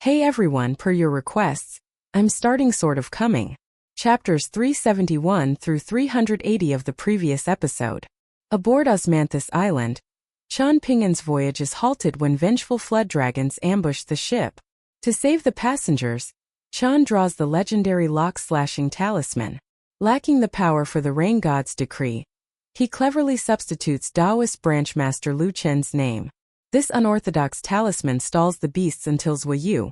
Hey everyone, per your requests, I'm starting Sword of Coming, chapters 371 through 380 of the previous episode. Aboard Osmanthus Island, Chan Pingan's voyage is halted when vengeful flood dragons ambush the ship. To save the passengers, Chan draws the legendary lock-slashing talisman. Lacking the power for the rain god's decree, he cleverly substitutes Taoist branch master Lu Chen's name. This unorthodox talisman stalls the beasts until Zhuyu,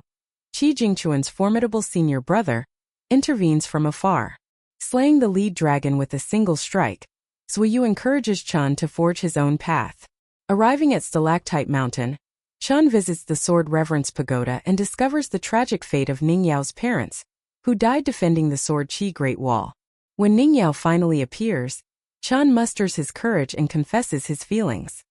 Qi Jingchuan's formidable senior brother, intervenes from afar. Slaying the lead dragon with a single strike, Zhuyu encourages Chan to forge his own path. Arriving at Stalactite Mountain, Chan visits the Sword Reverence Pagoda and discovers the tragic fate of Ningyao's parents, who died defending the Sword Qi Great Wall. When Ningyao finally appears, Chan musters his courage and confesses his feelings.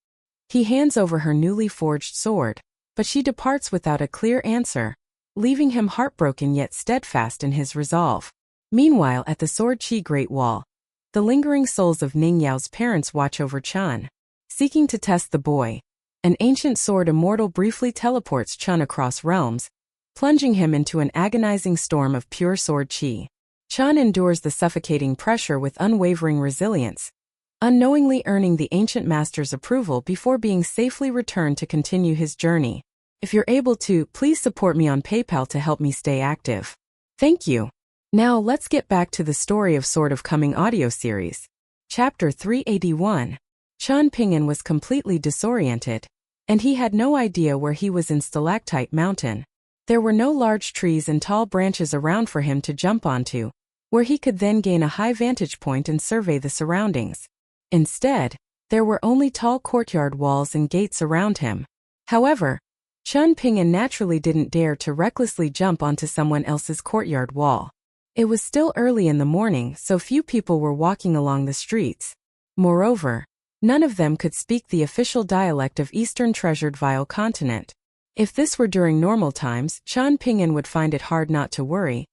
He hands over her newly forged sword, but she departs without a clear answer, leaving him heartbroken yet steadfast in his resolve. Meanwhile, at the Sword Qi Great Wall, the lingering souls of Ningyao's parents watch over Chan. Seeking to test the boy, an ancient sword immortal briefly teleports Chan across realms, plunging him into an agonizing storm of pure sword qi. Chan endures the suffocating pressure with unwavering resilience, unknowingly earning the ancient master's approval before being safely returned to continue his journey. If you're able to, please support me on PayPal to help me stay active. Thank you. Now let's get back to the story of Sword of Coming audio series. Chapter 381. Chan Pingan was completely disoriented, and he had no idea where he was in Stalactite Mountain. There were no large trees and tall branches around for him to jump onto, where he could then gain a high vantage point and survey the surroundings. Instead, there were only tall courtyard walls and gates around him. However, Chan Pingan naturally didn't dare to recklessly jump onto someone else's courtyard wall. It was still early in the morning, so few people were walking along the streets. Moreover, none of them could speak the official dialect of Eastern Treasured Vile Continent. If this were during normal times, Chan Pingan would find it hard not to worry.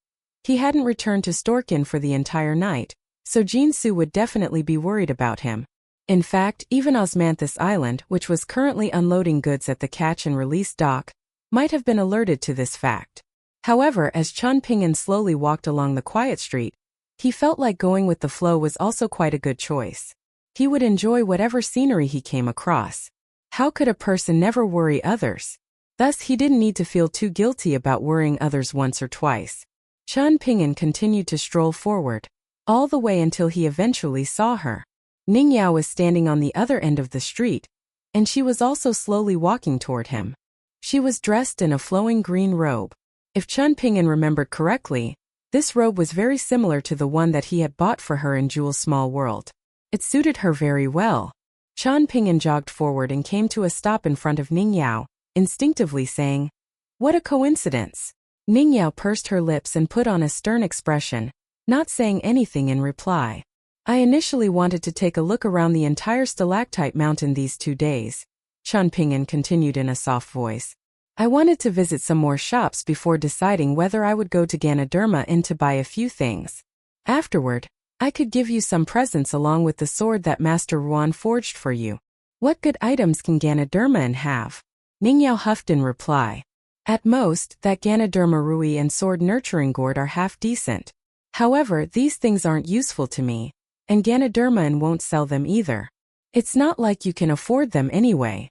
He hadn't returned to Storkin for the entire night, so Jinsu would definitely be worried about him. In fact, even Osmanthus Island, which was currently unloading goods at the catch and release dock, might have been alerted to this fact. However, as Chan Pingan slowly walked along the quiet street, he felt like going with the flow was also quite a good choice. He would enjoy whatever scenery he came across. How could a person never worry others? Thus, he didn't need to feel too guilty about worrying others once or twice. Chan Pingan continued to stroll forward, all the way until he eventually saw her. Ningyao was standing on the other end of the street, and she was also slowly walking toward him. She was dressed in a flowing green robe. If Chan Pingan remembered correctly, this robe was very similar to the one that he had bought for her in Jewel's Small World. It suited her very well. Chan Pingan jogged forward and came to a stop in front of Ningyao, instinctively saying, "What a coincidence." Ningyao pursed her lips and put on a stern expression, not saying anything in reply. "I initially wanted to take a look around the entire Stalactite Mountain these 2 days," Chan Pingan continued in a soft voice. "I wanted to visit some more shops before deciding whether I would go to Ganoderma and to buy a few things. Afterward, I could give you some presents along with the sword that Master Ruan forged for you." "What good items can Ganoderma have?" Ningyao huffed in reply. "At most, that Ganoderma Rui and sword nurturing gourd are half decent. However, these things aren't useful to me, and Ganoderma won't sell them either. It's not like you can afford them anyway."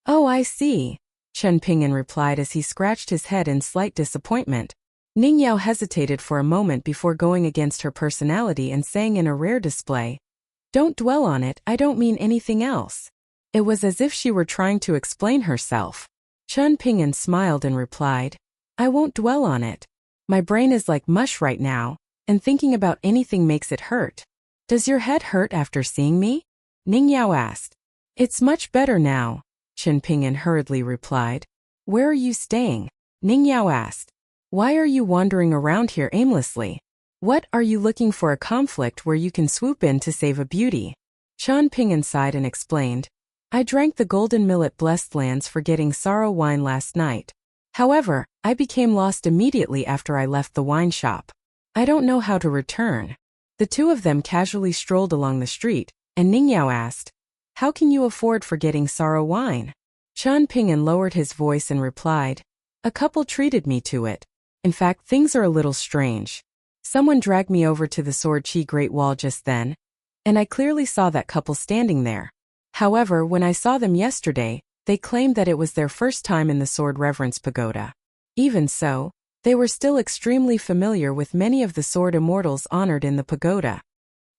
"Oh, I see," Chan Pingan replied as he scratched his head in slight disappointment. Ningyao hesitated for a moment before going against her personality and saying in a rare display, "Don't dwell on it, I don't mean anything else." It was as if she were trying to explain herself. Chan Pingan smiled and replied, "I won't dwell on it. My brain is like mush right now, and thinking about anything makes it hurt." "Does your head hurt after seeing me?" Ningyao asked. "It's much better now," Chan Pingan hurriedly replied. "Where are you staying?" Ningyao asked. "Why are you wandering around here aimlessly? What, are you looking for a conflict where you can swoop in to save a beauty?" Chan Pingan sighed and explained, "I drank the golden millet blessed lands forgetting sorrow wine last night. However, I became lost immediately after I left the wine shop. I don't know how to return." The two of them casually strolled along the street, and Ningyao asked, "How can you afford forgetting sorrow wine?" Chan Pingan lowered his voice and replied, A couple treated me to it. In fact, things are a little strange. Someone dragged me over to the Sword Chi Great Wall just then, and I clearly saw that couple standing there. However, when I saw them yesterday, they claimed that it was their first time in the Sword Reverence Pagoda. Even so, they were still extremely familiar with many of the sword immortals honored in the pagoda.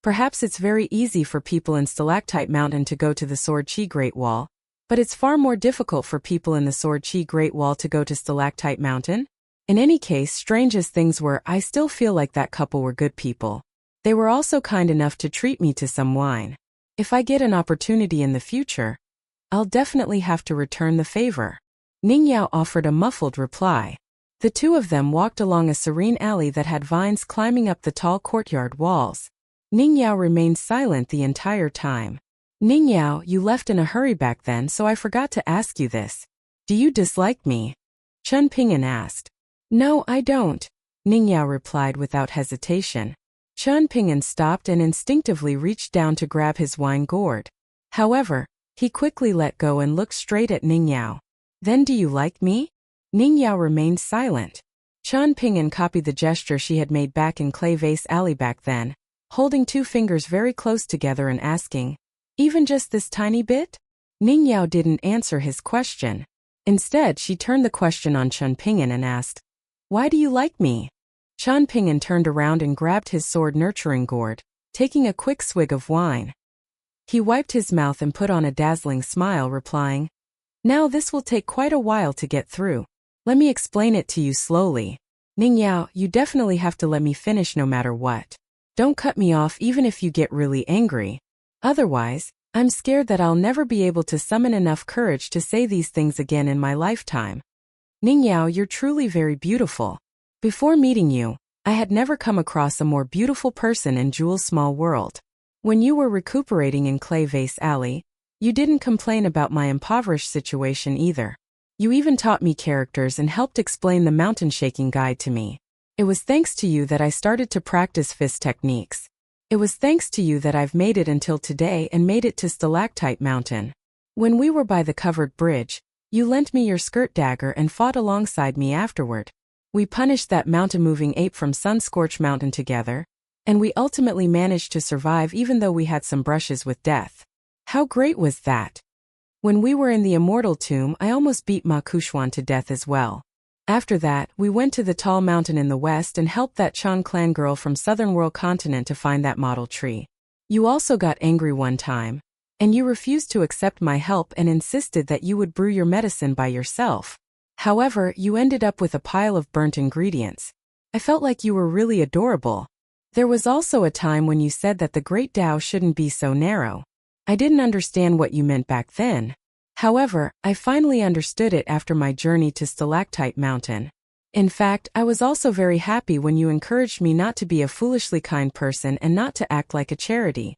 Perhaps it's very easy for people in Stalactite Mountain to go to the Sword Chi Great Wall, but it's far more difficult for people in the Sword Chi Great Wall to go to Stalactite Mountain. In any case, strange as things were, I still feel like that couple were good people. They were also kind enough to treat me to some wine. If I get an opportunity in the future, I'll definitely have to return the favor. Ningyao offered a muffled reply. The two of them walked along a serene alley that had vines climbing up the tall courtyard walls. Ningyao remained silent the entire time. Ningyao, you left in a hurry back then, so I forgot to ask you this. Do you dislike me? Chun Ping'an asked. No, I don't, Ningyao replied without hesitation. Chun Ping'an stopped and instinctively reached down to grab his wine gourd. However, he quickly let go and looked straight at Ningyao. Then do you like me? Ningyao remained silent. Chun Ping'an copied the gesture she had made back in Clay Vase Alley back then, holding two fingers very close together and asking, even just this tiny bit? Ningyao didn't answer his question. Instead, she turned the question on Chun Ping'an and asked, why do you like me? Chun Ping'an turned around and grabbed his sword nurturing gourd, taking a quick swig of wine. He wiped his mouth and put on a dazzling smile, replying, now this will take quite a while to get through. Let me explain it to you slowly. Ningyao, you definitely have to let me finish no matter what. Don't cut me off even if you get really angry. Otherwise, I'm scared that I'll never be able to summon enough courage to say these things again in my lifetime. Ningyao, you're truly very beautiful. Before meeting you, I had never come across a more beautiful person in Jewel's small world. When you were recuperating in Clay Vase Alley, you didn't complain about my impoverished situation either. You even taught me characters and helped explain the mountain shaking guide to me. It was thanks to you that I started to practice fist techniques. It was thanks to you that I've made it until today and made it to Stalactite Mountain. When we were by the covered bridge, you lent me your skirt dagger and fought alongside me afterward. We punished that mountain-moving ape from Sunscorched Mountain together, and we ultimately managed to survive even though we had some brushes with death. How great was that? When we were in the Immortal Tomb, I almost beat Ma Kuxuan to death as well. After that, we went to the tall mountain in the west and helped that Chan clan girl from Southern World Continent to find that model tree. You also got angry one time, and you refused to accept my help and insisted that you would brew your medicine by yourself. However, you ended up with a pile of burnt ingredients. I felt like you were really adorable. There was also a time when you said that the Great Tao shouldn't be so narrow. I didn't understand what you meant back then. However, I finally understood it after my journey to Stalactite Mountain. In fact, I was also very happy when you encouraged me not to be a foolishly kind person and not to act like a charity.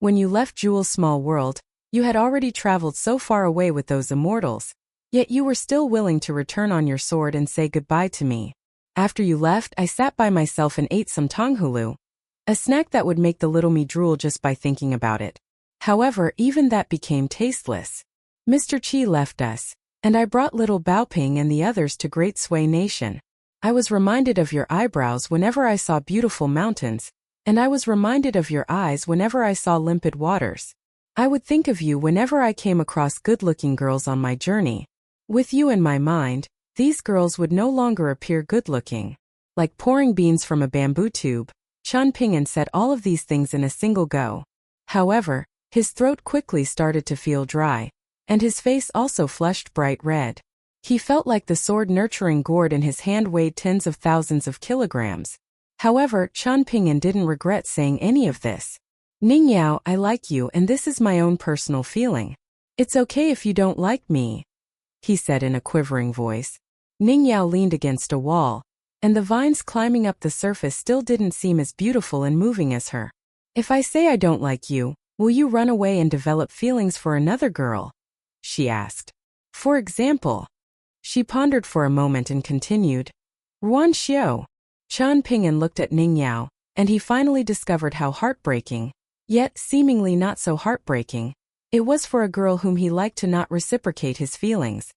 When you left Jewel's small world, you had already traveled so far away with those immortals, yet you were still willing to return on your sword and say goodbye to me. After you left, I sat by myself and ate some tonghulu, a snack that would make the little me drool just by thinking about it. However, even that became tasteless. Mr. Qi left us, and I brought little Baoping and the others to Great Sui Nation. I was reminded of your eyebrows whenever I saw beautiful mountains, and I was reminded of your eyes whenever I saw limpid waters. I would think of you whenever I came across good-looking girls on my journey. With you in my mind, these girls would no longer appear good-looking. Like pouring beans from a bamboo tube, Chun Ping'an said all of these things in a single go. However, his throat quickly started to feel dry, and his face also flushed bright red. He felt like the sword-nurturing gourd in his hand weighed tens of thousands of kilograms. However, Chun Ping'an didn't regret saying any of this. Ningyao, I like you and this is my own personal feeling. It's okay if you don't like me, he said in a quivering voice. Ningyao leaned against a wall, and the vines climbing up the surface still didn't seem as beautiful and moving as her. If I say I don't like you, will you run away and develop feelings for another girl? She asked. For example. She pondered for a moment and continued. Ruan Xiao. Chun Ping'an looked at Ningyao, and he finally discovered how heartbreaking, yet seemingly not so heartbreaking, it was for a girl whom he liked to not reciprocate his feelings.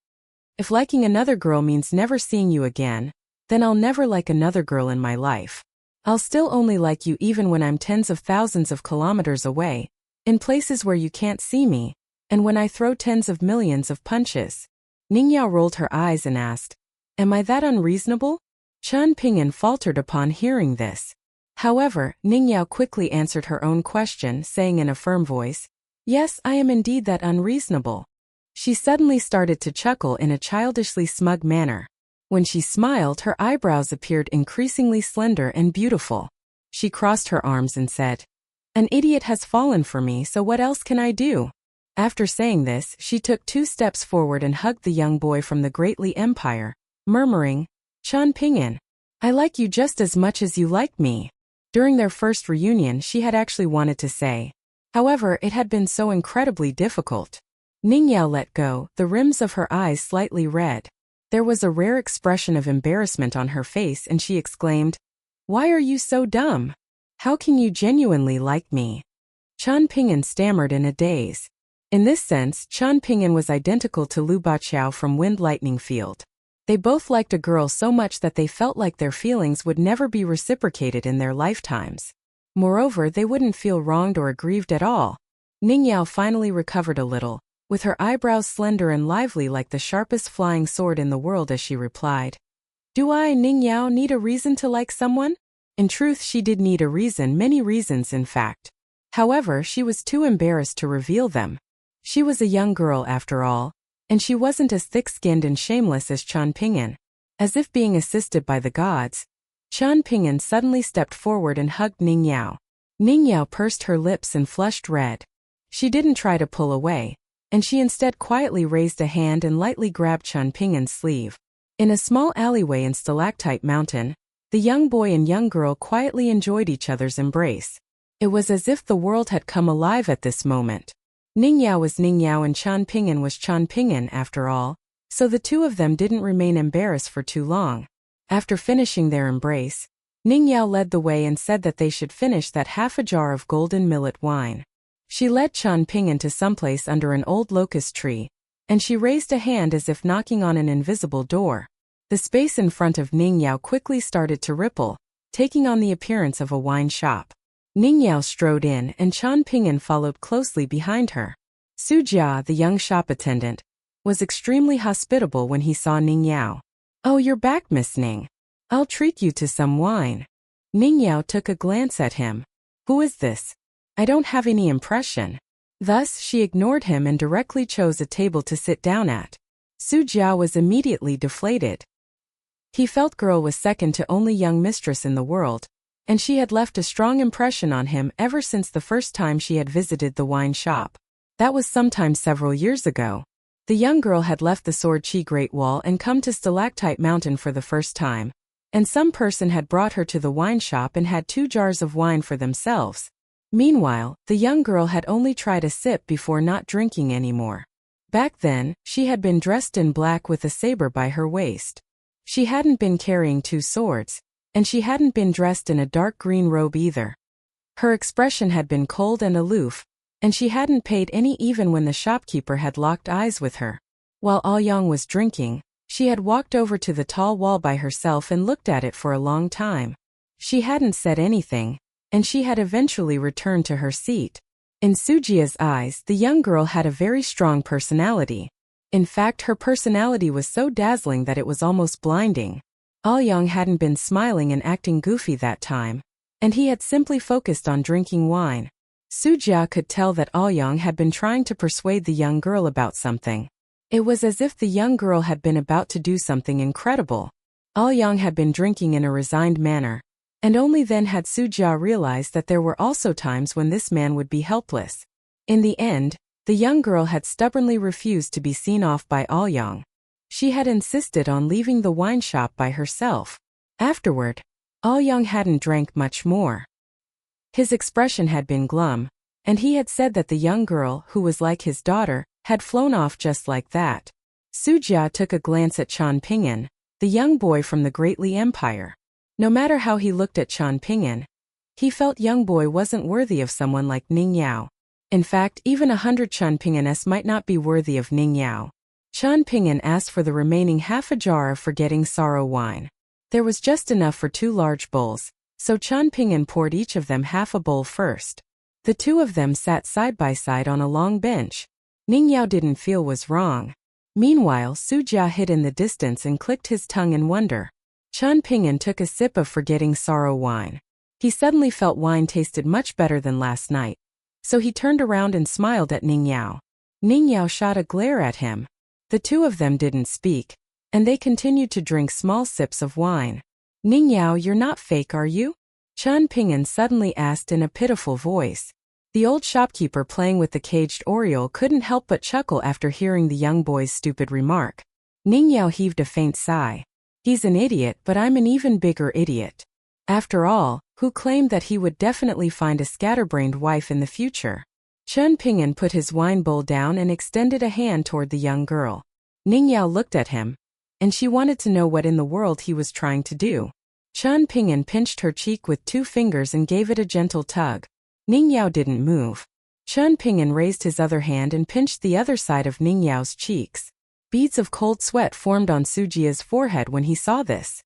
If liking another girl means never seeing you again, then I'll never like another girl in my life. I'll still only like you even when I'm tens of thousands of kilometers away, in places where you can't see me, and when I throw tens of millions of punches. Ningyao rolled her eyes and asked, "Am I that unreasonable?" Chen Ping'an faltered upon hearing this. However, Ningyao quickly answered her own question, saying in a firm voice, "Yes, I am indeed that unreasonable." She suddenly started to chuckle in a childishly smug manner. When she smiled, her eyebrows appeared increasingly slender and beautiful. She crossed her arms and said, "An idiot has fallen for me, so what else can I do?" After saying this, she took 2 steps forward and hugged the young boy from the Great Li Empire, murmuring, "Chen Ping'an, I like you just as much as you like me." During their first reunion, she had actually wanted to say. However, it had been so incredibly difficult. Ningyao let go, the rims of her eyes slightly red. There was a rare expression of embarrassment on her face and she exclaimed, "Why are you so dumb? How can you genuinely like me?" Chen Ping'an stammered in a daze. In this sense, Chen Ping'an was identical to Lu Baqiao from Wind Lightning Field. They both liked a girl so much that they felt like their feelings would never be reciprocated in their lifetimes. Moreover, they wouldn't feel wronged or aggrieved at all. Ningyao finally recovered a little, with her eyebrows slender and lively like the sharpest flying sword in the world as she replied, "Do I, Ningyao, need a reason to like someone?" In truth, she did need a reason, many reasons in fact. However, she was too embarrassed to reveal them. She was a young girl after all, and she wasn't as thick-skinned and shameless as Chen Ping'an. As if being assisted by the gods, Chen Ping'an suddenly stepped forward and hugged Ningyao. Ningyao pursed her lips and flushed red. She didn't try to pull away, and she instead quietly raised a hand and lightly grabbed Chen Ping'an's sleeve. In a small alleyway in Stalactite Mountain, the young boy and young girl quietly enjoyed each other's embrace. It was as if the world had come alive at this moment. Ningyao was Ningyao and Chen Ping'an was Chen Ping'an after all, so the two of them didn't remain embarrassed for too long. After finishing their embrace, Ningyao led the way and said that they should finish that half a jar of golden millet wine. She led Chen Ping'an to someplace under an old locust tree, and she raised a hand as if knocking on an invisible door. The space in front of Ningyao quickly started to ripple, taking on the appearance of a wine shop. Ningyao strode in and Chen Ping'an followed closely behind her. Su Jia, the young shop attendant, was extremely hospitable when he saw Ningyao. "Oh, you're back, Miss Ning. I'll treat you to some wine." Ningyao took a glance at him. "Who is this? I don't have any impression." Thus, she ignored him and directly chose a table to sit down at. Su Jia was immediately deflated. He felt girl was second to only young mistress in the world, and she had left a strong impression on him ever since the first time she had visited the wine shop. That was sometime several years ago. The young girl had left the Sword Chi Great Wall and come to Stalactite Mountain for the first time, and some person had brought her to the wine shop and had 2 jars of wine for themselves. Meanwhile, the young girl had only tried a sip before not drinking anymore. Back then, she had been dressed in black with a saber by her waist. She hadn't been carrying 2 swords, and she hadn't been dressed in a dark green robe either. Her expression had been cold and aloof, and she hadn't paid any even when the shopkeeper had locked eyes with her. While Aoyang was drinking, she had walked over to the tall wall by herself and looked at it for a long time. She hadn't said anything, and she had eventually returned to her seat. In Sujia's eyes, the young girl had a very strong personality. In fact, her personality was so dazzling that it was almost blinding. Aoyang hadn't been smiling and acting goofy that time, and he had simply focused on drinking wine. Sujia could tell that Aoyang had been trying to persuade the young girl about something. It was as if the young girl had been about to do something incredible. Aoyang had been drinking in a resigned manner, and only then had Sujia realized that there were also times when this man would be helpless. In the end, the young girl had stubbornly refused to be seen off by Aoyang. She had insisted on leaving the wine shop by herself. Afterward, Aoyang hadn't drank much more. His expression had been glum, and he had said that the young girl, who was like his daughter, had flown off just like that. Sujia took a glance at Chen Ping'an, the young boy from the Great Li Empire. No matter how he looked at Chen Ping'an, he felt young boy wasn't worthy of someone like Ningyao. In fact, even 100 Chen Ping'ans might not be worthy of Ningyao. Qian Ping'an asked for the remaining half a jar of Forgetting Sorrow wine. There was just enough for 2 large bowls, so Qian Ping'an poured each of them half a bowl first. The two of them sat side by side on a long bench. Ning Yao didn't feel was wrong. Meanwhile, Su Jia hid in the distance and clicked his tongue in wonder. Qian Ping'an took a sip of Forgetting Sorrow wine. He suddenly felt wine tasted much better than last night. So he turned around and smiled at Ning Yao. Ning Yao shot a glare at him. The two of them didn't speak, and they continued to drink small sips of wine. Ning Yao, you're not fake, are you? Qian Ping'an suddenly asked in a pitiful voice. The old shopkeeper playing with the caged oriole couldn't help but chuckle after hearing the young boy's stupid remark. Ning Yao heaved a faint sigh. He's an idiot, but I'm an even bigger idiot. After all, who claimed that he would definitely find a scatterbrained wife in the future? Qian Ping'an put his wine bowl down and extended a hand toward the young girl. Ning Yao looked at him, and she wanted to know what in the world he was trying to do. Qian Ping'an pinched her cheek with 2 fingers and gave it a gentle tug. Ning Yao didn't move. Qian Ping'an raised his other hand and pinched the other side of Ning Yao's cheeks. Beads of cold sweat formed on Su Jia's forehead when he saw this.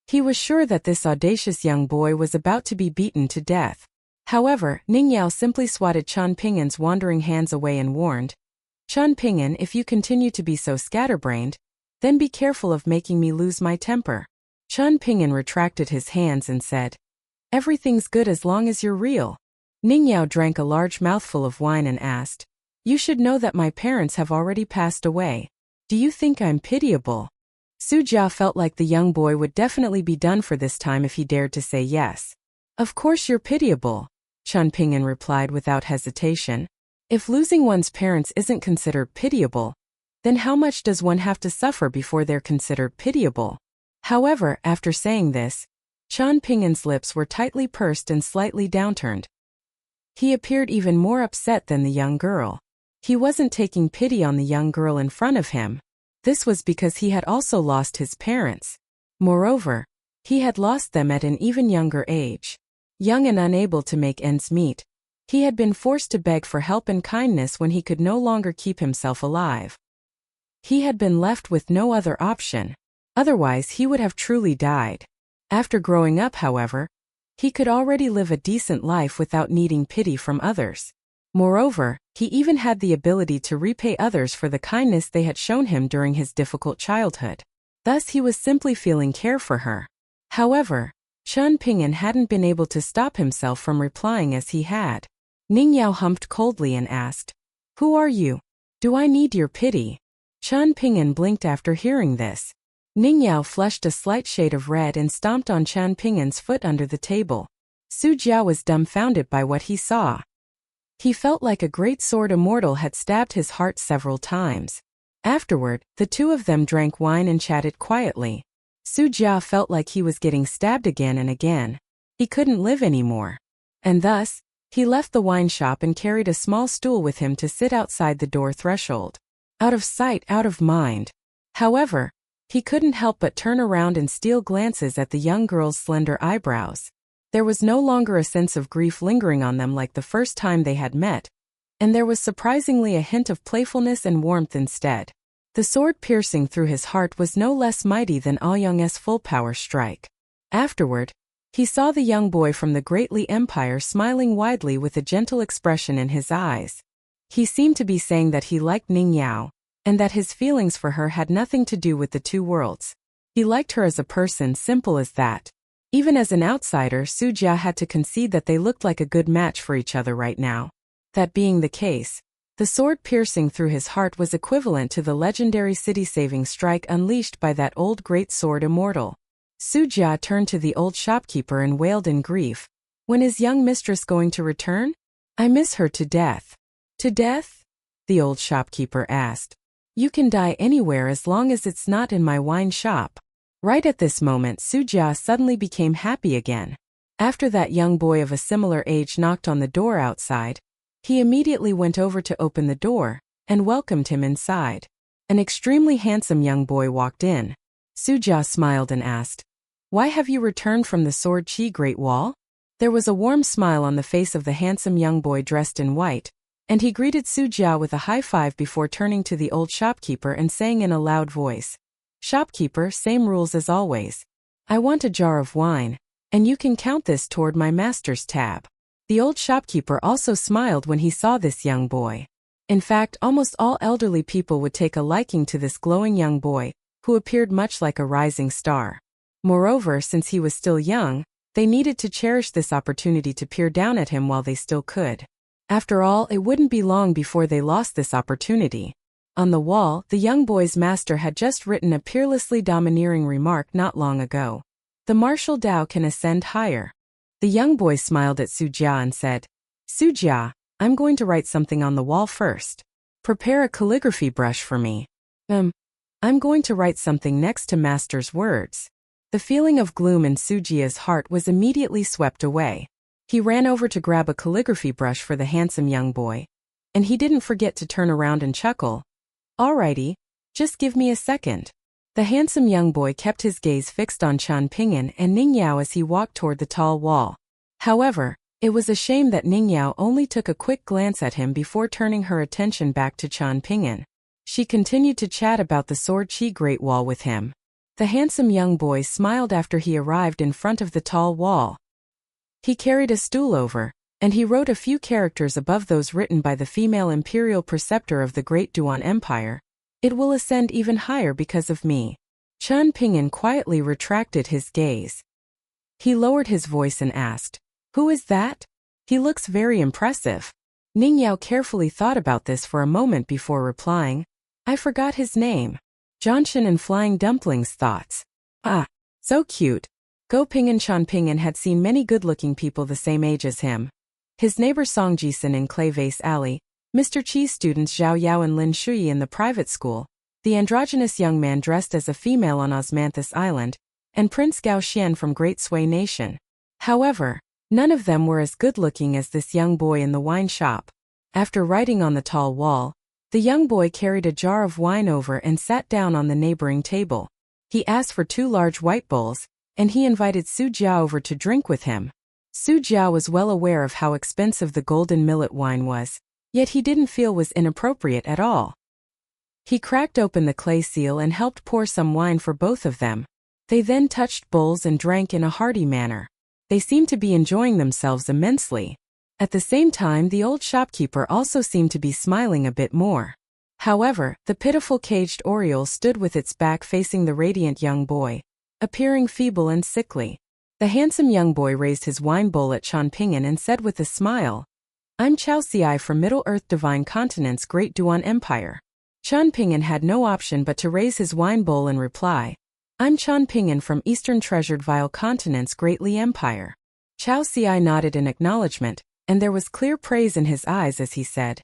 He was sure that this audacious young boy was about to be beaten to death. However, Ning Yao simply swatted Qian Ping'an's wandering hands away and warned, Qian Ping'an, if you continue to be so scatterbrained, then be careful of making me lose my temper. Qian Ping'an retracted his hands and said, everything's good as long as you're real. Ning Yao drank a large mouthful of wine and asked, you should know that my parents have already passed away. Do you think I'm pitiable? Su Jia felt like the young boy would definitely be done for this time if he dared to say yes. Of course you're pitiable, Qian Ping'an replied without hesitation. If losing one's parents isn't considered pitiable, then how much does one have to suffer before they're considered pitiable? However, after saying this, Qian Ping'an's lips were tightly pursed and slightly downturned. He appeared even more upset than the young girl. He wasn't taking pity on the young girl in front of him. This was because he had also lost his parents. Moreover, he had lost them at an even younger age. Young and unable to make ends meet, he had been forced to beg for help and kindness when he could no longer keep himself alive. He had been left with no other option. Otherwise, he would have truly died. After growing up, however, he could already live a decent life without needing pity from others. Moreover, he even had the ability to repay others for the kindness they had shown him during his difficult childhood. Thus he was simply feeling care for her. However, Qian Ping'an hadn't been able to stop himself from replying as he had. Ning Yao humped coldly and asked, who are you? Do I need your pity? Qian Ping'an blinked after hearing this. Ning Yao flushed a slight shade of red and stomped on Qian Ping'an's foot under the table. Su Jia was dumbfounded by what he saw. He felt like a great sword immortal had stabbed his heart several times. Afterward, the two of them drank wine and chatted quietly. Su Jia felt like he was getting stabbed again and again. He couldn't live anymore. And thus, he left the wine shop and carried a small stool with him to sit outside the door threshold. Out of sight, out of mind. However, he couldn't help but turn around and steal glances at the young girl's slender eyebrows. There was no longer a sense of grief lingering on them like the first time they had met, and there was surprisingly a hint of playfulness and warmth instead. The sword piercing through his heart was no less mighty than Aoyang's full-power strike. Afterward, he saw the young boy from the Great Li Empire smiling widely with a gentle expression in his eyes. He seemed to be saying that he liked Ning Yao, and that his feelings for her had nothing to do with the two worlds. He liked her as a person, simple as that. Even as an outsider, Su Jia had to concede that they looked like a good match for each other right now. That being the case, the sword piercing through his heart was equivalent to the legendary city-saving strike unleashed by that old great sword immortal. Su Jia turned to the old shopkeeper and wailed in grief. When is young mistress going to return? I miss her to death. To death? The old shopkeeper asked. You can die anywhere as long as it's not in my wine shop. Right at this moment, Su Jia suddenly became happy again. After that young boy of a similar age knocked on the door outside, he immediately went over to open the door and welcomed him inside. An extremely handsome young boy walked in. Su Jia smiled and asked, why have you returned from the Sword Qi Great Wall? There was a warm smile on the face of the handsome young boy dressed in white, and he greeted Su Jia with a high five before turning to the old shopkeeper and saying in a loud voice, "Shopkeeper, same rules as always. I want a jar of wine, and you can count this toward my master's tab." The old shopkeeper also smiled when he saw this young boy. In fact, almost all elderly people would take a liking to this glowing young boy, who appeared much like a rising star. Moreover, since he was still young, they needed to cherish this opportunity to peer down at him while they still could. After all, it wouldn't be long before they lost this opportunity. On the wall, the young boy's master had just written a peerlessly domineering remark not long ago. "The martial Tao can ascend higher." The young boy smiled at Su Jia and said, "Su Jia, I'm going to write something on the wall first. Prepare a calligraphy brush for me." I'm going to write something next to master's words." The feeling of gloom in Su Jia's heart was immediately swept away. He ran over to grab a calligraphy brush for the handsome young boy. And he didn't forget to turn around and chuckle. "Alrighty, just give me a second." The handsome young boy kept his gaze fixed on Qian Pingyuan and Ning Yao as he walked toward the tall wall. However, it was a shame that Ning Yao only took a quick glance at him before turning her attention back to Qian Pingyuan. She continued to chat about the Sword Qi Great Wall with him. The handsome young boy smiled after he arrived in front of the tall wall. He carried a stool over, and he wrote a few characters above those written by the female imperial preceptor of the Great Duan Empire. "It will ascend even higher because of me." Qian Pingyuan quietly retracted his gaze. He lowered his voice and asked, "Who is that? He looks very impressive." Ning Yao carefully thought about this for a moment before replying, "I forgot his name." Zhanshan and Flying Dumpling's thoughts. "Ah, so cute." Go Ping and Qian Pingyuan had seen many good-looking people the same age as him. His neighbor Song Jisun in Clay Vase Alley, Mr. Chi's students Zhao Yao and Lin Shuyi in the private school, the androgynous young man dressed as a female on Osmanthus Island, and Prince Gao Xian from Great Sui Nation. However, none of them were as good-looking as this young boy in the wine shop. After writing on the tall wall, the young boy carried a jar of wine over and sat down on the neighboring table. He asked for 2 large white bowls, and he invited Su Jia over to drink with him. Su Jia was well aware of how expensive the golden millet wine was, yet he didn't feel was inappropriate at all. He cracked open the clay seal and helped pour some wine for both of them. They then touched bowls and drank in a hearty manner. They seemed to be enjoying themselves immensely. At the same time, the old shopkeeper also seemed to be smiling a bit more. However, the pitiful caged oriole stood with its back facing the radiant young boy, appearing feeble and sickly. The handsome young boy raised his wine bowl at Qian Pingyuan and said with a smile, "I'm Chao Xiai from Middle-earth Divine Continent's Great Duan Empire." Qian Pingyuan had no option but to raise his wine bowl and reply, "I'm Qian Pingyuan from Eastern Treasured Vile Continent's Great Li Empire." Chao Xiai nodded in acknowledgement, and there was clear praise in his eyes as he said,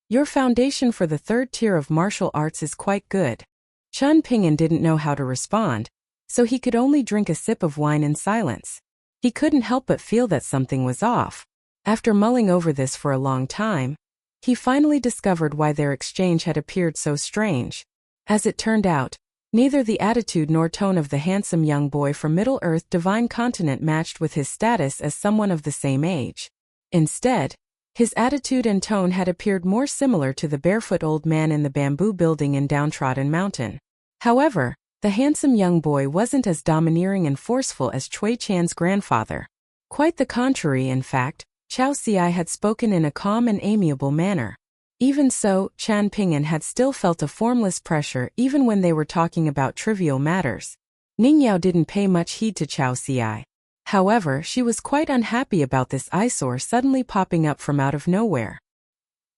"Your foundation for the 3rd tier of martial arts is quite good." Qian Pingyuan didn't know how to respond, so he could only drink a sip of wine in silence. He couldn't help but feel that something was off. After mulling over this for a long time, he finally discovered why their exchange had appeared so strange. As it turned out, neither the attitude nor tone of the handsome young boy from Middle-earth Divine Continent matched with his status as someone of the same age. Instead, his attitude and tone had appeared more similar to the barefoot old man in the bamboo building in Downtrodden Mountain. However, the handsome young boy wasn't as domineering and forceful as Cui Chan's grandfather. Quite the contrary, in fact, Chao Xiai had spoken in a calm and amiable manner. Even so, Qian Pingyuan had still felt a formless pressure even when they were talking about trivial matters. Ning Yao didn't pay much heed to Chao Xiai. However, she was quite unhappy about this eyesore suddenly popping up from out of nowhere.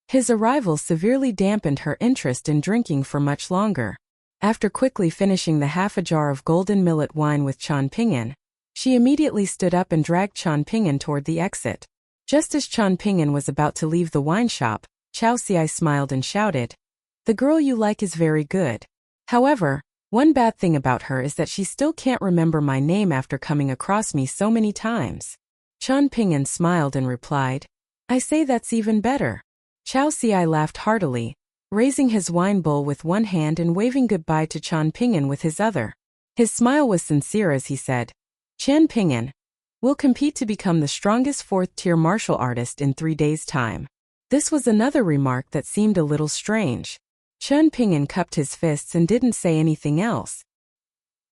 His arrival severely dampened her interest in drinking for much longer. After quickly finishing the half a jar of golden millet wine with Qian Pingyuan, she immediately stood up and dragged Qian Pingyuan toward the exit. Just as Qian Pingyuan was about to leave the wine shop, Chao Xiai smiled and shouted, "The girl you like is very good. However, one bad thing about her is that she still can't remember my name after coming across me so many times." Qian Pingyuan smiled and replied, "I say that's even better." Chao Xiai laughed heartily, raising his wine bowl with one hand and waving goodbye to Qian Pingyuan with his other. His smile was sincere as he said, "Qian Pingyuan, we'll compete to become the strongest 4th-tier martial artist in 3 days' time." This was another remark that seemed a little strange. Chen Ping cupped his fists and didn't say anything else.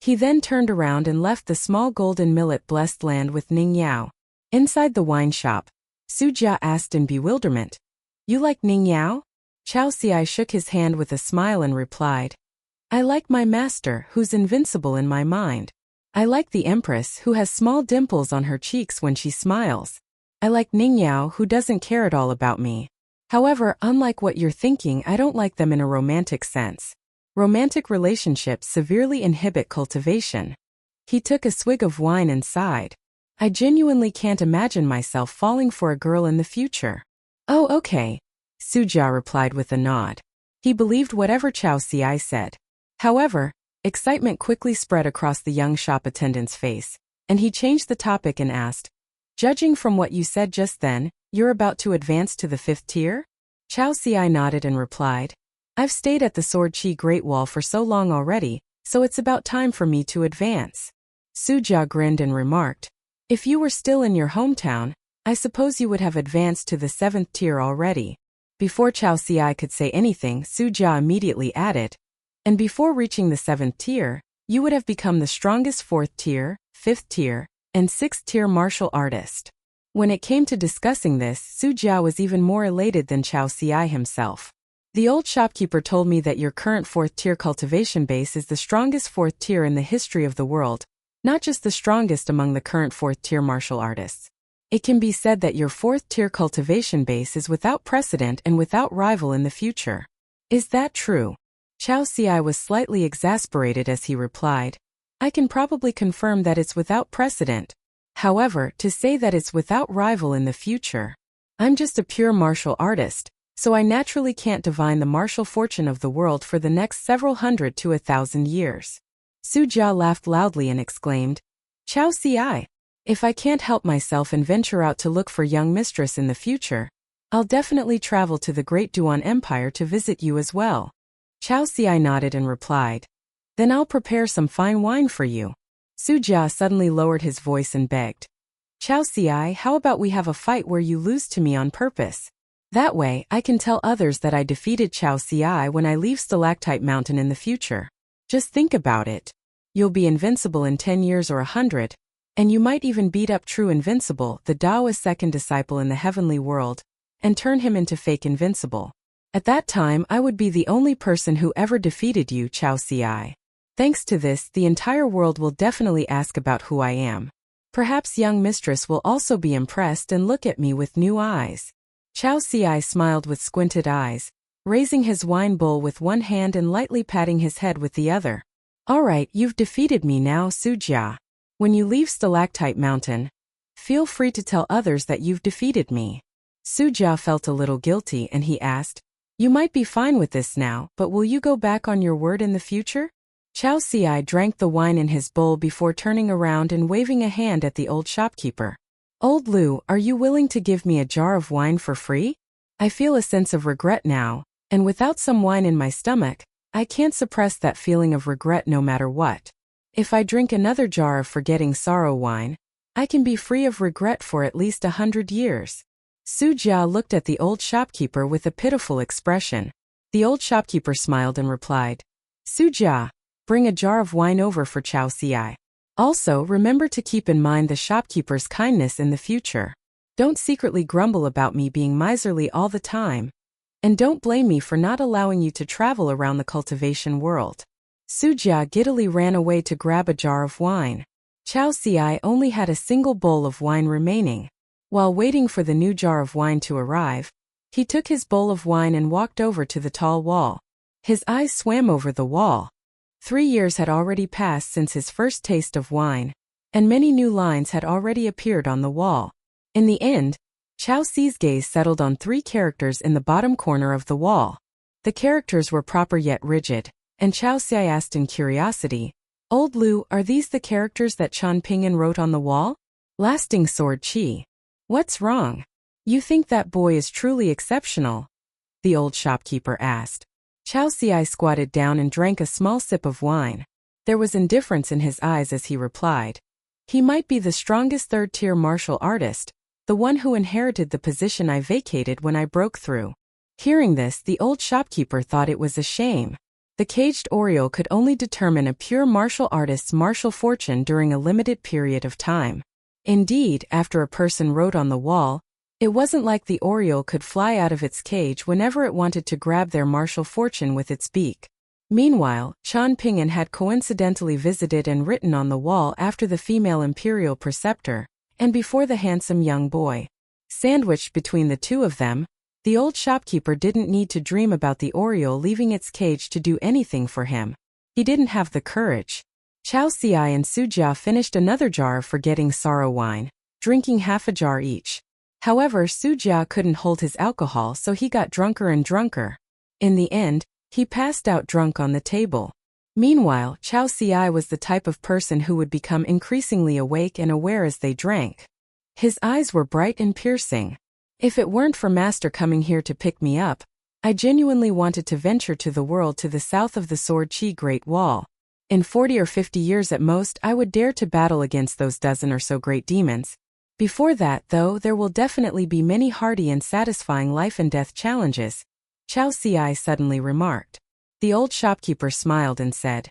He then turned around and left the small golden millet-blessed land with Ning Yao. Inside the wine shop, Su Jia asked in bewilderment, "You like Ning Yao?" Chao Xi shook his hand with a smile and replied, "I like my master, who's invincible in my mind. I like the empress, who has small dimples on her cheeks when she smiles. I like Ning Yao, who doesn't care at all about me. However, unlike what you're thinking, I don't like them in a romantic sense. Romantic relationships severely inhibit cultivation." He took a swig of wine and sighed. "I genuinely can't imagine myself falling for a girl in the future." "Oh, okay," Su Jia replied with a nod. He believed whatever Chao Xi said. However, excitement quickly spread across the young shop attendant's face, and he changed the topic and asked, "Judging from what you said just then, you're about to advance to the 5th tier?" Chao Xi nodded and replied, "I've stayed at the Sword Qi Great Wall for so long already, so it's about time for me to advance." Su Jia grinned and remarked, "If you were still in your hometown, I suppose you would have advanced to the 7th tier already." Before Chao Xi could say anything, Su Jia immediately added, "And before reaching the 7th tier, you would have become the strongest 4th tier, 5th tier, and 6th tier martial artist." When it came to discussing this, Su Jia was even more elated than Chao Xi himself. "The old shopkeeper told me that your current 4th tier cultivation base is the strongest 4th tier in the history of the world, not just the strongest among the current 4th tier martial artists. It can be said that your 4th tier cultivation base is without precedent and without rival in the future. Is that true?" Chao Xi was slightly exasperated as he replied, "I can probably confirm that it's without precedent. However, to say that it's without rival in the future, I'm just a pure martial artist, so I naturally can't divine the martial fortune of the world for the next several hundred to 1,000 years." Su Jia laughed loudly and exclaimed, "Chao Xi, if I can't help myself and venture out to look for young mistress in the future, I'll definitely travel to the Great Duan Empire to visit you as well." Chao Xi nodded and replied, "Then I'll prepare some fine wine for you." Su Jia suddenly lowered his voice and begged, "Chao Xi, how about we have a fight where you lose to me on purpose? That way, I can tell others that I defeated Chao Xi when I leave Stalactite Mountain in the future. Just think about it. You'll be invincible in 10 years or 100, and you might even beat up True Invincible, the Daoist second disciple in the heavenly world, and turn him into fake invincible. At that time, I would be the only person who ever defeated you, Chao Xi. Thanks to this, the entire world will definitely ask about who I am. Perhaps young mistress will also be impressed and look at me with new eyes." Chao Xi smiled with squinted eyes, raising his wine bowl with one hand and lightly patting his head with the other. "All right, you've defeated me now, Su Jia. When you leave Stalactite Mountain, feel free to tell others that you've defeated me." Su Jia felt a little guilty and he asked, "You might be fine with this now, but will you go back on your word in the future?" Chao Xi drank the wine in his bowl before turning around and waving a hand at the old shopkeeper. "Old Lu, are you willing to give me a jar of wine for free? I feel a sense of regret now, and without some wine in my stomach, I can't suppress that feeling of regret no matter what. If I drink another jar of forgetting sorrow wine, I can be free of regret for at least 100 years. Su Jia looked at the old shopkeeper with a pitiful expression. The old shopkeeper smiled and replied, "Su Jia, bring a jar of wine over for Chao Xi. Also, remember to keep in mind the shopkeeper's kindness in the future. Don't secretly grumble about me being miserly all the time. And don't blame me for not allowing you to travel around the cultivation world." Su Jia giddily ran away to grab a jar of wine. Chao Xi only had a single bowl of wine remaining. While waiting for the new jar of wine to arrive, he took his bowl of wine and walked over to the tall wall. His eyes swam over the wall. 3 years had already passed since his first taste of wine, and many new lines had already appeared on the wall. In the end, Chao Xi's gaze settled on 3 characters in the bottom corner of the wall. The characters were proper yet rigid, and Chao Xi asked in curiosity, "Old Lu, are these the characters that Chen Ping wrote on the wall? Lasting Sword Qi. What's wrong? You think that boy is truly exceptional?" the old shopkeeper asked. Chao Xi squatted down and drank a small sip of wine. There was indifference in his eyes as he replied, "He might be the strongest 3rd-tier martial artist, the one who inherited the position I vacated when I broke through. Hearing this, the old shopkeeper thought it was a shame. The caged oriole could only determine a pure martial artist's martial fortune during a limited period of time. Indeed, after a person wrote on the wall, it wasn't like the oriole could fly out of its cage whenever it wanted to grab their martial fortune with its beak. Meanwhile, Qian Ping had coincidentally visited and written on the wall after the female imperial preceptor, and before the handsome young boy. Sandwiched between the two of them, the old shopkeeper didn't need to dream about the oriole leaving its cage to do anything for him. He didn't have the courage. Chao Xi and Su Jia finished another jar of forgetting sorrow wine, drinking half a jar each. However, Su Jia couldn't hold his alcohol, so he got drunker and drunker. In the end, he passed out drunk on the table. Meanwhile, Chao Xi was the type of person who would become increasingly awake and aware as they drank. His eyes were bright and piercing. If it weren't for Master coming here to pick me up, I genuinely wanted to venture to the world to the south of the Sword Qi Great Wall. In 40 or 50 years at most, I would dare to battle against those dozen or so great demons. Before that, though, there will definitely be many hardy and satisfying life and death challenges, Chao Xi suddenly remarked. The old shopkeeper smiled and said,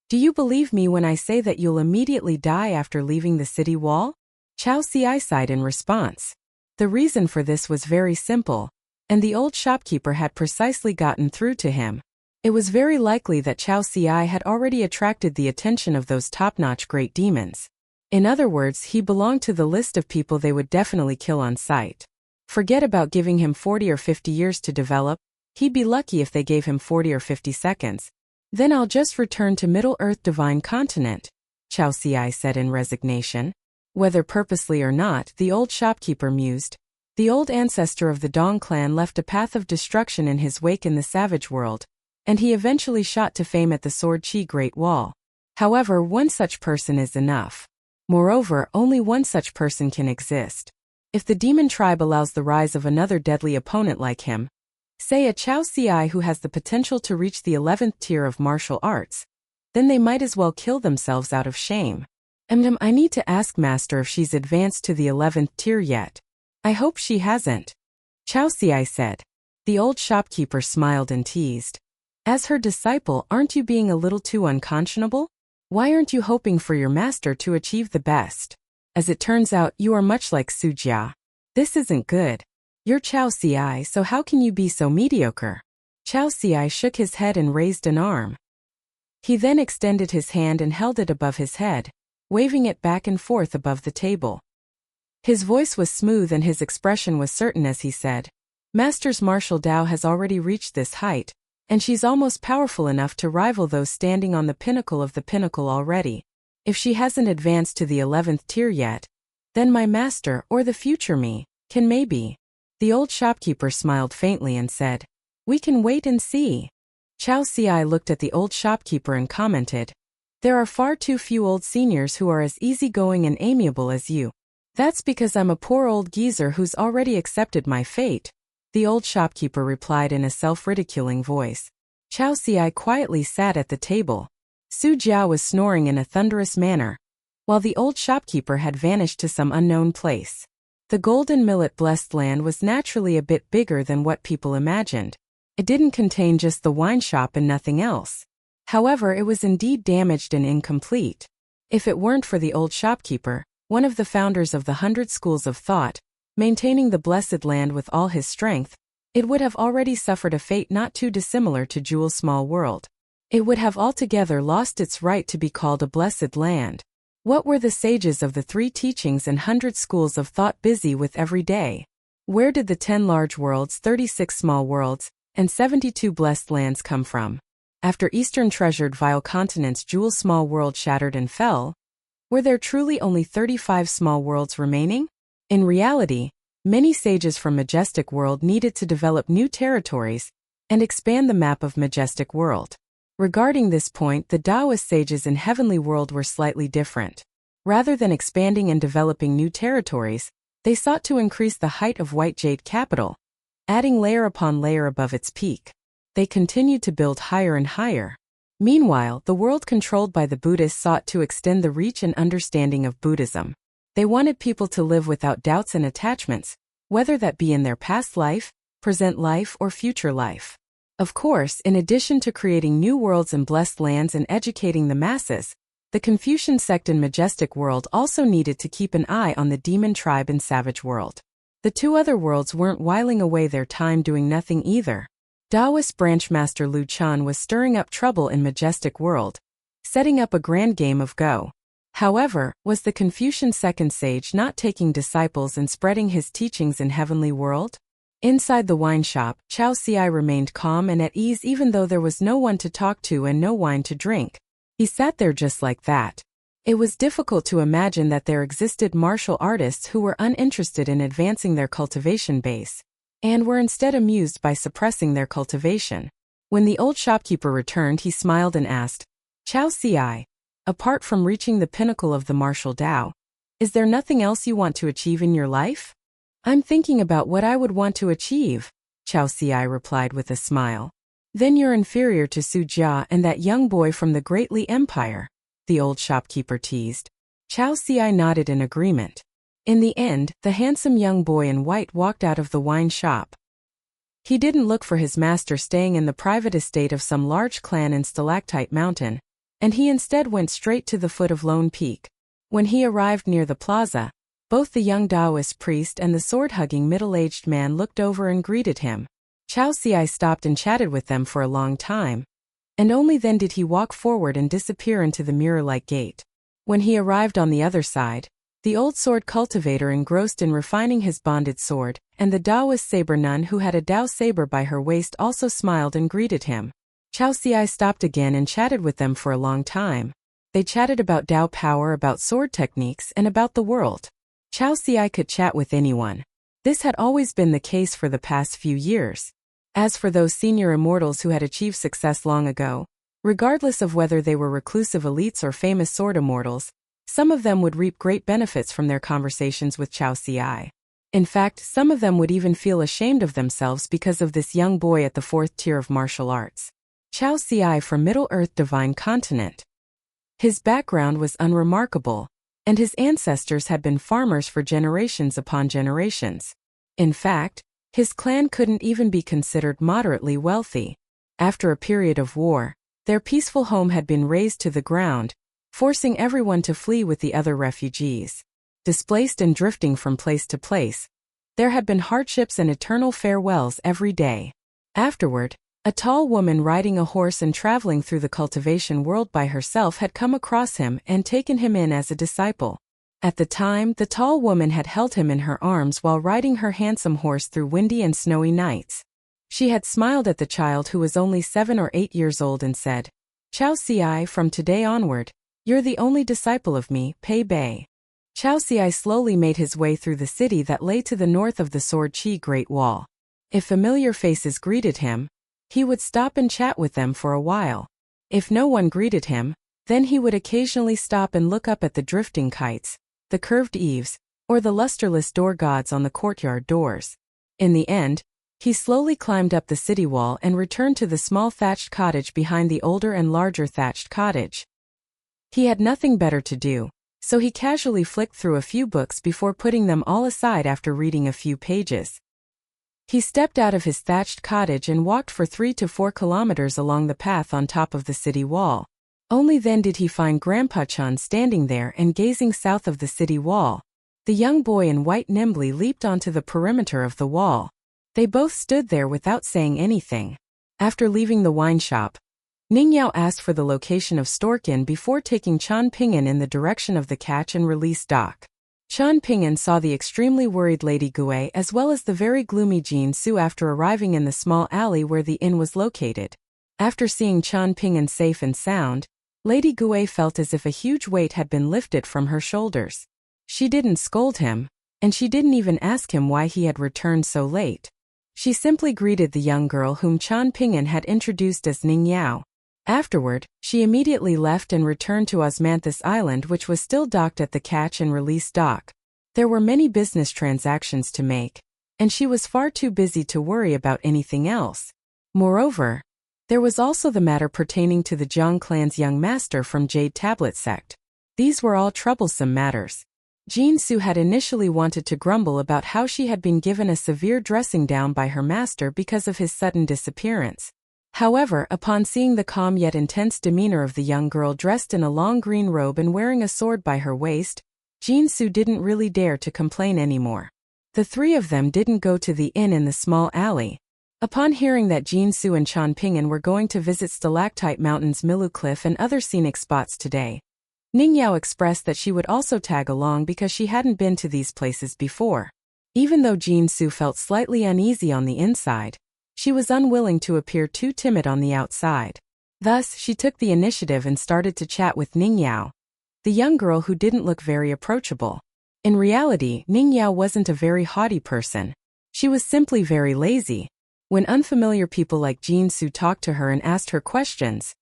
"Do you believe me when I say that you'll immediately die after leaving the city wall?" Chao Xi sighed in response. The reason for this was very simple, and the old shopkeeper had precisely gotten through to him. It was very likely that Chao Xi had already attracted the attention of those top-notch great demons. In other words, he belonged to the list of people they would definitely kill on sight. Forget about giving him 40 or 50 years to develop, he'd be lucky if they gave him 40 or 50 seconds. Then I'll just return to Middle-earth Divine Continent, Chao Xi said in resignation. Whether purposely or not, the old shopkeeper mused. The old ancestor of the Dong clan left a path of destruction in his wake in the savage world, and he eventually shot to fame at the Sword Qi Great Wall. However, one such person is enough. Moreover, only one such person can exist. If the demon tribe allows the rise of another deadly opponent like him, say a Chao Xi who has the potential to reach the 11th tier of martial arts, then they might as well kill themselves out of shame. I need to ask Master if she's advanced to the 11th tier yet. I hope she hasn't, Chao Xi said. The old shopkeeper smiled and teased. As her disciple, aren't you being a little too unconscionable? Why aren't you hoping for your master to achieve the best? As it turns out, you are much like Su Jia. This isn't good. You're Chao Xi, so how can you be so mediocre? Chao Xi shook his head and raised an arm. He then extended his hand and held it above his head, waving it back and forth above the table. His voice was smooth and his expression was certain as he said, Master's martial Tao has already reached this height, and she's almost powerful enough to rival those standing on the pinnacle of the pinnacle already. If she hasn't advanced to the 11th tier yet, then my master, or the future me, can maybe. The old shopkeeper smiled faintly and said, We can wait and see. Chao Xi looked at the old shopkeeper and commented, There are far too few old seniors who are as easygoing and amiable as you. That's because I'm a poor old geezer who's already accepted my fate, the old shopkeeper replied in a self-ridiculing voice. Chao Xi quietly sat at the table. Su Jia was snoring in a thunderous manner, while the old shopkeeper had vanished to some unknown place. The golden millet-blessed land was naturally a bit bigger than what people imagined. It didn't contain just the wine shop and nothing else. However, it was indeed damaged and incomplete. If it weren't for the old shopkeeper, one of the founders of the 100 schools of thought, maintaining the blessed land with all his strength, it would have already suffered a fate not too dissimilar to Jewel's small world. It would have altogether lost its right to be called a blessed land. What were the sages of the 3 teachings and 100 schools of thought busy with every day? Where did the 10 large worlds, 36 small worlds, and 72 blessed lands come from? After Eastern treasured vile continents Jewel's small world shattered and fell, were there truly only 35 small worlds remaining? In reality, many sages from Majestic World needed to develop new territories and expand the map of Majestic World. Regarding this point, the Taoist sages in Heavenly World were slightly different. Rather than expanding and developing new territories, they sought to increase the height of White Jade Capital, adding layer upon layer above its peak. They continued to build higher and higher. Meanwhile, the world controlled by the Buddhists sought to extend the reach and understanding of Buddhism. They wanted people to live without doubts and attachments, whether that be in their past life, present life, or future life. Of course, in addition to creating new worlds and blessed lands and educating the masses, the Confucian sect in Majestic World also needed to keep an eye on the demon tribe in Savage World. The two other worlds weren't whiling away their time doing nothing either. Taoist branch master Lu Chan was stirring up trouble in Majestic World, setting up a grand game of Go. However, was the Confucian second sage not taking disciples and spreading his teachings in Heavenly World? Inside the wine shop, Chao Ci remained calm and at ease even though there was no one to talk to and no wine to drink. He sat there just like that. It was difficult to imagine that there existed martial artists who were uninterested in advancing their cultivation base, and were instead amused by suppressing their cultivation. When the old shopkeeper returned, he smiled and asked, "Chao Ci, apart from reaching the pinnacle of the martial Tao, is there nothing else you want to achieve in your life?" "I'm thinking about what I would want to achieve," Chao Ci replied with a smile. "Then you're inferior to Su Jia and that young boy from the Great Li Empire," the old shopkeeper teased. Chao Ci nodded in agreement. In the end, the handsome young boy in white walked out of the wine shop. He didn't look for his master staying in the private estate of some large clan in Stalactite Mountain, and he instead went straight to the foot of Lone Peak. When he arrived near the plaza, both the young Taoist priest and the sword-hugging middle-aged man looked over and greeted him. Chao Ci stopped and chatted with them for a long time, and only then did he walk forward and disappear into the mirror-like gate. When he arrived on the other side, the old sword cultivator engrossed in refining his bonded sword, and the Taoist saber nun who had a Tao saber by her waist also smiled and greeted him. Chao Ci stopped again and chatted with them for a long time. They chatted about Tao power, about sword techniques, and about the world. Chao Ci could chat with anyone. This had always been the case for the past few years. As for those senior immortals who had achieved success long ago, regardless of whether they were reclusive elites or famous sword immortals, some of them would reap great benefits from their conversations with Chao Ci. In fact, some of them would even feel ashamed of themselves because of this young boy at the fourth tier of martial arts. Chao Ci from Middle-earth Divine Continent. His background was unremarkable, and his ancestors had been farmers for generations upon generations. In fact, his clan couldn't even be considered moderately wealthy. After a period of war, their peaceful home had been razed to the ground, forcing everyone to flee with the other refugees. Displaced and drifting from place to place, there had been hardships and eternal farewells every day. Afterward, a tall woman riding a horse and traveling through the cultivation world by herself had come across him and taken him in as a disciple. At the time, the tall woman had held him in her arms while riding her handsome horse through windy and snowy nights. She had smiled at the child who was only 7 or 8 years old and said, "Chao Ci, from today onward, you're the only disciple of me, Pei Bei." Chao Ci slowly made his way through the city that lay to the north of the Sword Qi Great Wall. If familiar faces greeted him, he would stop and chat with them for a while. If no one greeted him, then he would occasionally stop and look up at the drifting kites, the curved eaves, or the lusterless door gods on the courtyard doors. In the end, he slowly climbed up the city wall and returned to the small thatched cottage behind the older and larger thatched cottage. He had nothing better to do, so he casually flicked through a few books before putting them all aside after reading a few pages. He stepped out of his thatched cottage and walked for 3 to 4 kilometers along the path on top of the city wall. Only then did he find Grandpa Chan standing there and gazing south of the city wall. The young boy in white nimbly leaped onto the perimeter of the wall. They both stood there without saying anything. After leaving the wine shop, Ning Yao asked for the location of Storkin before taking Chan Ping'an in the direction of the catch and release dock. Chan Ping'an saw the extremely worried Lady Gui as well as the very gloomy Jin Su after arriving in the small alley where the inn was located. After seeing Chan Ping'an safe and sound, Lady Gui felt as if a huge weight had been lifted from her shoulders. She didn't scold him, and she didn't even ask him why he had returned so late. She simply greeted the young girl whom Chan Ping'an had introduced as Ning Yao. Afterward, she immediately left and returned to Osmanthus Island, which was still docked at the catch and release dock. There were many business transactions to make, and she was far too busy to worry about anything else. Moreover, there was also the matter pertaining to the Zhang clan's young master from Jade Tablet sect. These were all troublesome matters. Jinsu had initially wanted to grumble about how she had been given a severe dressing down by her master because of his sudden disappearance. However, upon seeing the calm yet intense demeanor of the young girl dressed in a long green robe and wearing a sword by her waist, Jinsu didn't really dare to complain anymore. The three of them didn't go to the inn in the small alley. Upon hearing that Jinsu and Changping'an were going to visit Stalactite Mountains, Milu Cliff and other scenic spots today, Ningyao expressed that she would also tag along because she hadn't been to these places before. Even though Jinsu felt slightly uneasy on the inside, she was unwilling to appear too timid on the outside. Thus, she took the initiative and started to chat with Ningyao, the young girl who didn't look very approachable. In reality, Ningyao wasn't a very haughty person. She was simply very lazy. When unfamiliar people like Jinsu talked to her and asked her questions,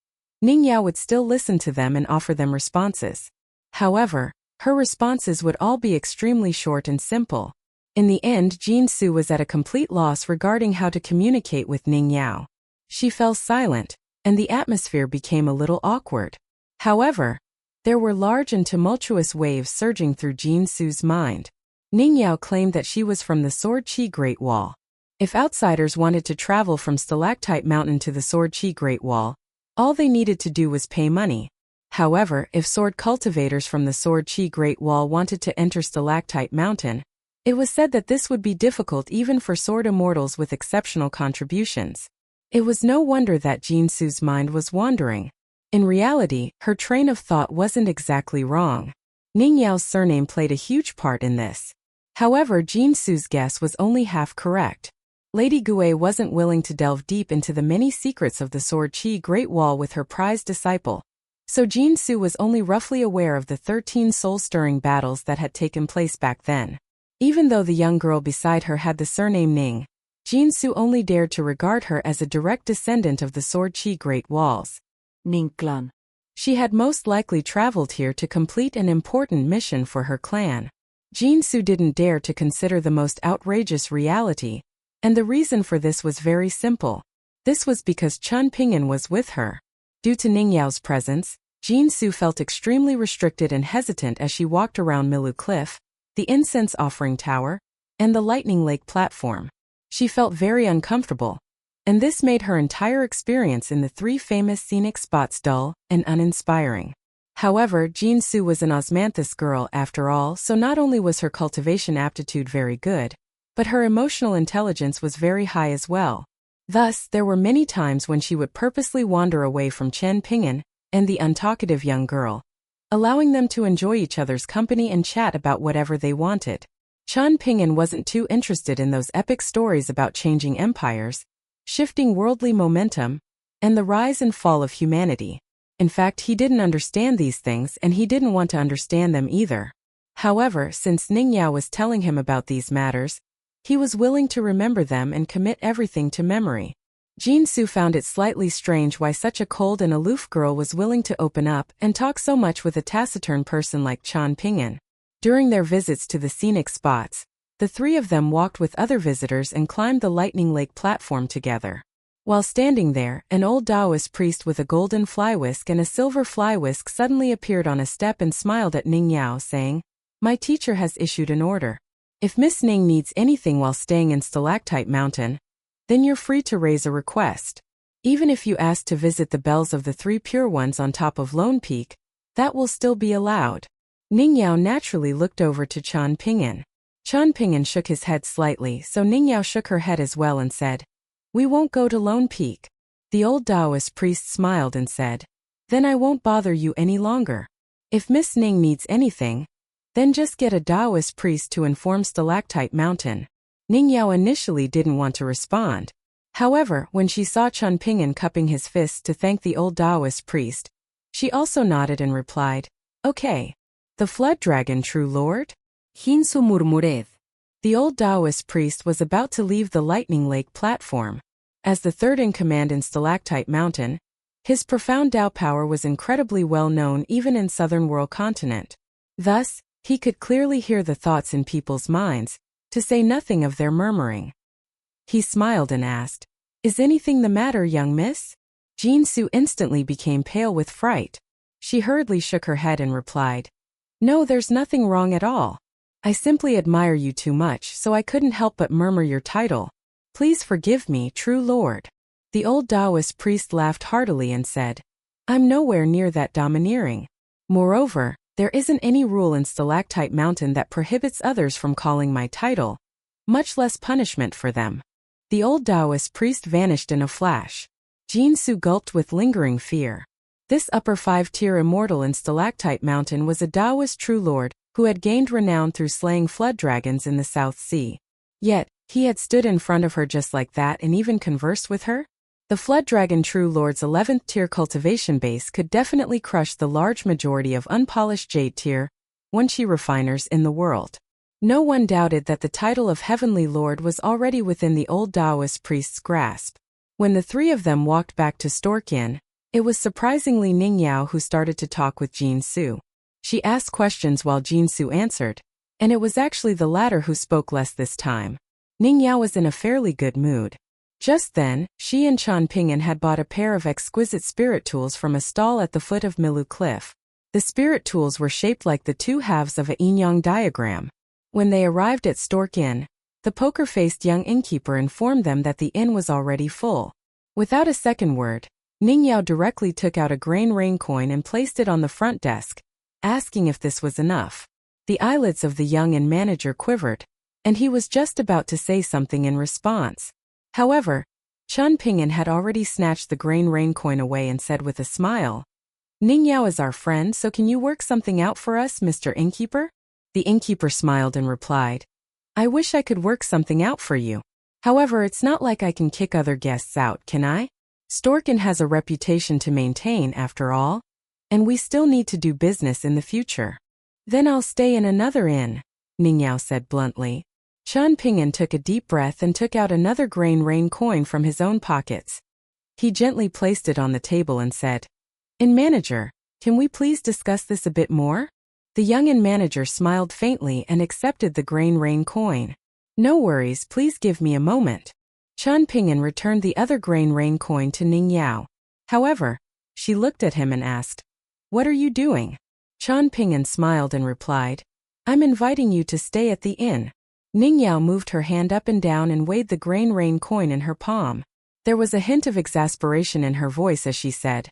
Ningyao would still listen to them and offer them responses. However, her responses would all be extremely short and simple. In the end, Jinsu was at a complete loss regarding how to communicate with Ningyao. She fell silent, and the atmosphere became a little awkward. However, there were large and tumultuous waves surging through Jinsu's mind. Ningyao claimed that she was from the Sword Chi Great Wall. If outsiders wanted to travel from Stalactite Mountain to the Sword Chi Great Wall, all they needed to do was pay money. However, if sword cultivators from the Sword Chi Great Wall wanted to enter Stalactite Mountain, it was said that this would be difficult even for sword immortals with exceptional contributions. It was no wonder that Jinsu's mind was wandering. In reality, her train of thought wasn't exactly wrong. Ningyao's surname played a huge part in this. However, Jinsu's guess was only half correct. Lady Gue wasn't willing to delve deep into the many secrets of the Sword Chi Great Wall with her prized disciple, so Jinsu was only roughly aware of the 13 soul-stirring battles that had taken place back then. Even though the young girl beside her had the surname Ning, Jinsu only dared to regard her as a direct descendant of the Sword Chi Great Walls. Ning clan. She had most likely traveled here to complete an important mission for her clan. Jinsu didn't dare to consider the most outrageous reality, and the reason for this was very simple. This was because Changping'an was with her. Due to Ningyao's presence, Jinsu felt extremely restricted and hesitant as she walked around Milu Cliff, the incense offering tower, and the Lightning Lake platform. She felt very uncomfortable, and this made her entire experience in the three famous scenic spots dull and uninspiring. However, Jinsu was an Osmanthus girl after all, so not only was her cultivation aptitude very good, but her emotional intelligence was very high as well. Thus, there were many times when she would purposely wander away from Changping'an and the untalkative young girl, allowing them to enjoy each other's company and chat about whatever they wanted. Changping'an wasn't too interested in those epic stories about changing empires, shifting worldly momentum, and the rise and fall of humanity. In fact, he didn't understand these things and he didn't want to understand them either. However, since Ningyao was telling him about these matters, he was willing to remember them and commit everything to memory. Jinsu found it slightly strange why such a cold and aloof girl was willing to open up and talk so much with a taciturn person like Changping'an. During their visits to the scenic spots, the three of them walked with other visitors and climbed the Lightning Lake platform together. While standing there, an old Taoist priest with a golden fly whisk and a silver fly whisk suddenly appeared on a step and smiled at Ningyao, saying, "My teacher has issued an order. If Miss Ning needs anything while staying in Stalactite Mountain, then you're free to raise a request. Even if you ask to visit the bells of the three pure ones on top of Lone Peak, that will still be allowed." Ningyao naturally looked over to Changping'an. Changping'an shook his head slightly, so Ningyao shook her head as well and said, "We won't go to Lone Peak." The old Taoist priest smiled and said, "Then I won't bother you any longer. If Miss Ning needs anything, then just get a Taoist priest to inform Stalactite Mountain." Ningyao initially didn't want to respond. However, when she saw Changping'an cupping his fists to thank the old Taoist priest, she also nodded and replied, "Okay. The Flood Dragon, true lord?" Hinsu murmured. The old Taoist priest was about to leave the Lightning Lake platform. As the third in command in Stalactite Mountain, his profound Tao power was incredibly well known even in southern world continent. Thus, he could clearly hear the thoughts in people's minds, to say nothing of their murmuring. He smiled and asked, "Is anything the matter, young miss?" Jinsu instantly became pale with fright. She hurriedly shook her head and replied, No, there's nothing wrong at all. I simply admire you too much, so I couldn't help but murmur your title. Please forgive me, true lord. The old Taoist priest laughed heartily and said, I'm nowhere near that domineering. Moreover, there isn't any rule in Stalactite Mountain that prohibits others from calling my title, much less punishment for them. The old Taoist priest vanished in a flash. Jinsu gulped with lingering fear. This upper 5-tier immortal in Stalactite Mountain was a Taoist true lord who had gained renown through slaying flood dragons in the South Sea. Yet, he had stood in front of her just like that and even conversed with her? The Flood Dragon True Lord's 11th tier cultivation base could definitely crush the large majority of unpolished Jade tier 1-chi refiners in the world. No one doubted that the title of Heavenly Lord was already within the old Taoist priest's grasp. When the three of them walked back to Stork Inn, it was surprisingly Ning Yao who started to talk with Jinsu. She asked questions while Jinsu answered, and it was actually the latter who spoke less this time. Ning Yao was in a fairly good mood. Just then, she and Chan Ping'an had bought a pair of exquisite spirit tools from a stall at the foot of Milu Cliff. The spirit tools were shaped like the two halves of a yin-yang diagram. When they arrived at Stork Inn, the poker-faced young innkeeper informed them that the inn was already full. Without a second word, Ning Yao directly took out a grain rain coin and placed it on the front desk, asking if this was enough. The eyelids of the young inn manager quivered, and he was just about to say something in response. However, Chan Ping'an had already snatched the grain rain coin away and said with a smile, Ning Yao is our friend, so can you work something out for us, Mr. Innkeeper? The innkeeper smiled and replied, I wish I could work something out for you. However, it's not like I can kick other guests out, can I? Stork Inn has a reputation to maintain, after all, and we still need to do business in the future. Then I'll stay in another inn, Ning Yao said bluntly. Chan Ping'an took a deep breath and took out another grain rain coin from his own pockets. He gently placed it on the table and said, Inn manager, can we please discuss this a bit more? The young inn manager smiled faintly and accepted the grain rain coin. No worries, please give me a moment. Chan Ping'an returned the other grain rain coin to Ning Yao. However, she looked at him and asked, What are you doing? Chan Ping'an smiled and replied, I'm inviting you to stay at the inn. Ning Yao moved her hand up and down and weighed the grain rain coin in her palm. There was a hint of exasperation in her voice as she said,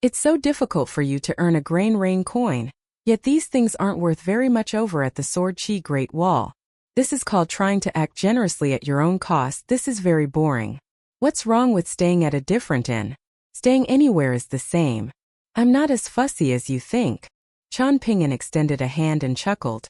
It's so difficult for you to earn a grain rain coin, yet these things aren't worth very much over at the Sword Chi Great Wall. This is called trying to act generously at your own cost. This is very boring. What's wrong with staying at a different inn? Staying anywhere is the same. I'm not as fussy as you think. Chan Ping'an extended a hand and chuckled.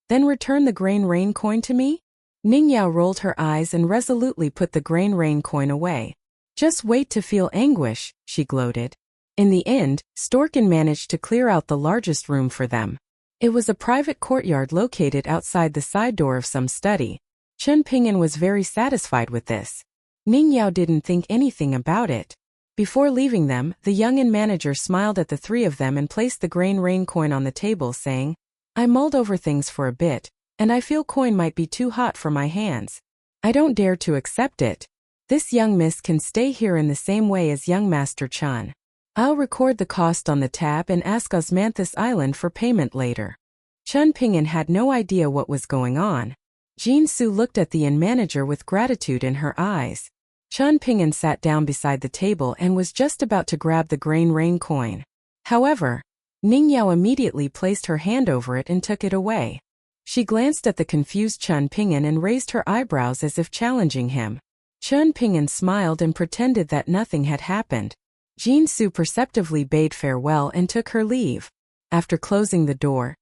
Then return the grain rain coin to me? Ning Yao rolled her eyes and resolutely put the grain rain coin away. Just wait to feel anguish, she gloated. In the end, Stork Inn managed to clear out the largest room for them. It was a private courtyard located outside the side door of some study. Chan Ping'an was very satisfied with this. Ning Yao didn't think anything about it. Before leaving them, the young inn manager smiled at the three of them and placed the grain rain coin on the table, saying, I mulled over things for a bit, and I feel coin might be too hot for my hands. I don't dare to accept it. This young miss can stay here in the same way as young Master Chan. I'll record the cost on the tab and ask Osmanthus Island for payment later. Chan Ping'an had no idea what was going on. Jinsu looked at the inn manager with gratitude in her eyes. Chan Ping'an sat down beside the table and was just about to grab the grain rain coin. However, Ning Yao immediately placed her hand over it and took it away. She glanced at the confused Chan Ping'an and raised her eyebrows as if challenging him. Chan Ping'an smiled and pretended that nothing had happened. Jinsu perceptively bade farewell and took her leave. After closing the door,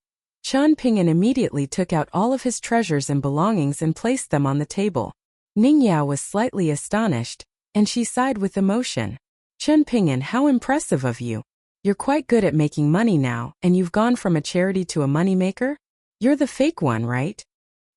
Chan Ping'an immediately took out all of his treasures and belongings and placed them on the table. Ning Yao was slightly astonished, and she sighed with emotion. Chan Ping'an, how impressive of you. You're quite good at making money now, and you've gone from a charity to a moneymaker? You're the fake one, right?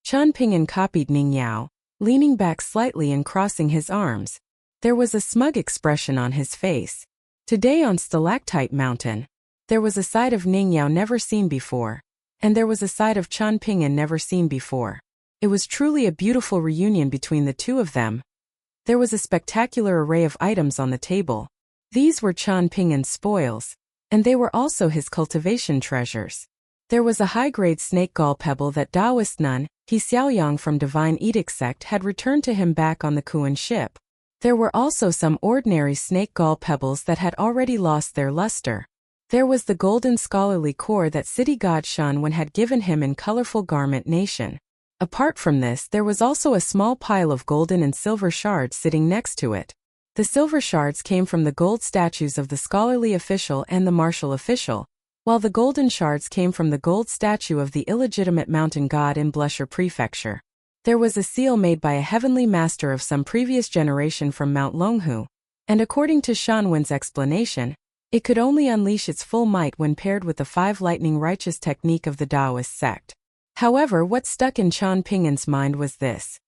Chan Ping'an copied Ning Yao, leaning back slightly and crossing his arms. There was a smug expression on his face. Today on Stalactite Mountain, there was a side of Ning Yao never seen before, and there was a side of Chan Ping'an never seen before. It was truly a beautiful reunion between the two of them. There was a spectacular array of items on the table. These were Chan Ping'an's spoils, and they were also his cultivation treasures. There was a high-grade snake gall pebble that Taoist nun, He Xiaoyang from Divine Edict sect had returned to him back on the Kuan ship. There were also some ordinary snake gall pebbles that had already lost their luster. There was the golden scholarly core that city god Shunwen had given him in colorful garment nation. Apart from this, there was also a small pile of golden and silver shards sitting next to it. The silver shards came from the gold statues of the scholarly official and the martial official, while the golden shards came from the gold statue of the illegitimate mountain god in Blusher Prefecture. There was a seal made by a heavenly master of some previous generation from Mount Longhu, and according to Shunwen's explanation, it could only unleash its full might when paired with the 5 lightning righteous technique of the Taoist sect. However, what stuck in Qian Pingan's mind was this.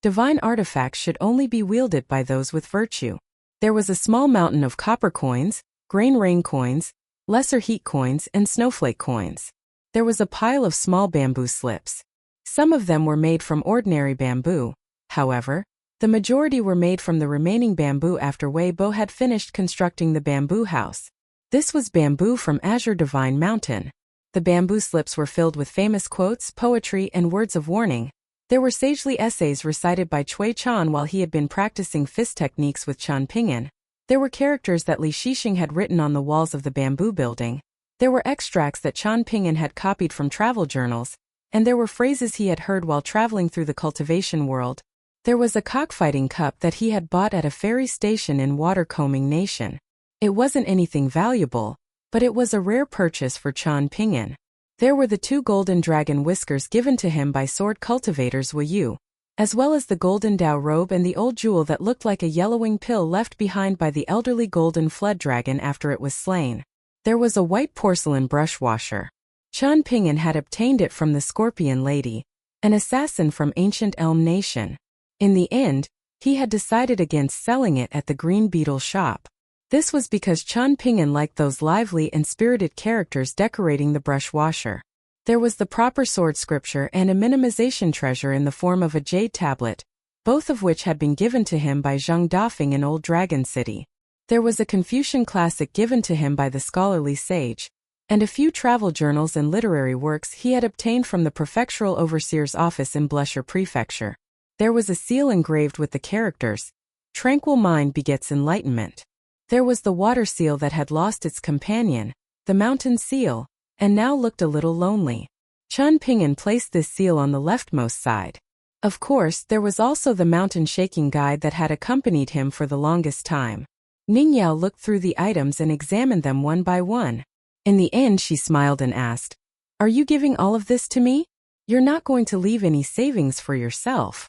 Divine artifacts should only be wielded by those with virtue. There was a small mountain of copper coins, grain rain coins, lesser heat coins, and snowflake coins. There was a pile of small bamboo slips. Some of them were made from ordinary bamboo. However, the majority were made from the remaining bamboo after Wei Bo had finished constructing the bamboo house. This was bamboo from Azure Divine Mountain. The bamboo slips were filled with famous quotes, poetry, and words of warning. There were sagely essays recited by Cui Chan while he had been practicing fist techniques with Qian Pingan. There were characters that Li Shixing had written on the walls of the bamboo building. There were extracts that Qian Pingan had copied from travel journals, and there were phrases he had heard while traveling through the cultivation world. There was a cockfighting cup that he had bought at a ferry station in Watercombing Nation. It wasn't anything valuable, but it was a rare purchase for Qian Pingan. There were the 2 golden dragon whiskers given to him by sword cultivators Wu Yu, as well as the golden Dao robe and the old jewel that looked like a yellowing pill left behind by the elderly golden flood dragon after it was slain. There was a white porcelain brush washer. Qian Pingan had obtained it from the Scorpion Lady, an assassin from ancient Elm Nation. In the end, he had decided against selling it at the Green Beetle shop. This was because Qian Pingan liked those lively and spirited characters decorating the brush washer. There was the proper sword scripture and a minimization treasure in the form of a jade tablet, both of which had been given to him by Zheng Dafeng in Old Dragon City. There was a Confucian classic given to him by the scholarly sage, and a few travel journals and literary works he had obtained from the prefectural overseer's office in Blusher Prefecture. There was a seal engraved with the characters, "Tranquil mind begets enlightenment." There was the water seal that had lost its companion, the mountain seal, and now looked a little lonely. Qian Pingan placed this seal on the leftmost side. Of course, there was also the mountain shaking guide that had accompanied him for the longest time. Ningyao looked through the items and examined them one by one. In the end, she smiled and asked, "Are you giving all of this to me? You're not going to leave any savings for yourself?"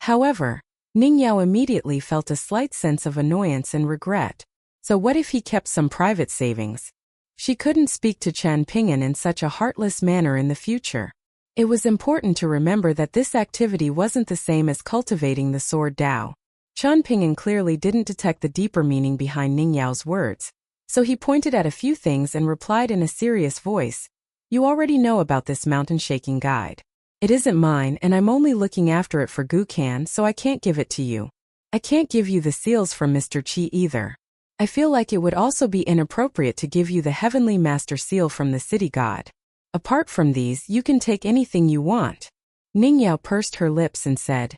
However, Ningyao immediately felt a slight sense of annoyance and regret. So what if he kept some private savings? She couldn't speak to Qian Pingan in such a heartless manner in the future. It was important to remember that this activity wasn't the same as cultivating the sword Dao. Qian Pingan clearly didn't detect the deeper meaning behind Ningyao's words, so he pointed at a few things and replied in a serious voice, "You already know about this mountain shaking guide. It isn't mine and I'm only looking after it for Gukan, so I can't give it to you. I can't give you the seals from Mr. Qi either. I feel like it would also be inappropriate to give you the Heavenly Master seal from the city god. Apart from these, you can take anything you want." Ningyao pursed her lips and said,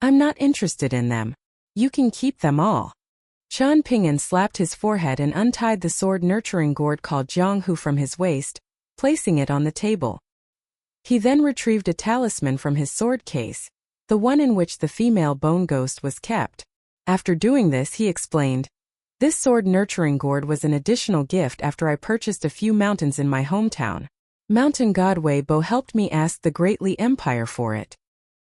"I'm not interested in them. You can keep them all." Qian Pingan slapped his forehead and untied the sword nurturing gourd called Jianghu from his waist, placing it on the table. He then retrieved a talisman from his sword case, the one in which the female bone ghost was kept. After doing this, he explained, "This sword nurturing gourd was an additional gift after I purchased a few mountains in my hometown. Mountain god Wei Bo helped me ask the Great Li Empire for it.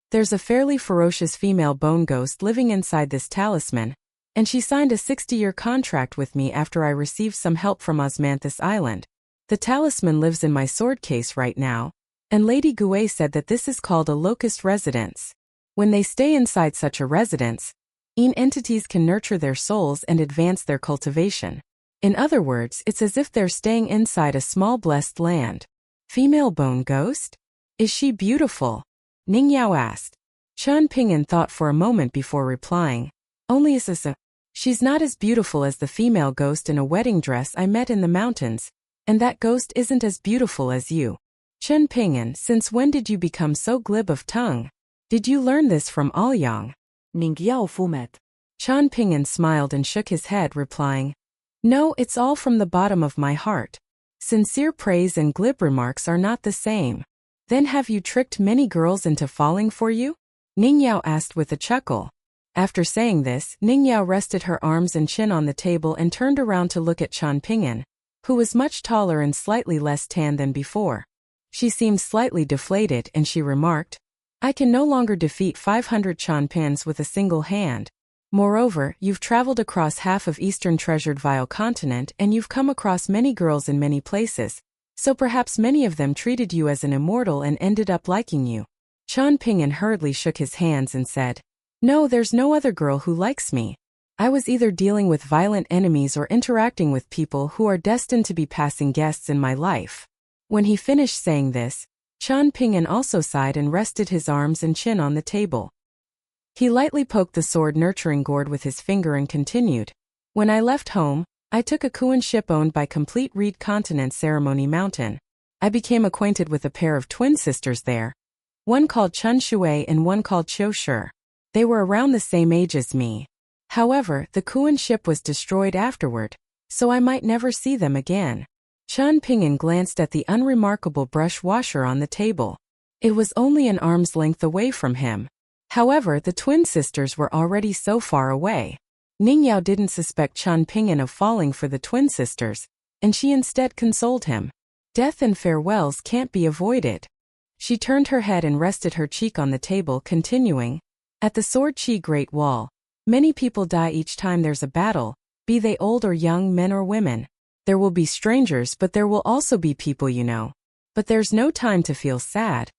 There's a fairly ferocious female bone ghost living inside this talisman, and she signed a 60-year contract with me after I received some help from Osmanthus Island. The talisman lives in my sword case right now, and Lady Gui said that this is called a locust residence. When they stay inside such a residence, entities can nurture their souls and advance their cultivation. In other words, it's as if they're staying inside a small blessed land." "Female bone ghost? Is she beautiful?" Ningyao asked. Qian Pingan thought for a moment before replying, "Only she's not as beautiful as the female ghost in a wedding dress I met in the mountains, and that ghost isn't as beautiful as you. Chen Ping'an, since when did you become so glib of tongue? Did you learn this from Aoyang? Ning Yao Fumet. Chen Ping'an smiled and shook his head, replying, No, it's all from the bottom of my heart. Sincere praise and glib remarks are not the same. Then have you tricked many girls into falling for you? Ning Yao asked with a chuckle. After saying this, Ning Yao rested her arms and chin on the table and turned around to look at Chen Ping'an, who was much taller and slightly less tan than before. She seemed slightly deflated and she remarked, I can no longer defeat 500 Chanpans with a single hand. Moreover, you've traveled across half of Eastern Treasured Vile Continent and you've come across many girls in many places, so perhaps many of them treated you as an immortal and ended up liking you. Chen Ping'an hurriedly shook his hands and said, No, there's no other girl who likes me. I was either dealing with violent enemies or interacting with people who are destined to be passing guests in my life. When he finished saying this, Chen Ping'an also sighed and rested his arms and chin on the table. He lightly poked the sword nurturing gourd with his finger and continued, When I left home, I took a Kuan ship owned by Complete Reed Continent Ceremony Mountain. I became acquainted with a pair of twin sisters there. One called Chun Shui and one called Qiu Shi. They were around the same age as me. However, the Kuan ship was destroyed afterward, so I might never see them again. Chen Ping'an glanced at the unremarkable brush washer on the table. It was only an arm's length away from him. However, the twin sisters were already so far away. Ning Yao didn't suspect Chen Ping'an of falling for the twin sisters, and she instead consoled him. Death and farewells can't be avoided. She turned her head and rested her cheek on the table, continuing, At the Sword Chi Great Wall, many people die each time there's a battle, be they old or young, men or women. There will be strangers, but there will also be people you know. But there's no time to feel sad,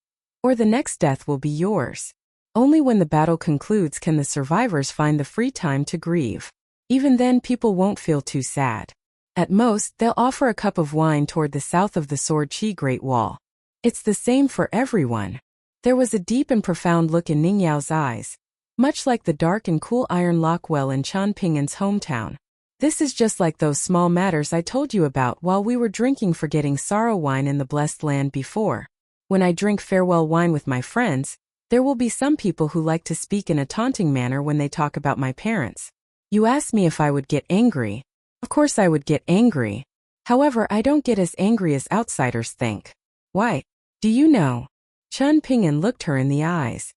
or the next death will be yours. Only when the battle concludes can the survivors find the free time to grieve. Even then people won't feel too sad. At most, they'll offer a cup of wine toward the south of the Sword Chi Great Wall. It's the same for everyone. There was a deep and profound look in Ning Yao's eyes, much like the dark and cool iron lock well in Chen Ping'an's hometown. This is just like those small matters I told you about while we were drinking forgetting sorrow wine in the blessed land before. When I drink farewell wine with my friends, there will be some people who like to speak in a taunting manner when they talk about my parents. You asked me if I would get angry. Of course I would get angry. However, I don't get as angry as outsiders think. Why? Do you know? Chen Ping'an looked her in the eyes.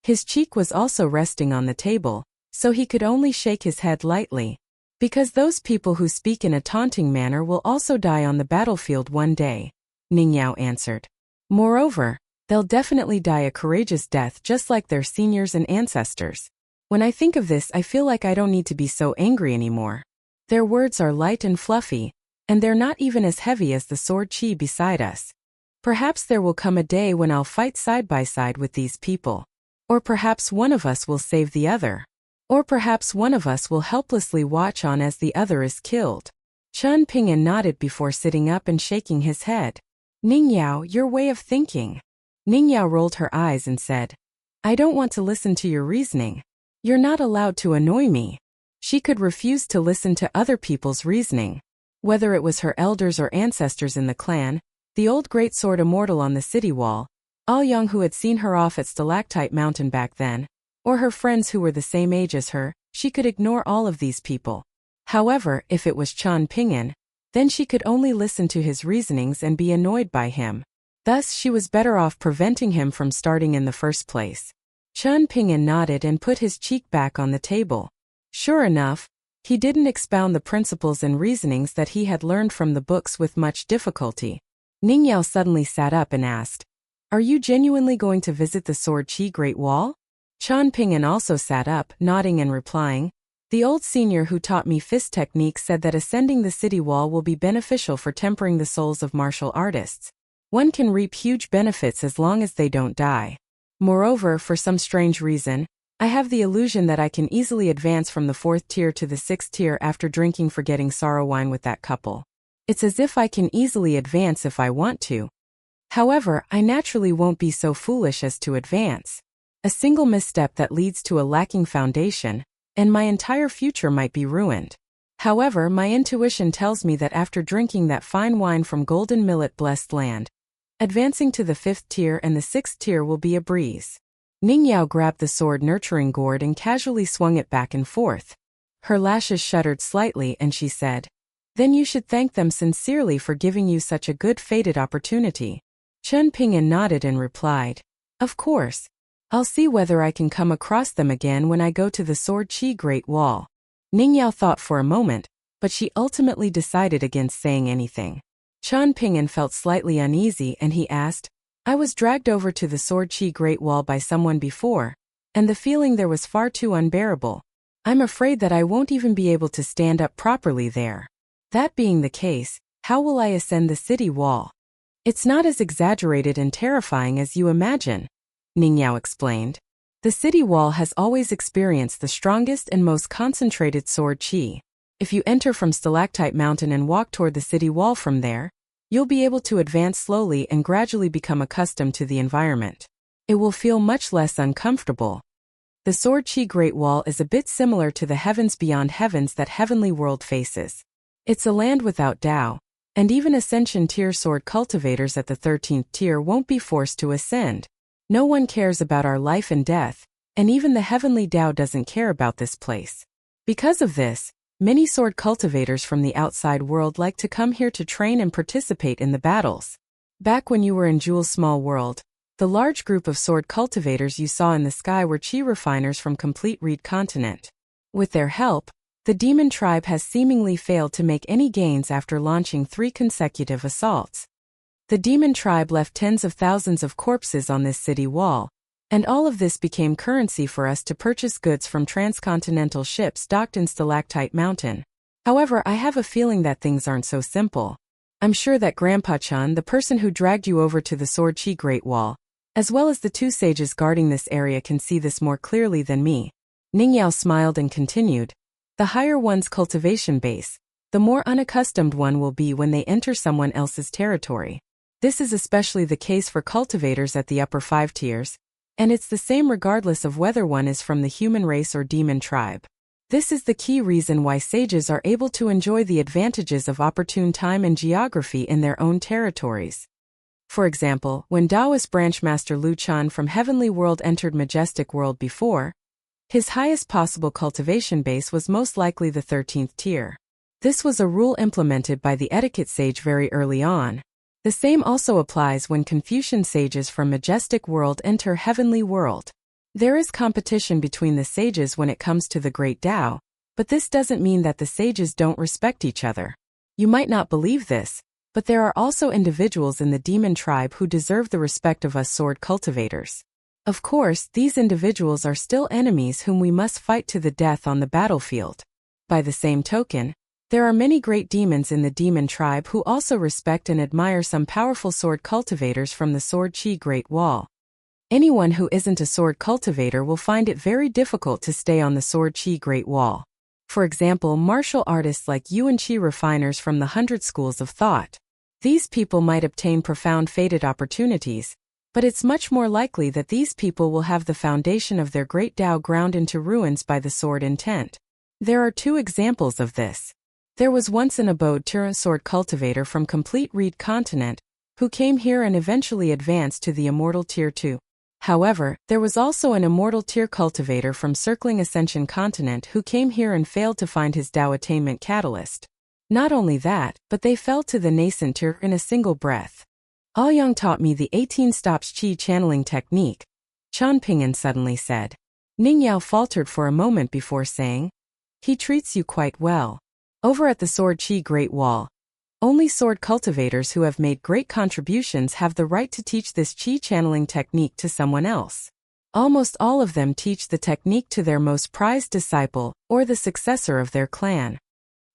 His cheek was also resting on the table, so he could only shake his head lightly. Because those people who speak in a taunting manner will also die on the battlefield one day, Ning Yao answered. Moreover, they'll definitely die a courageous death just like their seniors and ancestors. When I think of this, I feel like I don't need to be so angry anymore. Their words are light and fluffy, and they're not even as heavy as the sword chi beside us. Perhaps there will come a day when I'll fight side by side with these people. Or perhaps one of us will save the other. Or perhaps one of us will helplessly watch on as the other is killed. Chen Ping'an nodded before sitting up and shaking his head. Ning Yao, your way of thinking. Ning Yao rolled her eyes and said, I don't want to listen to your reasoning. You're not allowed to annoy me. She could refuse to listen to other people's reasoning. Whether it was her elders or ancestors in the clan, the old great sword immortal on the city wall, Aoyang who had seen her off at Stalactite Mountain back then, or her friends who were the same age as her, she could ignore all of these people. However, if it was Chen Ping'an, then she could only listen to his reasonings and be annoyed by him. Thus she was better off preventing him from starting in the first place. Chen Ping'an nodded and put his cheek back on the table. Sure enough, he didn't expound the principles and reasonings that he had learned from the books with much difficulty. Ning Yao suddenly sat up and asked, Are you genuinely going to visit the Sword Chi Great Wall? Chen Ping'an also sat up, nodding and replying, The old senior who taught me fist techniques said that ascending the city wall will be beneficial for tempering the souls of martial artists. One can reap huge benefits as long as they don't die. Moreover, for some strange reason, I have the illusion that I can easily advance from the 4th tier to the 6th tier after drinking forgetting sorrow wine with that couple. It's as if I can easily advance if I want to. However, I naturally won't be so foolish as to advance. A single misstep that leads to a lacking foundation, and my entire future might be ruined. However, my intuition tells me that after drinking that fine wine from Golden Millet Blessed Land, Advancing to the 5th tier and the 6th tier will be a breeze. Ningyao grabbed the sword nurturing gourd and casually swung it back and forth. Her lashes shuddered slightly and she said, "Then you should thank them sincerely for giving you such a good fated opportunity." Chen Ping'an nodded and replied, "Of course. I'll see whether I can come across them again when I go to the Sword Qi Great Wall." Ningyao thought for a moment, but she ultimately decided against saying anything. Chen Ping'an felt slightly uneasy and he asked, "I was dragged over to the Sword Qi Great Wall by someone before, and the feeling there was far too unbearable. I'm afraid that I won't even be able to stand up properly there. That being the case, how will I ascend the city wall?" "It's not as exaggerated and terrifying as you imagine," Ningyao explained. "The city wall has always experienced the strongest and most concentrated sword qi. If you enter from Stalactite Mountain and walk toward the city wall from there, you'll be able to advance slowly and gradually become accustomed to the environment. It will feel much less uncomfortable. The Sword Qi Great Wall is a bit similar to the heavens beyond heavens that Heavenly World faces. It's a land without Tao, and even Ascension tier sword cultivators at the 13th tier won't be forced to ascend. No one cares about our life and death, and even the Heavenly Tao doesn't care about this place. Because of this, many sword cultivators from the outside world like to come here to train and participate in the battles. Back when you were in Jewel's small world, the large group of sword cultivators you saw in the sky were Qi refiners from complete Reed continent. With their help, the demon tribe has seemingly failed to make any gains after launching 3 consecutive assaults. The demon tribe left tens of thousands of corpses on this city wall, and all of this became currency for us to purchase goods from transcontinental ships docked in Stalactite Mountain. However, I have a feeling that things aren't so simple. I'm sure that Grandpa Chan, the person who dragged you over to the Sword Qi Great Wall, as well as the 2 sages guarding this area can see this more clearly than me." Ningyao smiled and continued, "The higher one's cultivation base, the more unaccustomed one will be when they enter someone else's territory. This is especially the case for cultivators at the upper 5 tiers, and it's the same regardless of whether one is from the human race or demon tribe. This is the key reason why sages are able to enjoy the advantages of opportune time and geography in their own territories. For example, when Taoist branchmaster Lu Chan from Heavenly World entered Majestic World before, his highest possible cultivation base was most likely the 13th tier. This was a rule implemented by the etiquette sage very early on. The same also applies when Confucian sages from Majestic World enter Heavenly World. There is competition between the sages when it comes to the Great Tao, but this doesn't mean that the sages don't respect each other. You might not believe this, but there are also individuals in the demon tribe who deserve the respect of us sword cultivators. Of course, these individuals are still enemies whom we must fight to the death on the battlefield. By the same token, there are many great demons in the demon tribe who also respect and admire some powerful sword cultivators from the Sword Qi Great Wall. Anyone who isn't a sword cultivator will find it very difficult to stay on the Sword Qi Great Wall. For example, martial artists like Yuan Qi refiners from the 100 schools of thought. These people might obtain profound fated opportunities, but it's much more likely that these people will have the foundation of their great Tao ground into ruins by the sword intent. There are 2 examples of this. There was once an abode tier sword cultivator from complete Reed continent, who came here and eventually advanced to the immortal tier 2. However, there was also an immortal tier cultivator from circling Ascension continent who came here and failed to find his Tao attainment catalyst. Not only that, but they fell to the nascent tier in a single breath. Aoyang taught me the 18 stops qi channeling technique, Chen Ping'an suddenly said. Ningyao faltered for a moment before saying, "He treats you quite well." Over at the Sword Qi Great Wall, only sword cultivators who have made great contributions have the right to teach this qi channeling technique to someone else. Almost all of them teach the technique to their most prized disciple or the successor of their clan.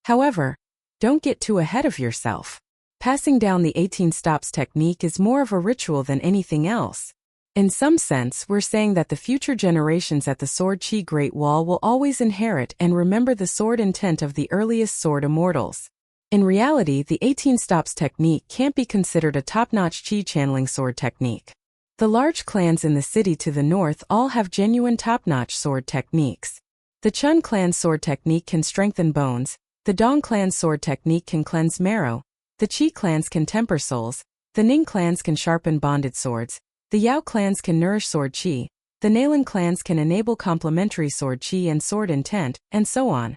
However, don't get too ahead of yourself. Passing down the 18 stops technique is more of a ritual than anything else. In some sense, we're saying that the future generations at the Sword Qi Great Wall will always inherit and remember the sword intent of the earliest sword immortals. In reality, the 18 stops technique can't be considered a top-notch qi channeling sword technique. The large clans in the city to the north all have genuine top-notch sword techniques. The Chun clan sword technique can strengthen bones, the Dong clan sword technique can cleanse marrow, the Qi clans can temper souls, The Ning clans can sharpen bonded swords, the Yao clans can nourish sword qi, the Nailan clans can enable complementary sword qi and sword intent, and so on.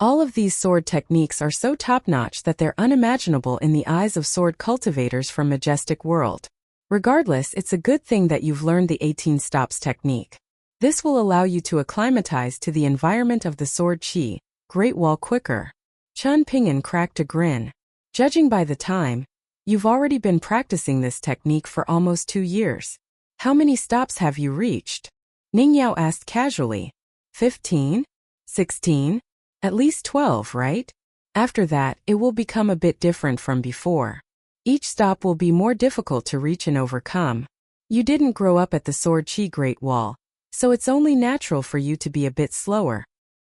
All of these sword techniques are so top-notch that they're unimaginable in the eyes of sword cultivators from Majestic World. Regardless, it's a good thing that you've learned the 18 stops technique. This will allow you to acclimatize to the environment of the sword qi, Great Wall quicker. Qian Pingan cracked a grin. Judging by the time, you've already been practicing this technique for almost 2 years. How many stops have you reached? Ning Yao asked casually. 15? 16? At least 12, right? After that, it will become a bit different from before. Each stop will be more difficult to reach and overcome. You didn't grow up at the Sword Qi Great Wall, so it's only natural for you to be a bit slower.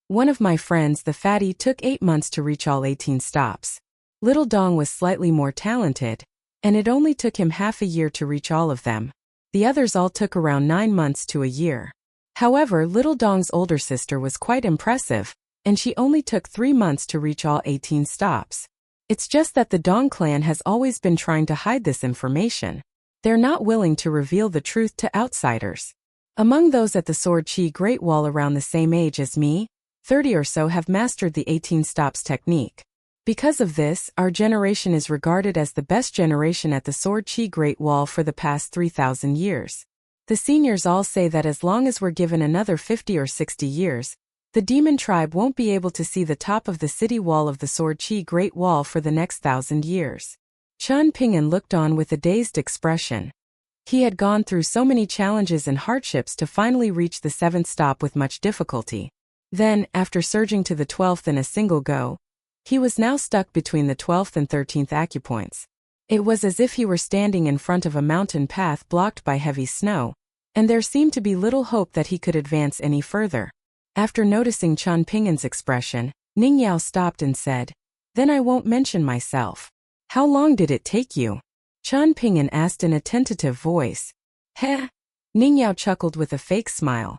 One of my friends, the fatty, took 8 months to reach all 18 stops. Little Dong was slightly more talented, and it only took him half a year to reach all of them. The others all took around 9 months to a year. However, Little Dong's older sister was quite impressive, and she only took 3 months to reach all 18 stops. It's just that the Dong clan has always been trying to hide this information. They're not willing to reveal the truth to outsiders. Among those at the Sword Qi Great Wall around the same age as me, 30 or so have mastered the 18 stops technique. Because of this, our generation is regarded as the best generation at the Sword Qi Great Wall for the past 3,000 years. The seniors all say that as long as we're given another 50 or 60 years, the demon tribe won't be able to see the top of the city wall of the Sword Qi Great Wall for the next 1,000 years. Qian Pingan looked on with a dazed expression. He had gone through so many challenges and hardships to finally reach the 7th stop with much difficulty. Then, after surging to the 12th in a single go, he was now stuck between the 12th and 13th acupoints. It was as if he were standing in front of a mountain path blocked by heavy snow, and there seemed to be little hope that he could advance any further. After noticing Qian Pingan's expression, Ning Yao stopped and said, "Then I won't mention myself. How long did it take you?" Qian Pingan asked in a tentative voice. Heh. Ning Yao chuckled with a fake smile.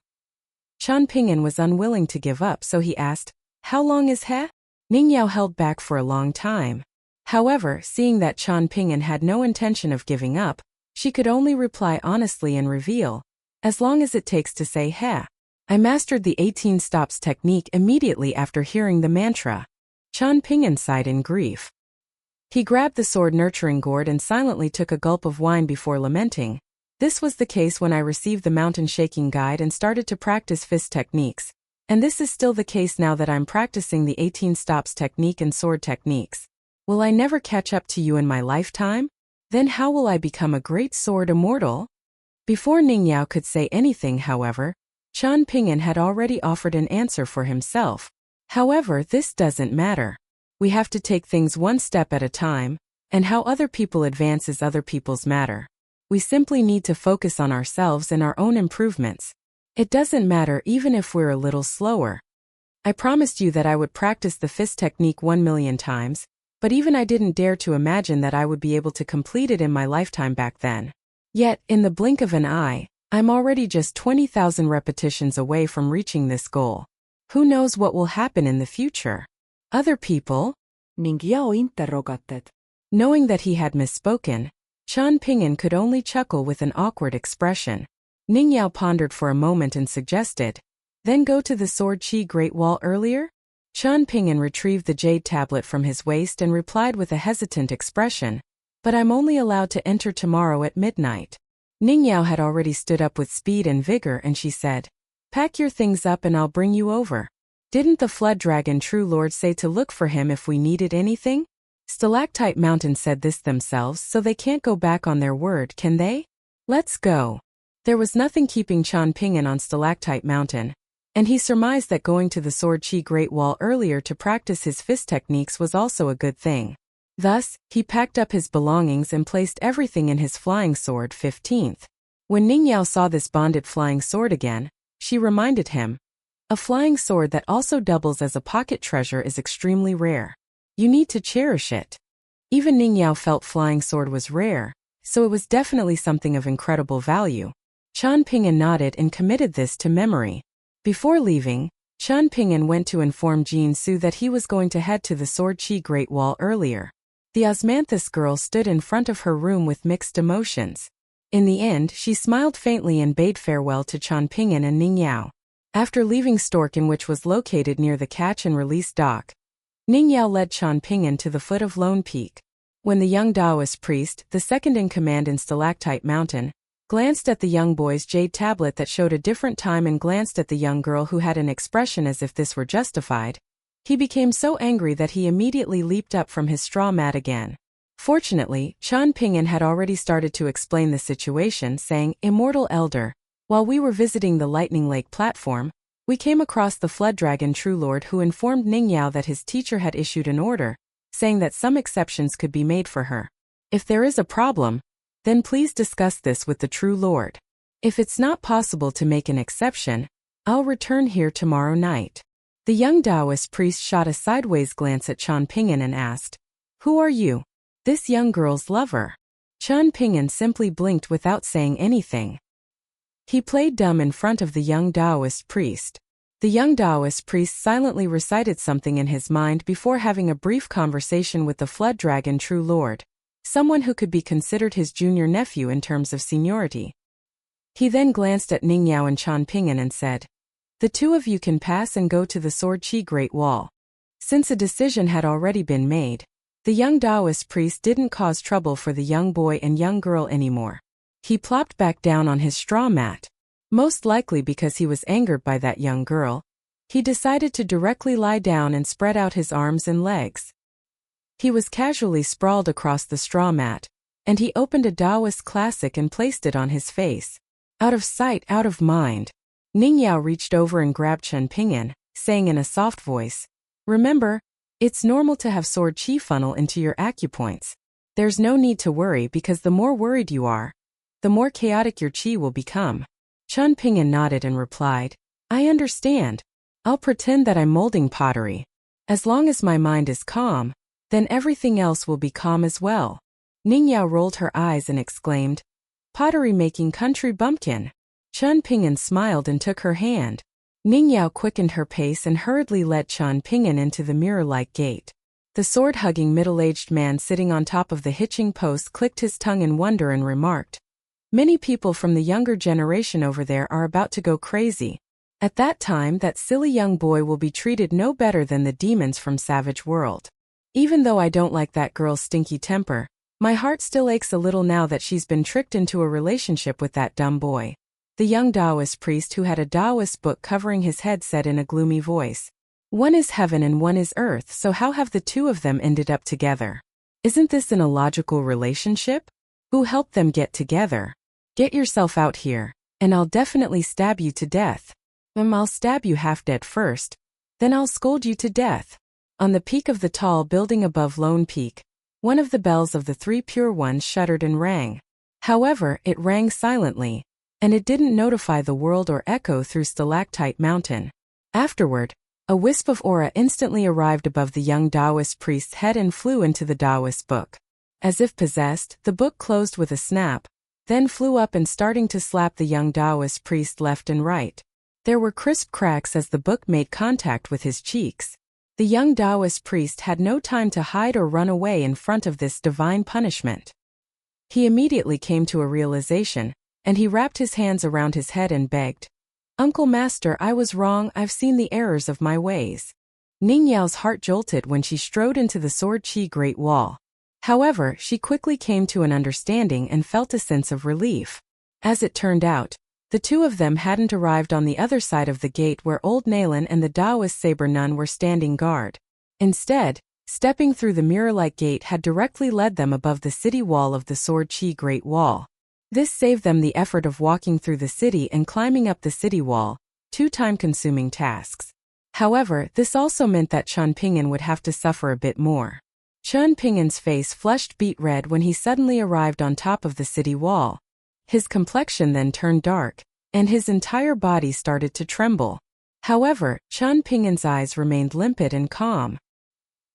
Qian Pingan was unwilling to give up, so he asked, "How long is heh?" Ning Yao held back for a long time. However, seeing that Qian Pingan had no intention of giving up, she could only reply honestly and reveal, "As long as it takes to say heh. I mastered the 18 stops technique immediately after hearing the mantra." Qian Pingan sighed in grief. He grabbed the sword nurturing gourd and silently took a gulp of wine before lamenting. This was the case when I received the mountain shaking guide and started to practice fist techniques. And this is still the case now that I'm practicing the 18 stops technique and sword techniques. Will I never catch up to you in my lifetime? Then how will I become a great sword immortal? Before Ning Yao could say anything, however, Qian Pingan had already offered an answer for himself. However, this doesn't matter. We have to take things one step at a time, and how other people advance is other people's matter. We simply need to focus on ourselves and our own improvements. It doesn't matter even if we're a little slower. I promised you that I would practice the fist technique 1,000,000 times, but even I didn't dare to imagine that I would be able to complete it in my lifetime back then. Yet, in the blink of an eye, I'm already just 20,000 repetitions away from reaching this goal. Who knows what will happen in the future? Other people? Ning Yao interrogated. Knowing that he had misspoken, Qian Pingan could only chuckle with an awkward expression. Ning Yao pondered for a moment and suggested, "Then go to the Sword Qi Great Wall earlier?" Qian Pingan retrieved the jade tablet from his waist and replied with a hesitant expression, "But I'm only allowed to enter tomorrow at midnight." Ning Yao had already stood up with speed and vigor, and she said, "Pack your things up and I'll bring you over. Didn't the Flood Dragon True Lord say to look for him if we needed anything?" Stalactite Mountain said this themselves, so they can't go back on their word, can they? Let's go. There was nothing keeping Qian Pingan on Stalactite Mountain, and he surmised that going to the Sword Qi Great Wall earlier to practice his fist techniques was also a good thing. Thus, he packed up his belongings and placed everything in his flying sword 15th. When Ning Yao saw this bonded flying sword again, she reminded him, "A flying sword that also doubles as a pocket treasure is extremely rare. You need to cherish it." Even Ning Yao felt flying sword was rare, so it was definitely something of incredible value. Qian Pingan nodded and committed this to memory. Before leaving, Qian Pingan went to inform Jin Su that he was going to head to the Sword Qi Great Wall earlier. The osmanthus girl stood in front of her room with mixed emotions. In the end, she smiled faintly and bade farewell to Changping and Ning Yao. After leaving Storken, which was located near the catch and release dock, Ning Yao led Changping to the foot of Lone Peak. When the young Taoist priest, the second in command in Stalactite Mountain, glanced at the young boy's jade tablet that showed a different time and glanced at the young girl who had an expression as if this were justified, he became so angry that he immediately leaped up from his straw mat again. Fortunately, Changping had already started to explain the situation, saying, "Immortal Elder, while we were visiting the Lightning Lake platform, we came across the Flood Dragon True Lord who informed Ning Yao that his teacher had issued an order, saying that some exceptions could be made for her. If there is a problem, then please discuss this with the True Lord. If it's not possible to make an exception, I'll return here tomorrow night." The young Taoist priest shot a sideways glance at Changping and asked, "Who are you?" "This young girl's lover." Changping simply blinked without saying anything. He played dumb in front of the young Taoist priest. The young Taoist priest silently recited something in his mind before having a brief conversation with the Flood Dragon True Lord, someone who could be considered his junior nephew in terms of seniority. He then glanced at Ning Yao and Changping and said, "The two of you can pass and go to the Sword Chi Great Wall." Since a decision had already been made, the young Taoist priest didn't cause trouble for the young boy and young girl anymore. He plopped back down on his straw mat. Most likely because he was angered by that young girl, he decided to directly lie down and spread out his arms and legs. He was casually sprawled across the straw mat, and he opened a Taoist classic and placed it on his face. Out of sight, out of mind. Ning Yao reached over and grabbed Changping, saying in a soft voice, "Remember, it's normal to have sword chi funnel into your acupoints. There's no need to worry because the more worried you are, the more chaotic your chi will become." Changping nodded and replied, "I understand. I'll pretend that I'm molding pottery. As long as my mind is calm, then everything else will be calm as well." Ning Yao rolled her eyes and exclaimed, "Pottery making country bumpkin." Changping smiled and took her hand. Ning Yao quickened her pace and hurriedly led Changping into the mirror-like gate. The sword-hugging middle-aged man sitting on top of the hitching post clicked his tongue in wonder and remarked, "Many people from the younger generation over there are about to go crazy. At that time, that silly young boy will be treated no better than the demons from Savage World. Even though I don't like that girl's stinky temper, my heart still aches a little now that she's been tricked into a relationship with that dumb boy." The young Taoist priest who had a Taoist book covering his head said in a gloomy voice, "One is heaven and one is earth, so how have the two of them ended up together? Isn't this an illogical relationship? Who helped them get together? Get yourself out here, and I'll definitely stab you to death. I'll stab you half dead first, then I'll scold you to death." On the peak of the tall building above Lone Peak, one of the bells of the Three Pure Ones shuddered and rang. However, it rang silently, and it didn't notify the world or echo through Stalactite Mountain. Afterward, a wisp of aura instantly arrived above the young Taoist priest's head and flew into the Taoist book. As if possessed, the book closed with a snap, then flew up and starting to slap the young Taoist priest left and right. There were crisp cracks as the book made contact with his cheeks. The young Taoist priest had no time to hide or run away in front of this divine punishment. He immediately came to a realization, and he wrapped his hands around his head and begged, "Uncle Master, I was wrong, I've seen the errors of my ways." Ning Yao's heart jolted when she strode into the Sword Chi Great Wall. However, she quickly came to an understanding and felt a sense of relief. As it turned out, the two of them hadn't arrived on the other side of the gate where old Nalan and the Taoist saber nun were standing guard. Instead, stepping through the mirror-like gate had directly led them above the city wall of the Sword Chi Great Wall. This saved them the effort of walking through the city and climbing up the city wall, two time-consuming tasks. However, this also meant that Changping would have to suffer a bit more. Changping's face flushed beet red when he suddenly arrived on top of the city wall. His complexion then turned dark, and his entire body started to tremble. However, Changping's eyes remained limpid and calm.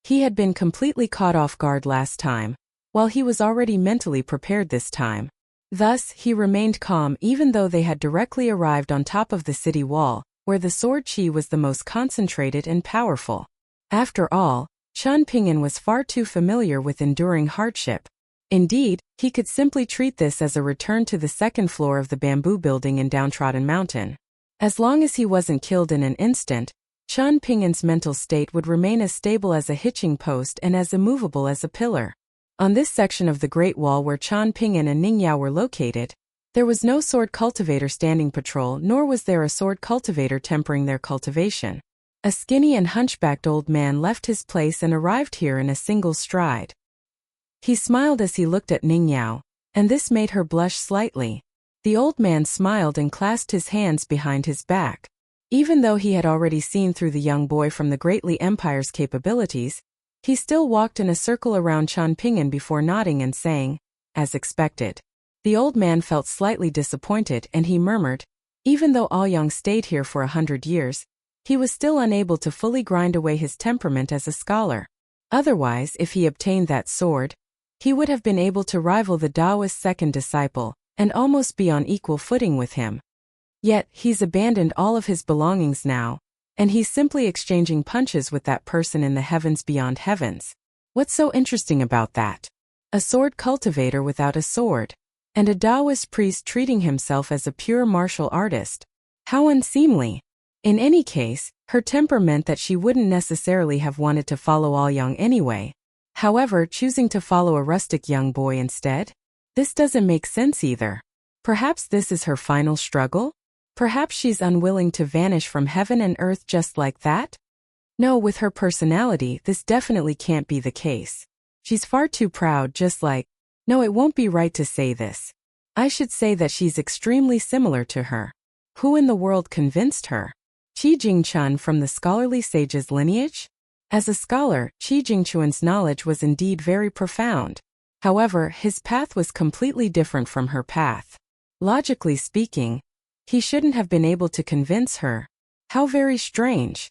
He had been completely caught off guard last time, while he was already mentally prepared this time. Thus, he remained calm even though they had directly arrived on top of the city wall, where the sword chi was the most concentrated and powerful. After all, Qian Pingyan was far too familiar with enduring hardship. Indeed, he could simply treat this as a return to the second floor of the bamboo building in Downtrodden Mountain. As long as he wasn't killed in an instant, Qian Pingyan's mental state would remain as stable as a hitching post and as immovable as a pillar. On this section of the Great Wall where Qian Pingyan and Ningyao were located, there was no sword cultivator standing patrol, nor was there a sword cultivator tempering their cultivation. A skinny and hunchbacked old man left his place and arrived here in a single stride. He smiled as he looked at Ningyao, and this made her blush slightly. The old man smiled and clasped his hands behind his back. Even though he had already seen through the young boy from the Greatly Empire's capabilities, he still walked in a circle around Qian Pingyan before nodding and saying, as expected. The old man felt slightly disappointed and he murmured, even though Aoyang stayed here for 100 years, he was still unable to fully grind away his temperament as a scholar. Otherwise, if he obtained that sword, he would have been able to rival the Taoist's second disciple, and almost be on equal footing with him. Yet, he's abandoned all of his belongings now, and he's simply exchanging punches with that person in the heavens beyond heavens. What's so interesting about that? A sword cultivator without a sword, and a Taoist priest treating himself as a pure martial artist. How unseemly. In any case, her temper meant that she wouldn't necessarily have wanted to follow Aoyang anyway. However, choosing to follow a rustic young boy instead? This doesn't make sense either. Perhaps this is her final struggle? Perhaps she's unwilling to vanish from heaven and earth just like that? No, with her personality, this definitely can't be the case. She's far too proud, just like, no, it won't be right to say this. I should say that she's extremely similar to her. Who in the world convinced her? Qi Jingchuan from the scholarly sage's lineage? As a scholar, Qi Jingchuan's knowledge was indeed very profound. However, his path was completely different from her path. Logically speaking, he shouldn't have been able to convince her. How very strange.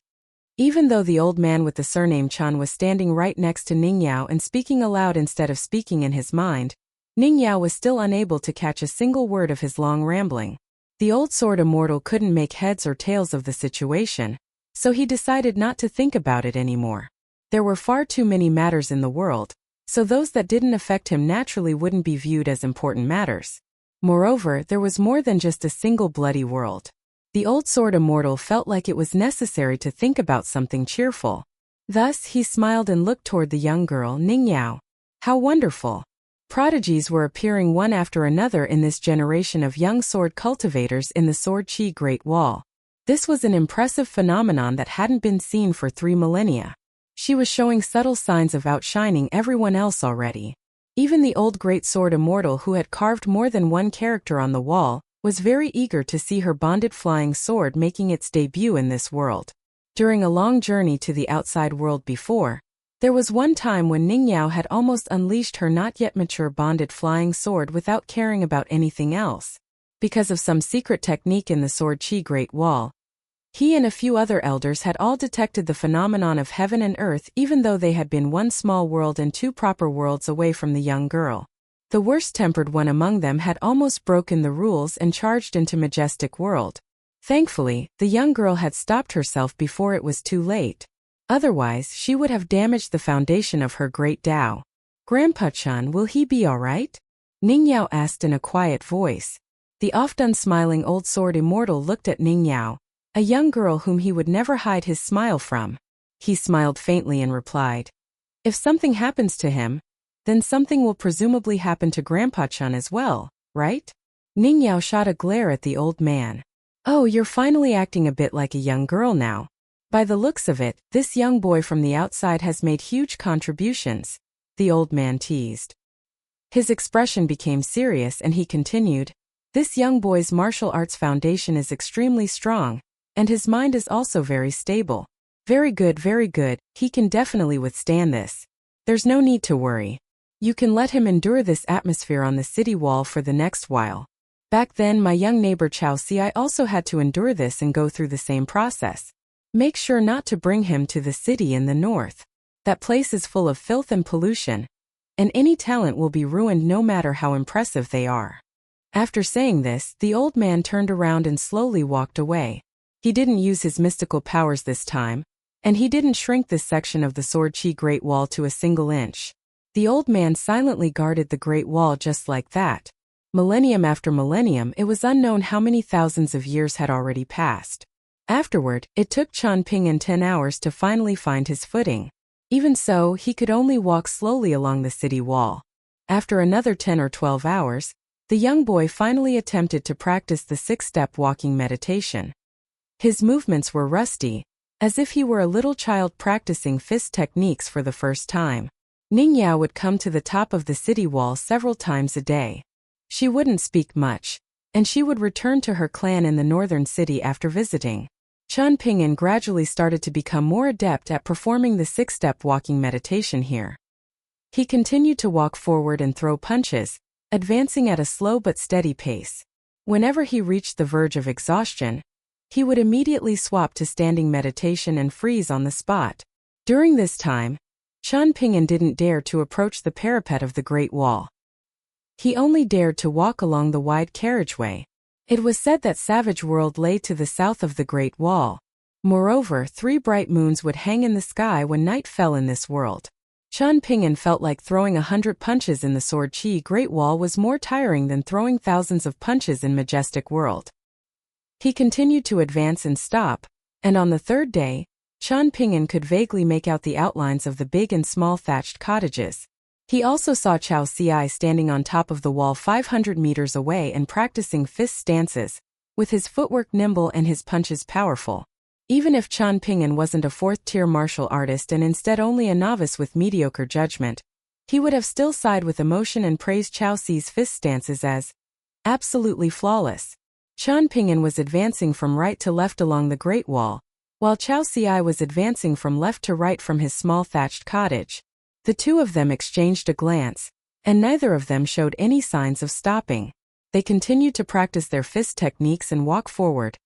Even though the old man with the surname Chan was standing right next to Ningyao and speaking aloud instead of speaking in his mind, Ningyao was still unable to catch a single word of his long rambling. The old sword immortal couldn't make heads or tails of the situation, so he decided not to think about it anymore. There were far too many matters in the world, so those that didn't affect him naturally wouldn't be viewed as important matters. Moreover, there was more than just a single bloody world. The old sword immortal felt like it was necessary to think about something cheerful. Thus, he smiled and looked toward the young girl, Ningyao. How wonderful! Prodigies were appearing one after another in this generation of young sword cultivators in the Sword Qi Great Wall. This was an impressive phenomenon that hadn't been seen for 3 millennia. She was showing subtle signs of outshining everyone else already. Even the old great sword immortal who had carved more than one character on the wall, was very eager to see her bonded flying sword making its debut in this world. During a long journey to the outside world before, there was one time when Ningyao had almost unleashed her not yet mature bonded flying sword without caring about anything else. Because of some secret technique in the Sword Qi Great Wall, he and a few other elders had all detected the phenomenon of heaven and earth even though they had been one small world and 2 proper worlds away from the young girl. The worst-tempered one among them had almost broken the rules and charged into Majestic World. Thankfully, the young girl had stopped herself before it was too late. Otherwise, she would have damaged the foundation of her great Tao. Grandpa-chan, will he be all right? Ningyao asked in a quiet voice. The often smiling old sword immortal looked at Ningyao, a young girl whom he would never hide his smile from. He smiled faintly and replied, if something happens to him, then something will presumably happen to Grandpa-chan as well, right? Ningyao shot a glare at the old man. Oh, you're finally acting a bit like a young girl now. By the looks of it, this young boy from the outside has made huge contributions, the old man teased. His expression became serious and he continued, this young boy's martial arts foundation is extremely strong, and his mind is also very stable. Very good, he can definitely withstand this. There's no need to worry. You can let him endure this atmosphere on the city wall for the next while. Back then my young neighbor Chao Si also had to endure this and go through the same process. Make sure not to bring him to the city in the north. That place is full of filth and pollution, and any talent will be ruined no matter how impressive they are. After saying this, the old man turned around and slowly walked away. He didn't use his mystical powers this time, and he didn't shrink this section of the Sword Chi Great Wall to a single inch. The old man silently guarded the Great Wall just like that. Millennium after millennium, it was unknown how many thousands of years had already passed. Afterward, it took Qian Ping'an 10 hours to finally find his footing. Even so, he could only walk slowly along the city wall. After another 10 or 12 hours, the young boy finally attempted to practice the 6-step walking meditation. His movements were rusty, as if he were a little child practicing fist techniques for the first time. Ning Yao would come to the top of the city wall several times a day. She wouldn't speak much, and she would return to her clan in the northern city after visiting. Qian Ping'an gradually started to become more adept at performing the 6-step walking meditation here. He continued to walk forward and throw punches, advancing at a slow but steady pace. Whenever he reached the verge of exhaustion, he would immediately swap to standing meditation and freeze on the spot. During this time, Qian Ping'an didn't dare to approach the parapet of the Great Wall. He only dared to walk along the wide carriageway. It was said that Savage World lay to the south of the Great Wall. Moreover, 3 bright moons would hang in the sky when night fell in this world. Qian Ping'an felt like throwing 100 punches in the Sword Chi Great Wall was more tiring than throwing thousands of punches in Majestic World. He continued to advance and stop, and on the 3rd day, Qian Ping'an could vaguely make out the outlines of the big and small thatched cottages. He also saw Chao Ci standing on top of the wall 500 meters away and practicing fist stances, with his footwork nimble and his punches powerful. Even if Qian Ping'an wasn't a 4th-tier martial artist and instead only a novice with mediocre judgment, he would have still sighed with emotion and praised Chao Ci's fist stances as absolutely flawless. Qian Ping'an was advancing from right to left along the Great Wall, while Chao Ci was advancing from left to right from his small thatched cottage. The two of them exchanged a glance, and neither of them showed any signs of stopping. They continued to practice their fist techniques and walk forward,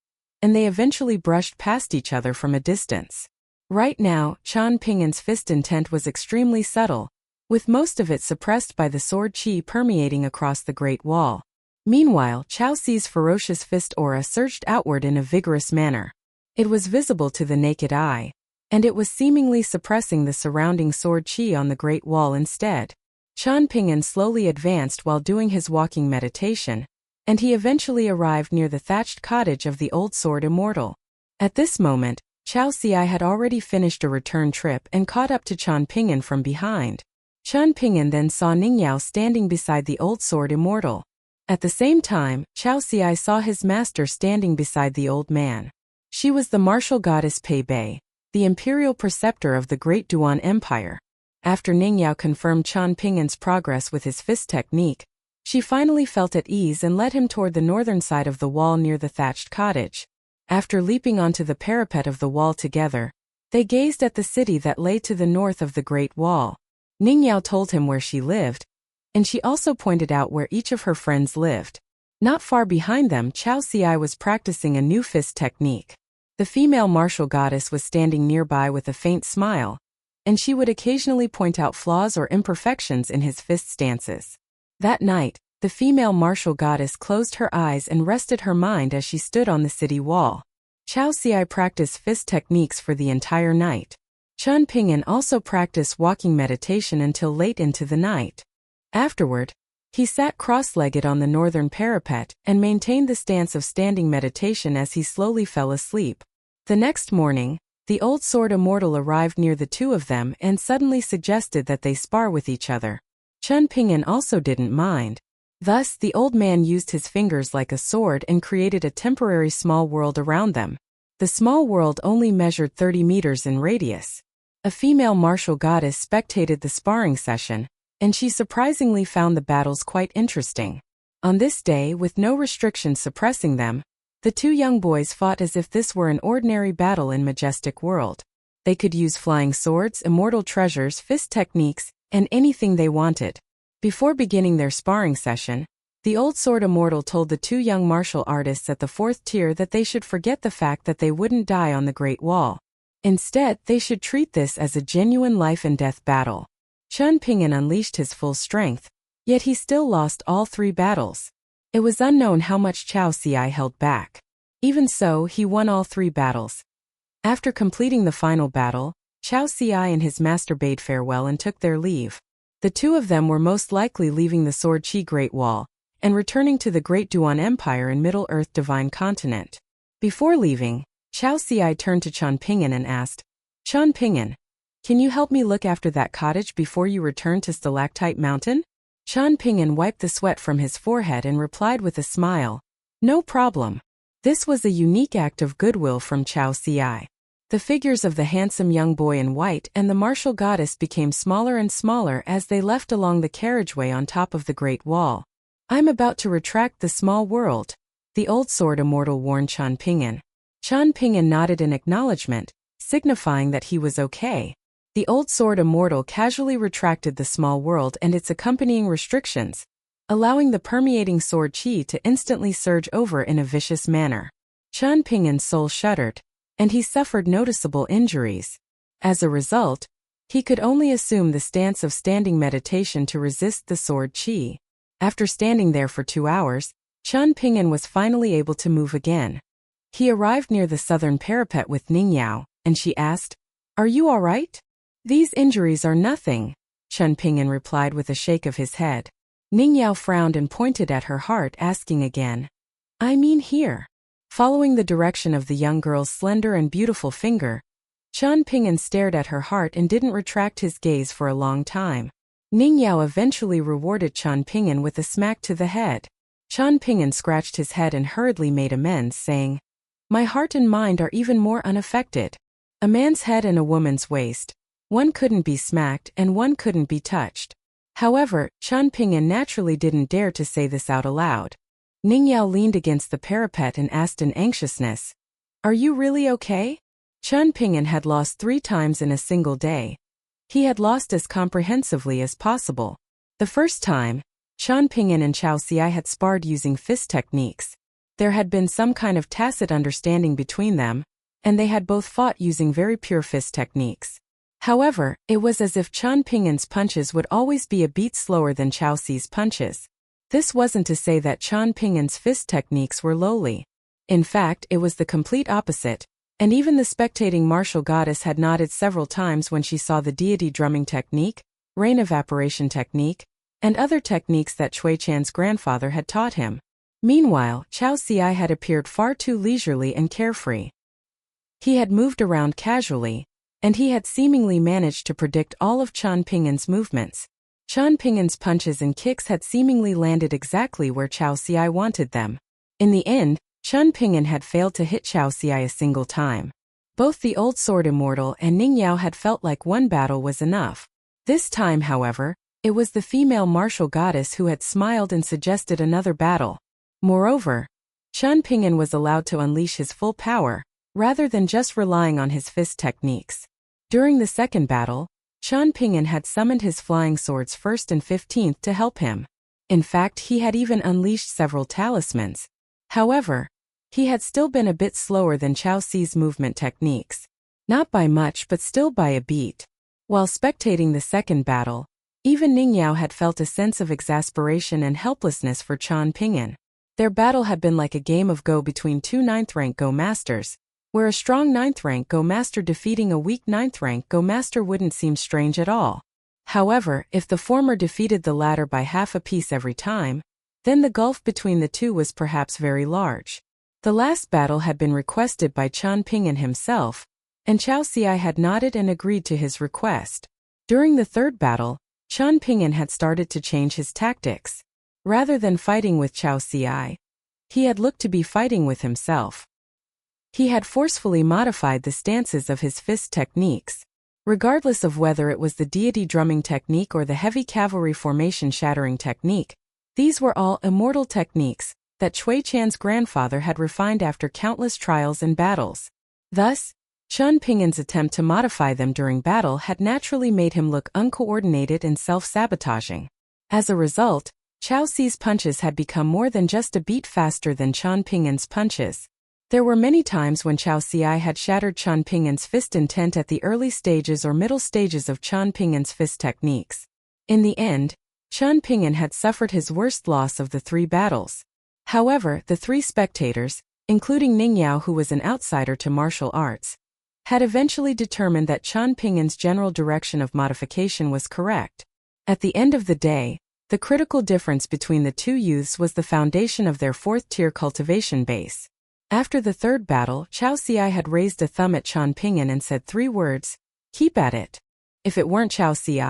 and they eventually brushed past each other from a distance. Right now, Qian Ping'an's fist intent was extremely subtle, with most of it suppressed by the sword chi permeating across the Great Wall. Meanwhile, Chao Ci's ferocious fist aura surged outward in a vigorous manner. It was visible to the naked eye, and it was seemingly suppressing the surrounding sword chi on the Great Wall instead. Qian Ping'an slowly advanced while doing his walking meditation, and he eventually arrived near the thatched cottage of the old sword immortal. At this moment, Chao Ci had already finished a return trip and caught up to Qian Ping'an from behind. Qian Ping'an then saw Ning Yao standing beside the old sword immortal. At the same time, Chao Ci saw his master standing beside the old man. She was the martial goddess Pei Bei, the imperial preceptor of the Great Duan Empire. After Ning Yao confirmed Qian Ping'an's progress with his fist technique, she finally felt at ease and led him toward the northern side of the wall near the thatched cottage. After leaping onto the parapet of the wall together, they gazed at the city that lay to the north of the Great Wall. Ning Yao told him where she lived, and she also pointed out where each of her friends lived. Not far behind them, Chao Ci was practicing a new fist technique. The female martial goddess was standing nearby with a faint smile, and she would occasionally point out flaws or imperfections in his fist stances. That night, the female martial goddess closed her eyes and rested her mind as she stood on the city wall. Chao Ci practiced fist techniques for the entire night. Qian Ping'an also practiced walking meditation until late into the night. Afterward, he sat cross-legged on the northern parapet and maintained the stance of standing meditation as he slowly fell asleep. The next morning, the old sword immortal arrived near the two of them and suddenly suggested that they spar with each other. Qian Ping'an also didn't mind. Thus, the old man used his fingers like a sword and created a temporary small world around them. The small world only measured 30 meters in radius. A female martial goddess spectated the sparring session, and she surprisingly found the battles quite interesting. On this day, with no restrictions suppressing them, the two young boys fought as if this were an ordinary battle in Majestic World. They could use flying swords, immortal treasures, fist techniques, and anything they wanted. Before beginning their sparring session, the old sword immortal told the two young martial artists at the 4th tier that they should forget the fact that they wouldn't die on the Great Wall. Instead, they should treat this as a genuine life-and-death battle. Qian Ping'an unleashed his full strength, yet he still lost all 3 battles. It was unknown how much Chao Ci held back. Even so, he won all 3 battles. After completing the final battle, Chao Ci and his master bade farewell and took their leave. The two of them were most likely leaving the Sword Qi Great Wall and returning to the Great Duan Empire in Middle-earth Divine Continent. Before leaving, Chao Ci turned to Qian Ping'an and asked, "Qian Ping'an, can you help me look after that cottage before you return to Stalactite Mountain?" Qian Ping'an wiped the sweat from his forehead and replied with a smile, "No problem." This was a unique act of goodwill from Chao Ci. The figures of the handsome young boy in white and the martial goddess became smaller and smaller as they left along the carriageway on top of the Great Wall. "I'm about to retract the small world," the old sword immortal warned Qian Ping'an. Qian Ping'an nodded in acknowledgement, signifying that he was okay. The old sword immortal casually retracted the small world and its accompanying restrictions, allowing the permeating sword qi to instantly surge over in a vicious manner. Qian Ping'an's soul shuddered, and he suffered noticeable injuries. As a result, he could only assume the stance of standing meditation to resist the sword qi. After standing there for 2 hours, Qian Ping'an was finally able to move again. He arrived near the southern parapet with Ningyao, and she asked, "Are you all right?" "These injuries are nothing," Qian Ping'an replied with a shake of his head. Ningyao frowned and pointed at her heart, asking again, "I mean here." Following the direction of the young girl's slender and beautiful finger, Qian Ping'an stared at her heart and didn't retract his gaze for a long time. Ningyao eventually rewarded Qian Ping'an with a smack to the head. Qian Ping'an scratched his head and hurriedly made amends, saying, "My heart and mind are even more unaffected. A man's head and a woman's waist. One couldn't be smacked and one couldn't be touched." However, Qian Ping'an naturally didn't dare to say this out aloud. Ningyao leaned against the parapet and asked in anxiousness, "Are you really okay?" Qian Ping'an had lost 3 times in a single day. He had lost as comprehensively as possible. The first time, Qian Ping'an and Chao Ci had sparred using fist techniques. There had been some kind of tacit understanding between them, and they had both fought using very pure fist techniques. However, it was as if Qian Ping'an's punches would always be a beat slower than Chao Ci's punches. This wasn't to say that Qian Ping'an's fist techniques were lowly. In fact, it was the complete opposite, and even the spectating martial goddess had nodded several times when she saw the deity drumming technique, rain evaporation technique, and other techniques that Cui Chan's grandfather had taught him. Meanwhile, Chao Ci had appeared far too leisurely and carefree. He had moved around casually, and he had seemingly managed to predict all of Qian Ping'an's movements. Qian Ping'an's punches and kicks had seemingly landed exactly where Chao Ci wanted them. In the end, Qian Ping'an had failed to hit Chao Ci a single time. Both the old sword immortal and Ningyao had felt like one battle was enough. This time, however, it was the female martial goddess who had smiled and suggested another battle. Moreover, Qian Ping'an was allowed to unleash his full power, rather than just relying on his fist techniques. During the second battle, Qian Ping'an had summoned his flying swords 1st and 15th to help him. In fact, he had even unleashed several talismans. However, he had still been a bit slower than Chao Ci's movement techniques. Not by much, but still by a beat. While spectating the second battle, even Ningyao had felt a sense of exasperation and helplessness for Qian Ping'an. Their battle had been like a game of Go between 2 9th-rank Go masters, where a strong 9th-rank Go master defeating a weak 9th-rank Go master wouldn't seem strange at all. However, if the former defeated the latter by half a piece every time, then the gulf between the two was perhaps very large. The last battle had been requested by Qian Ping'an himself, and Chao Ci had nodded and agreed to his request. During the third battle, Qian Ping'an had started to change his tactics. Rather than fighting with Chao Ci, he had looked to be fighting with himself. He had forcefully modified the stances of his fist techniques. Regardless of whether it was the deity drumming technique or the heavy cavalry formation shattering technique, these were all immortal techniques that Cui Chan's grandfather had refined after countless trials and battles. Thus, Qian Ping'an's attempt to modify them during battle had naturally made him look uncoordinated and self-sabotaging. As a result, Chao Ci's punches had become more than just a beat faster than Qian Ping'an's punches. There were many times when Chao Ci had shattered Qian Ping'an's fist intent at the early stages or middle stages of Qian Ping'an's fist techniques. In the end, Qian Ping'an had suffered his worst loss of the 3 battles. However, the 3 spectators, including Ningyao who was an outsider to martial arts, had eventually determined that Qian Ping'an's general direction of modification was correct. At the end of the day, the critical difference between the two youths was the foundation of their fourth-tier cultivation base. After the third battle, Chao Xi had raised a thumb at Qian Ping'an and said 3 words, "Keep at it." If it weren't Chao Xi,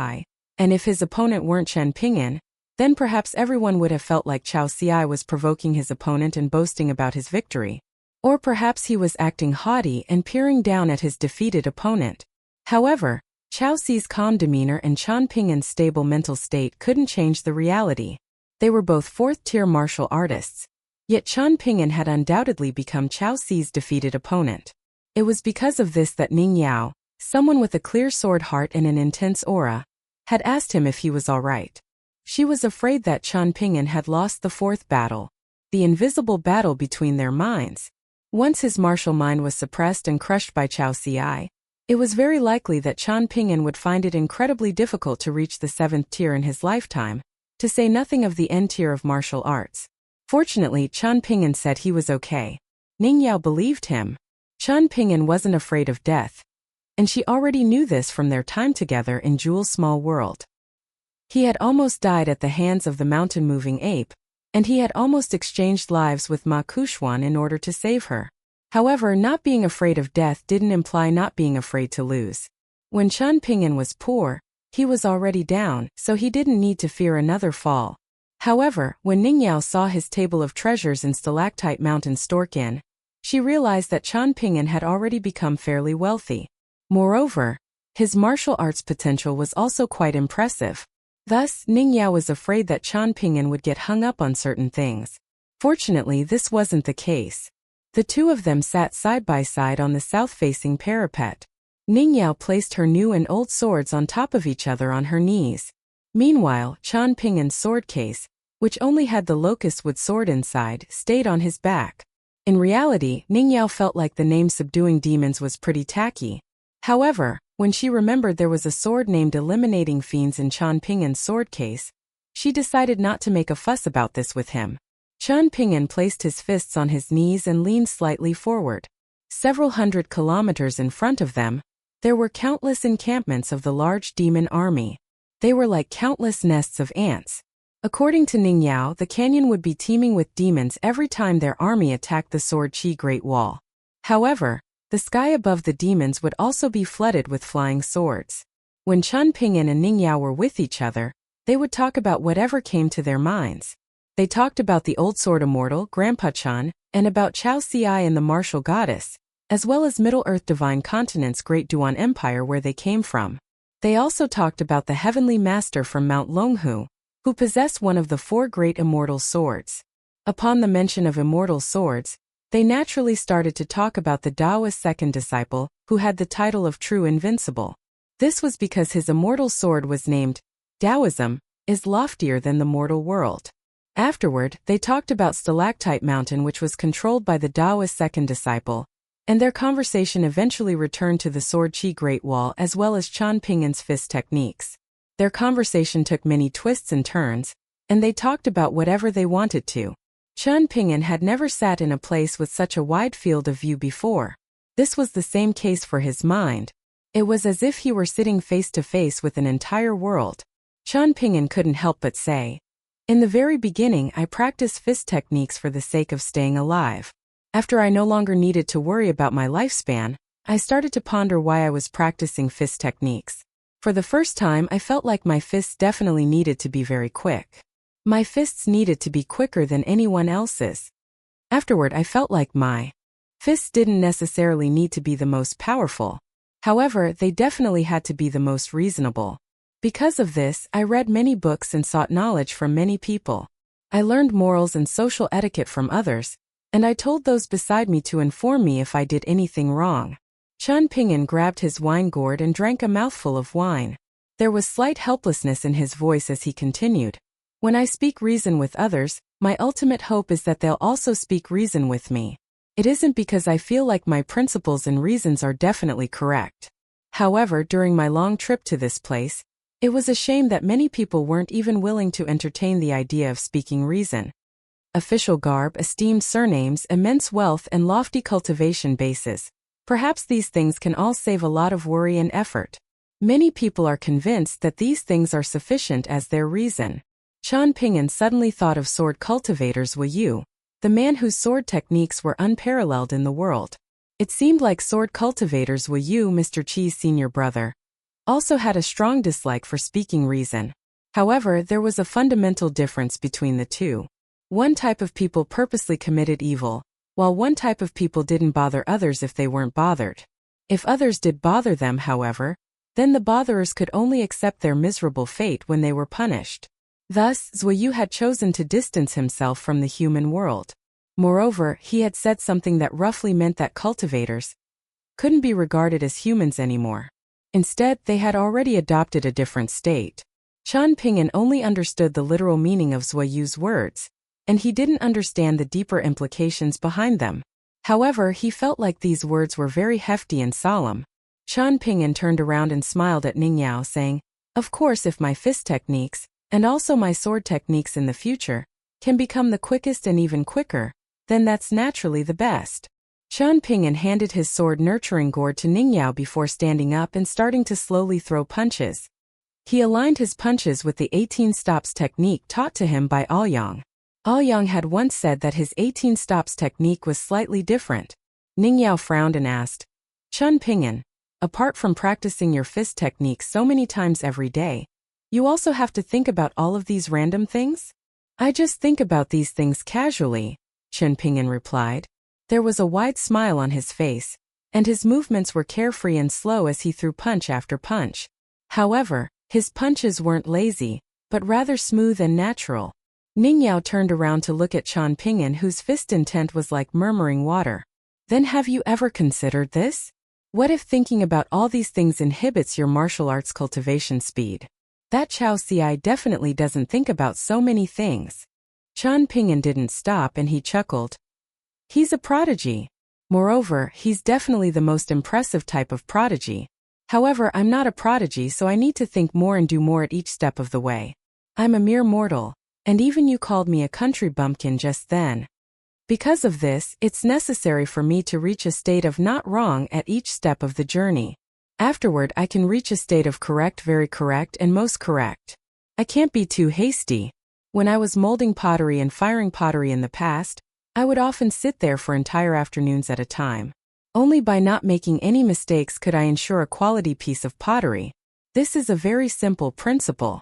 and if his opponent weren't Qian Ping'an, then perhaps everyone would have felt like Chao Xi was provoking his opponent and boasting about his victory. Or perhaps he was acting haughty and peering down at his defeated opponent. However, Chao Xi's calm demeanor and Qian Ping'an's stable mental state couldn't change the reality. They were both fourth-tier martial artists. Yet Qian Ping'an had undoubtedly become Chao Xi's defeated opponent. It was because of this that Ning Yao, someone with a clear sword heart and an intense aura, had asked him if he was all right. She was afraid that Qian Ping'an had lost the fourth battle, the invisible battle between their minds. Once his martial mind was suppressed and crushed by Chao Xi, it was very likely that Qian Ping'an would find it incredibly difficult to reach the 7th tier in his lifetime, to say nothing of the end tier of martial arts. Fortunately, Qian Ping'an said he was okay. Ning Yao believed him. Qian Ping'an wasn't afraid of death, and she already knew this from their time together in Jewel's small world. He had almost died at the hands of the mountain-moving ape, and he had almost exchanged lives with Ma Kuxuan in order to save her. However, not being afraid of death didn't imply not being afraid to lose. When Qian Ping'an was poor, he was already down, so he didn't need to fear another fall. However, when Ning Yao saw his table of treasures in Stalactite Mountain Stork Inn, she realized that Qian Ping'an had already become fairly wealthy. Moreover, his martial arts potential was also quite impressive. Thus, Ning Yao was afraid that Qian Ping'an would get hung up on certain things. Fortunately, this wasn't the case. The two of them sat side by side on the south-facing parapet. Ning Yao placed her new and old swords on top of each other on her knees. Meanwhile, Qian Ping'an's sword case, which only had the locust wood sword inside, stayed on his back. In reality, Ning Yao felt like the name Subduing Demons was pretty tacky. However, when she remembered there was a sword named Eliminating Fiends in Qian Ping'an's sword case, she decided not to make a fuss about this with him. Qian Ping'an placed his fists on his knees and leaned slightly forward. Several hundred kilometers in front of them, there were countless encampments of the large demon army. They were like countless nests of ants. According to Ning Yao, the canyon would be teeming with demons every time their army attacked the Sword Qi Great Wall. However, the sky above the demons would also be flooded with flying swords. When Qian Ping'an and Ning Yao were with each other, they would talk about whatever came to their minds. They talked about the old sword immortal, Grandpa Qian, and about Chao Xi and the martial goddess, as well as Middle-earth Divine Continent's Great Duan Empire where they came from. They also talked about the heavenly master from Mount Longhu, who possessed one of the 4 great immortal swords. Upon the mention of immortal swords, they naturally started to talk about the Daoist second disciple, who had the title of True Invincible. This was because his immortal sword was named Taoism, is loftier than the mortal world. Afterward, they talked about Stalactite Mountain, which was controlled by the Daoist second disciple, and their conversation eventually returned to the Sword Qi Great Wall as well as Qian Ping'an's fist techniques. Their conversation took many twists and turns, and they talked about whatever they wanted to. Qian Ping'an had never sat in a place with such a wide field of view before. This was the same case for his mind. It was as if he were sitting face to face with an entire world. Qian Ping'an couldn't help but say, "In the very beginning, I practiced fist techniques for the sake of staying alive. After I no longer needed to worry about my lifespan, I started to ponder why I was practicing fist techniques. For the first time, I felt like my fists definitely needed to be very quick. My fists needed to be quicker than anyone else's. Afterward, I felt like my fists didn't necessarily need to be the most powerful. However, they definitely had to be the most reasonable. Because of this, I read many books and sought knowledge from many people. I learned morals and social etiquette from others, and I told those beside me to inform me if I did anything wrong." Qian Ping'an grabbed his wine gourd and drank a mouthful of wine. There was slight helplessness in his voice as he continued. "When I speak reason with others, my ultimate hope is that they'll also speak reason with me. It isn't because I feel like my principles and reasons are definitely correct. However, during my long trip to this place, it was a shame that many people weren't even willing to entertain the idea of speaking reason. Official garb, esteemed surnames, immense wealth and lofty cultivation bases. Perhaps these things can all save a lot of worry and effort. Many people are convinced that these things are sufficient as their reason. Qian Ping'an suddenly thought of sword cultivators Wu Yu, the man whose sword techniques were unparalleled in the world. It seemed like sword cultivators Wu Yu, Mr. Qi's senior brother, also had a strong dislike for speaking reason. However, there was a fundamental difference between the two. One type of people purposely committed evil, while one type of people didn't bother others if they weren't bothered. If others did bother them, however, then the botherers could only accept their miserable fate when they were punished. Thus, Zhu Yu had chosen to distance himself from the human world. Moreover, he had said something that roughly meant that cultivators couldn't be regarded as humans anymore. Instead, they had already adopted a different state. Qian Ping'an only understood the literal meaning of Zhu Yu's words, and he didn't understand the deeper implications behind them. However, he felt like these words were very hefty and solemn. Qian Ping'an turned around and smiled at Ning Yao, saying, "Of course, if my fist techniques, and also my sword techniques in the future, can become the quickest and even quicker, then that's naturally the best." Qian Ping'an handed his sword nurturing gourd to Ning Yao before standing up and starting to slowly throw punches. He aligned his punches with the 18 stops technique taught to him by Aoyang. Aoyang had once said that his 18 stops technique was slightly different. Ning Yao frowned and asked, "Qian Ping'an, apart from practicing your fist technique so many times every day, you also have to think about all of these random things?" "I just think about these things casually," Qian Ping'an replied. There was a wide smile on his face, and his movements were carefree and slow as he threw punch after punch. However, his punches weren't lazy, but rather smooth and natural. Ning Yao turned around to look at Qian Ping'an, whose fist intent was like murmuring water. "Then have you ever considered this? What if thinking about all these things inhibits your martial arts cultivation speed? That Chao Ci definitely doesn't think about so many things." Qian Ping'an didn't stop and he chuckled. "He's a prodigy. Moreover, he's definitely the most impressive type of prodigy. However, I'm not a prodigy, so I need to think more and do more at each step of the way. I'm a mere mortal, and even you called me a country bumpkin just then. Because of this, it's necessary for me to reach a state of not wrong at each step of the journey. Afterward, I can reach a state of correct, very correct, and most correct. I can't be too hasty. When I was molding pottery and firing pottery in the past, I would often sit there for entire afternoons at a time. Only by not making any mistakes could I ensure a quality piece of pottery. This is a very simple principle."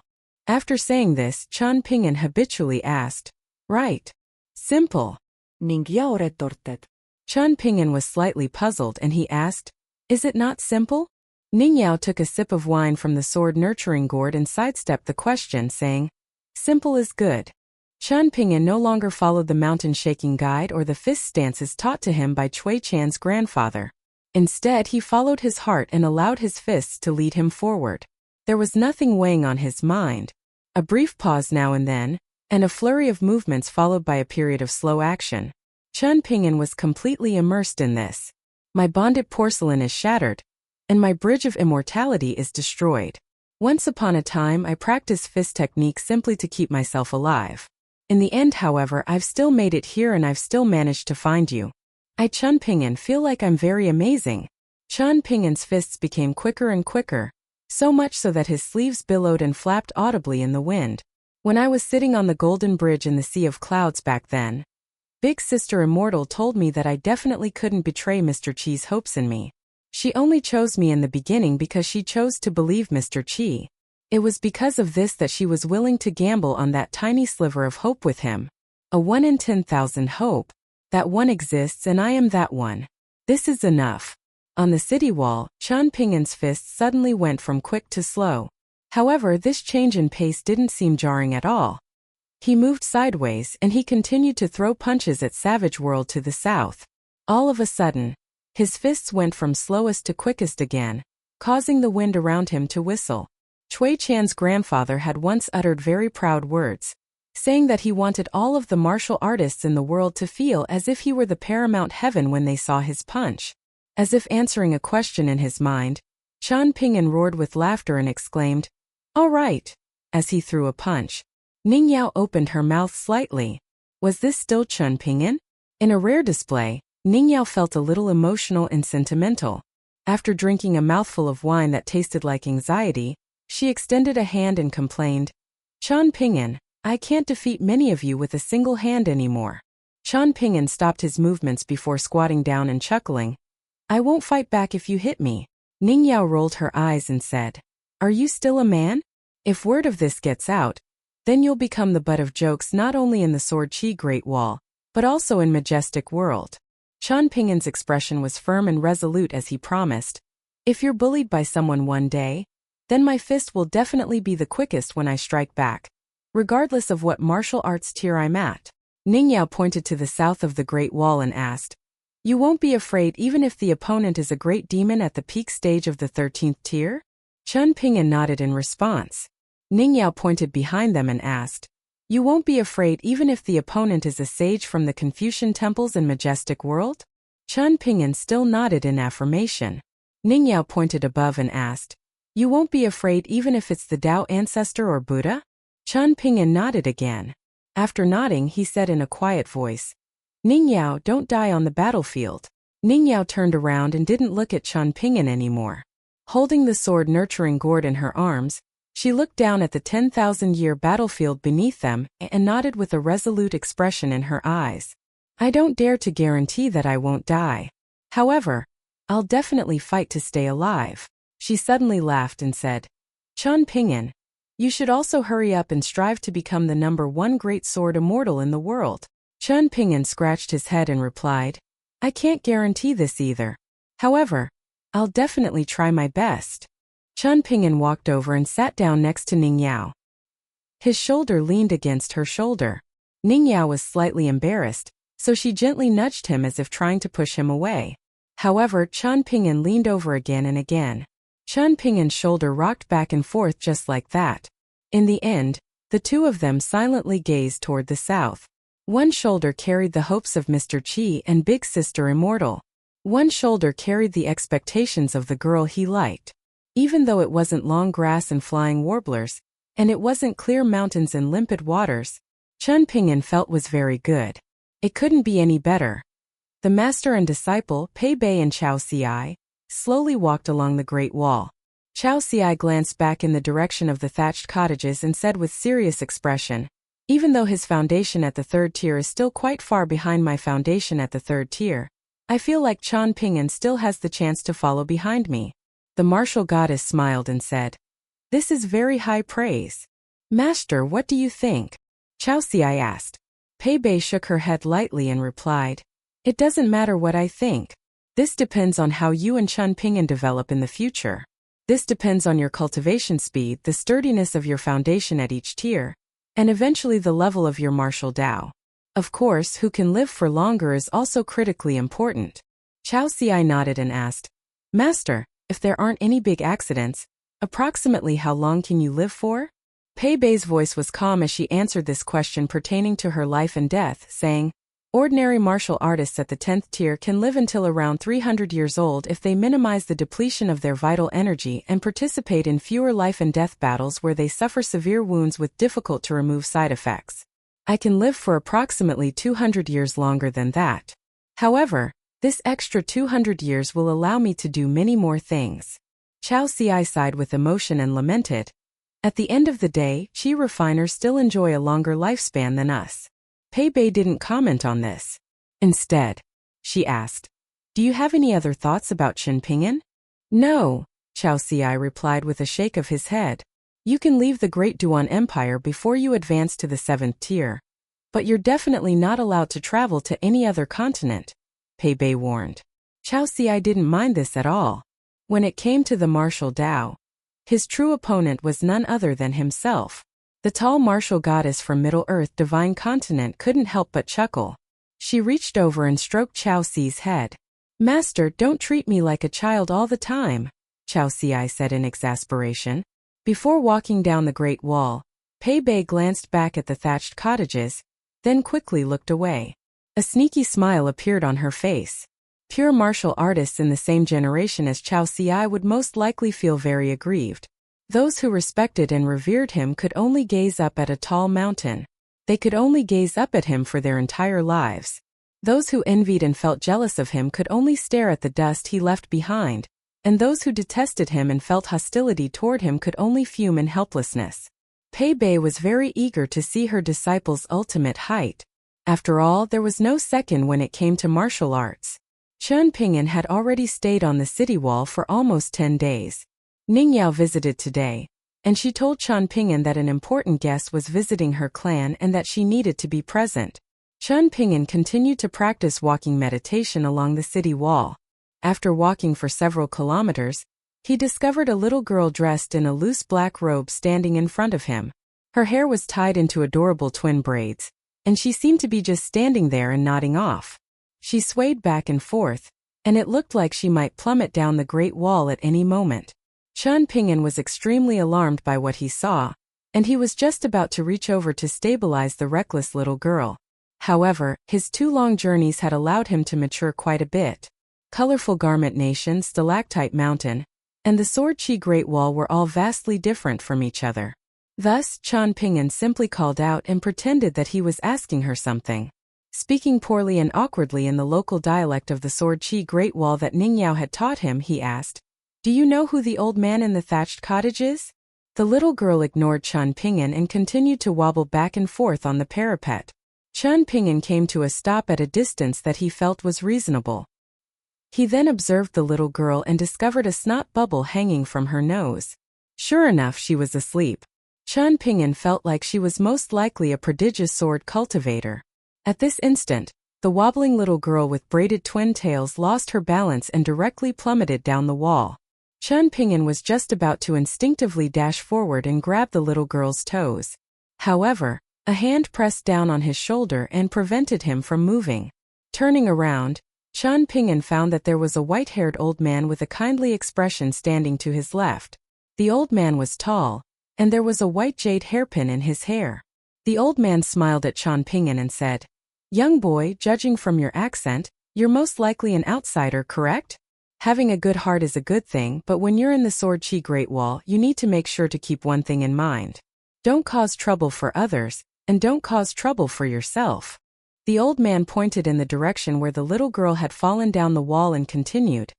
After saying this, Qian Ping'an habitually asked, "Right. Simple." Ning Yao retorted. Qian Ping'an was slightly puzzled and he asked, "Is it not simple?" Ning Yao took a sip of wine from the sword nurturing gourd and sidestepped the question, saying, "Simple is good." Qian Ping'an no longer followed the mountain-shaking guide or the fist stances taught to him by Cui Chan's grandfather. Instead, he followed his heart and allowed his fists to lead him forward. There was nothing weighing on his mind. A brief pause now and then, and a flurry of movements followed by a period of slow action. Qian Ping'an was completely immersed in this. "My bonded porcelain is shattered, and my bridge of immortality is destroyed. Once upon a time, I practiced fist technique simply to keep myself alive. In the end, however, I've still made it here and I've still managed to find you. I, Qian Ping'an, feel like I'm very amazing." Qian Ping'an's fists became quicker and quicker, so much so that his sleeves billowed and flapped audibly in the wind. "When I was sitting on the golden bridge in the sea of clouds back then, Big Sister Immortal told me that I definitely couldn't betray Mr. Qi's hopes in me. She only chose me in the beginning because she chose to believe Mr. Qi. It was because of this that she was willing to gamble on that tiny sliver of hope with him. A 1 in 10,000 hope. That one exists and I am that one. This is enough." On the city wall, Qian Ping'an's fists suddenly went from quick to slow. However, this change in pace didn't seem jarring at all. He moved sideways and he continued to throw punches at Savage World to the south. All of a sudden, his fists went from slowest to quickest again, causing the wind around him to whistle. Cui Chan's grandfather had once uttered very proud words, saying that he wanted all of the martial artists in the world to feel as if he were the paramount heaven when they saw his punch. As if answering a question in his mind, Qian Ping'an roared with laughter and exclaimed, "All right," as he threw a punch. Ning Yao opened her mouth slightly. Was this still Qian Ping'an? In a rare display, Ningyao felt a little emotional and sentimental. After drinking a mouthful of wine that tasted like anxiety, she extended a hand and complained, "Chan Ping'an, I can't defeat many of you with a single hand anymore." Chan Ping'an stopped his movements before squatting down and chuckling. "I won't fight back if you hit me." Ningyao rolled her eyes and said, "Are you still a man? If word of this gets out, then you'll become the butt of jokes not only in the Sword Chi Great Wall, but also in Majestic World." Chan Ping'an's expression was firm and resolute as he promised, "If you're bullied by someone one day, then my fist will definitely be the quickest when I strike back, regardless of what martial arts tier I'm at." Ningyao pointed to the south of the Great Wall and asked, "You won't be afraid even if the opponent is a great demon at the peak stage of the 13th tier?" Chan Ping'an nodded in response. Ningyao pointed behind them and asked, "You won't be afraid even if the opponent is a sage from the Confucian temples in Majestic World?" Chan Ping'an still nodded in affirmation. Ningyao pointed above and asked, "You won't be afraid even if it's the Tao ancestor or Buddha?" Chan Ping'an nodded again. After nodding, he said in a quiet voice, "Ningyao, don't die on the battlefield." Ningyao turned around and didn't look at Chan Ping'an anymore. Holding the sword nurturing gourd in her arms, she looked down at the 10,000-year battlefield beneath them and nodded with a resolute expression in her eyes. "I don't dare to guarantee that I won't die. However, I'll definitely fight to stay alive." She suddenly laughed and said, "Chan Ping'an, you should also hurry up and strive to become the #1 great sword immortal in the world." Chan Ping'an scratched his head and replied, "I can't guarantee this either. However, I'll definitely try my best." Chan Ping'an walked over and sat down next to Ningyao. His shoulder leaned against her shoulder. Ningyao was slightly embarrassed, so she gently nudged him as if trying to push him away. However, Chan Ping'an leaned over again and again. Chan Ping'an's shoulder rocked back and forth just like that. In the end, the two of them silently gazed toward the south. One shoulder carried the hopes of Mr. Chi and Big Sister Immortal. One shoulder carried the expectations of the girl he liked. Even though it wasn't long grass and flying warblers, and it wasn't clear mountains and limpid waters, Chan Ping'an felt was very good. It couldn't be any better. The master and disciple, Pei Bei and Chao Ci, slowly walked along the Great Wall. Chao Ci glanced back in the direction of the thatched cottages and said with serious expression, "Even though his foundation at the 3rd tier is still quite far behind my foundation at the 3rd tier, I feel like Chan Ping'an still has the chance to follow behind me." The martial goddess smiled and said, "This is very high praise. Master, what do you think?" Chao Ci asked. Pei Bei shook her head lightly and replied, "It doesn't matter what I think. This depends on how you and Chan Ping'an develop in the future. This depends on your cultivation speed, the sturdiness of your foundation at each tier, and eventually the level of your martial Tao. Of course, who can live for longer is also critically important." Chao Ci nodded and asked, "Master, if there aren't any big accidents, approximately how long can you live for?" Pei Bei's voice was calm as she answered this question pertaining to her life and death, saying, "Ordinary martial artists at the 10th tier can live until around 300 years old if they minimize the depletion of their vital energy and participate in fewer life and death battles where they suffer severe wounds with difficult to remove side effects. I can live for approximately 200 years longer than that. However, this extra 200 years will allow me to do many more things." Chao Ci sighed with emotion and lamented, "At the end of the day, Chi refiners still enjoy a longer lifespan than us." Pei Bei didn't comment on this. Instead, she asked, "Do you have any other thoughts about Chan Ping'an?" "No," Chao Ci replied with a shake of his head. "You can leave the Great Duan Empire before you advance to the 7th tier. But you're definitely not allowed to travel to any other continent," Pei Bei warned. Chao Ci didn't mind this at all. When it came to the martial Tao, his true opponent was none other than himself. The tall martial goddess from Middle-earth Divine Continent couldn't help but chuckle. She reached over and stroked Chao Ci's head. "Master, don't treat me like a child all the time," Chao Ci said in exasperation. Before walking down the Great Wall, Pei Bei glanced back at the thatched cottages, then quickly looked away. A sneaky smile appeared on her face. Pure martial artists in the same generation as Chao Ci would most likely feel very aggrieved. Those who respected and revered him could only gaze up at a tall mountain. They could only gaze up at him for their entire lives. Those who envied and felt jealous of him could only stare at the dust he left behind, and those who detested him and felt hostility toward him could only fume in helplessness. Pei Bei was very eager to see her disciple's ultimate height. After all, there was no second when it came to martial arts. Chen Ping'an had already stayed on the city wall for almost 10 days. Ning Yao visited today, and she told Chen Ping'an that an important guest was visiting her clan and that she needed to be present. Chen Ping'an continued to practice walking meditation along the city wall. After walking for several kilometers, he discovered a little girl dressed in a loose black robe standing in front of him. Her hair was tied into adorable twin braids, and she seemed to be just standing there and nodding off. She swayed back and forth, and it looked like she might plummet down the Great Wall at any moment. Chen Ping'an was extremely alarmed by what he saw, and he was just about to reach over to stabilize the reckless little girl. However, his 2 long journeys had allowed him to mature quite a bit. Colorful Garment Nation, Stalactite Mountain, and the Sword Chi Great Wall were all vastly different from each other. Thus, Chen Ping'an simply called out and pretended that he was asking her something. Speaking poorly and awkwardly in the local dialect of the Sword Chi Great Wall that Ning Yao had taught him, he asked, "Do you know who the old man in the thatched cottage is?" The little girl ignored Chen Ping'an and continued to wobble back and forth on the parapet. Chen Ping'an came to a stop at a distance that he felt was reasonable. He then observed the little girl and discovered a snot bubble hanging from her nose. Sure enough, she was asleep. Chen Ping'an felt like she was most likely a prodigious sword cultivator. At this instant, the wobbling little girl with braided twin tails lost her balance and directly plummeted down the wall. Chen Ping'an was just about to instinctively dash forward and grab the little girl's toes. However, a hand pressed down on his shoulder and prevented him from moving. Turning around, Chen Ping'an found that there was a white-haired old man with a kindly expression standing to his left. The old man was tall, and there was a white jade hairpin in his hair. The old man smiled at Chen Ping'an and said, "Young boy, judging from your accent, you're most likely an outsider, correct? Having a good heart is a good thing, but when you're in the Sword Chi Great Wall, you need to make sure to keep one thing in mind. Don't cause trouble for others, and don't cause trouble for yourself." The old man pointed in the direction where the little girl had fallen down the wall and continued,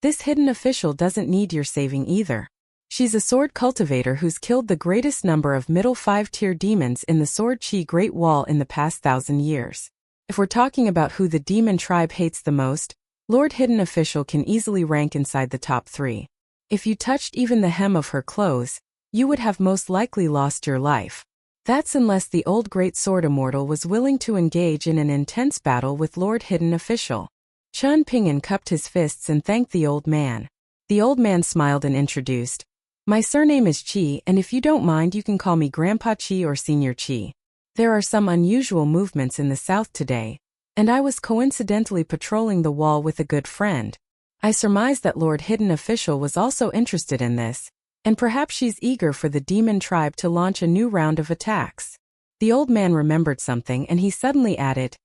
"This hidden official doesn't need your saving either. She's a sword cultivator who's killed the greatest number of middle 5-tier demons in the Sword Chi Great Wall in the past 1,000 years. If we're talking about who the demon tribe hates the most, Lord Hidden Official can easily rank inside the top 3. If you touched even the hem of her clothes, you would have most likely lost your life. That's unless the old great sword immortal was willing to engage in an intense battle with Lord Hidden Official." Chen Ping'an cupped his fists and thanked the old man. The old man smiled and introduced, "My surname is Chi, and if you don't mind, you can call me Grandpa Chi or Senior Chi. There are some unusual movements in the south today, and I was coincidentally patrolling the wall with a good friend. I surmise that Lord Hidden Official was also interested in this, and perhaps she's eager for the demon tribe to launch a new round of attacks." The old man remembered something and he suddenly added,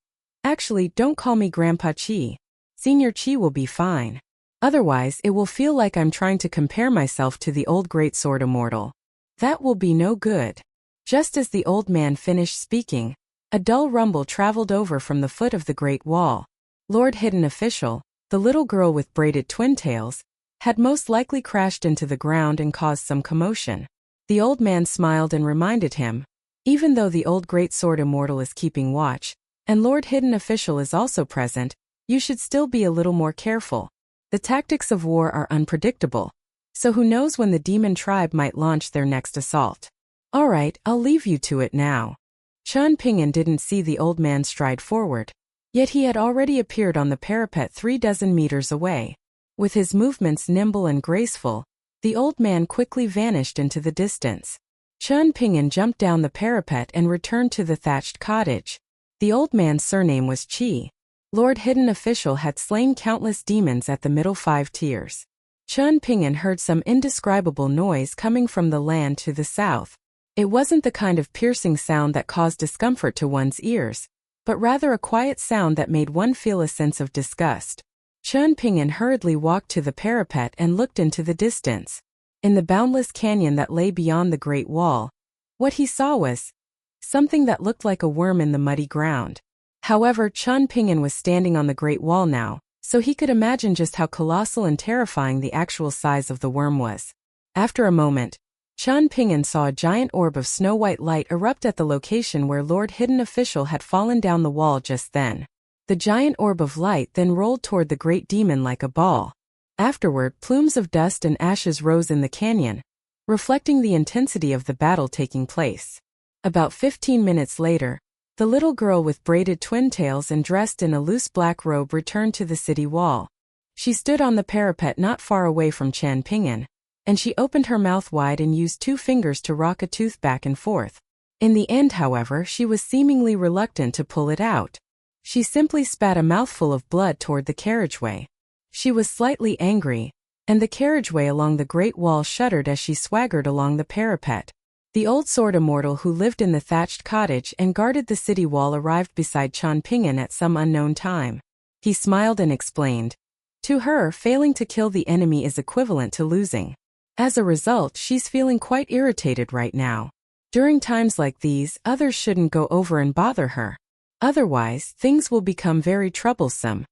"Actually, don't call me Grandpa Chi. Senior Chi will be fine. Otherwise, it will feel like I'm trying to compare myself to the old great sword immortal. That will be no good." Just as the old man finished speaking, a dull rumble traveled over from the foot of the Great Wall. Lord Hidden Official, the little girl with braided twin tails, had most likely crashed into the ground and caused some commotion. The old man smiled and reminded him, "Even though the old great sword immortal is keeping watch, and Lord Hidden Official is also present, you should still be a little more careful. The tactics of war are unpredictable, so who knows when the demon tribe might launch their next assault. Alright, I'll leave you to it now." Chen Ping'an didn't see the old man stride forward, yet he had already appeared on the parapet 36 meters away. With his movements nimble and graceful, the old man quickly vanished into the distance. Chen Ping'an jumped down the parapet and returned to the thatched cottage. The old man's surname was Chi. Lord Hidden Official had slain countless demons at the middle 5 tiers. Chen Ping'an heard some indescribable noise coming from the land to the south. It wasn't the kind of piercing sound that caused discomfort to one's ears, but rather a quiet sound that made one feel a sense of disgust. Chen Ping'an hurriedly walked to the parapet and looked into the distance. In the boundless canyon that lay beyond the Great Wall, what he saw was something that looked like a worm in the muddy ground. However, Chen Ping'an was standing on the Great Wall now, so he could imagine just how colossal and terrifying the actual size of the worm was. After a moment, Chen Ping'an saw a giant orb of snow-white light erupt at the location where Lord Hidden Official had fallen down the wall just then. The giant orb of light then rolled toward the great demon like a ball. Afterward, plumes of dust and ashes rose in the canyon, reflecting the intensity of the battle taking place. About 15 minutes later, the little girl with braided twin tails and dressed in a loose black robe returned to the city wall. She stood on the parapet not far away from Chen Ping'an, and she opened her mouth wide and used 2 fingers to rock a tooth back and forth. In the end, however, she was seemingly reluctant to pull it out. She simply spat a mouthful of blood toward the carriageway. She was slightly angry, and the carriageway along the Great Wall shuddered as she swaggered along the parapet. The old sword immortal who lived in the thatched cottage and guarded the city wall arrived beside Chen Ping'an at some unknown time. He smiled and explained. To her, failing to kill the enemy is equivalent to losing. As a result, she's feeling quite irritated right now. During times like these, others shouldn't go over and bother her. Otherwise, things will become very troublesome.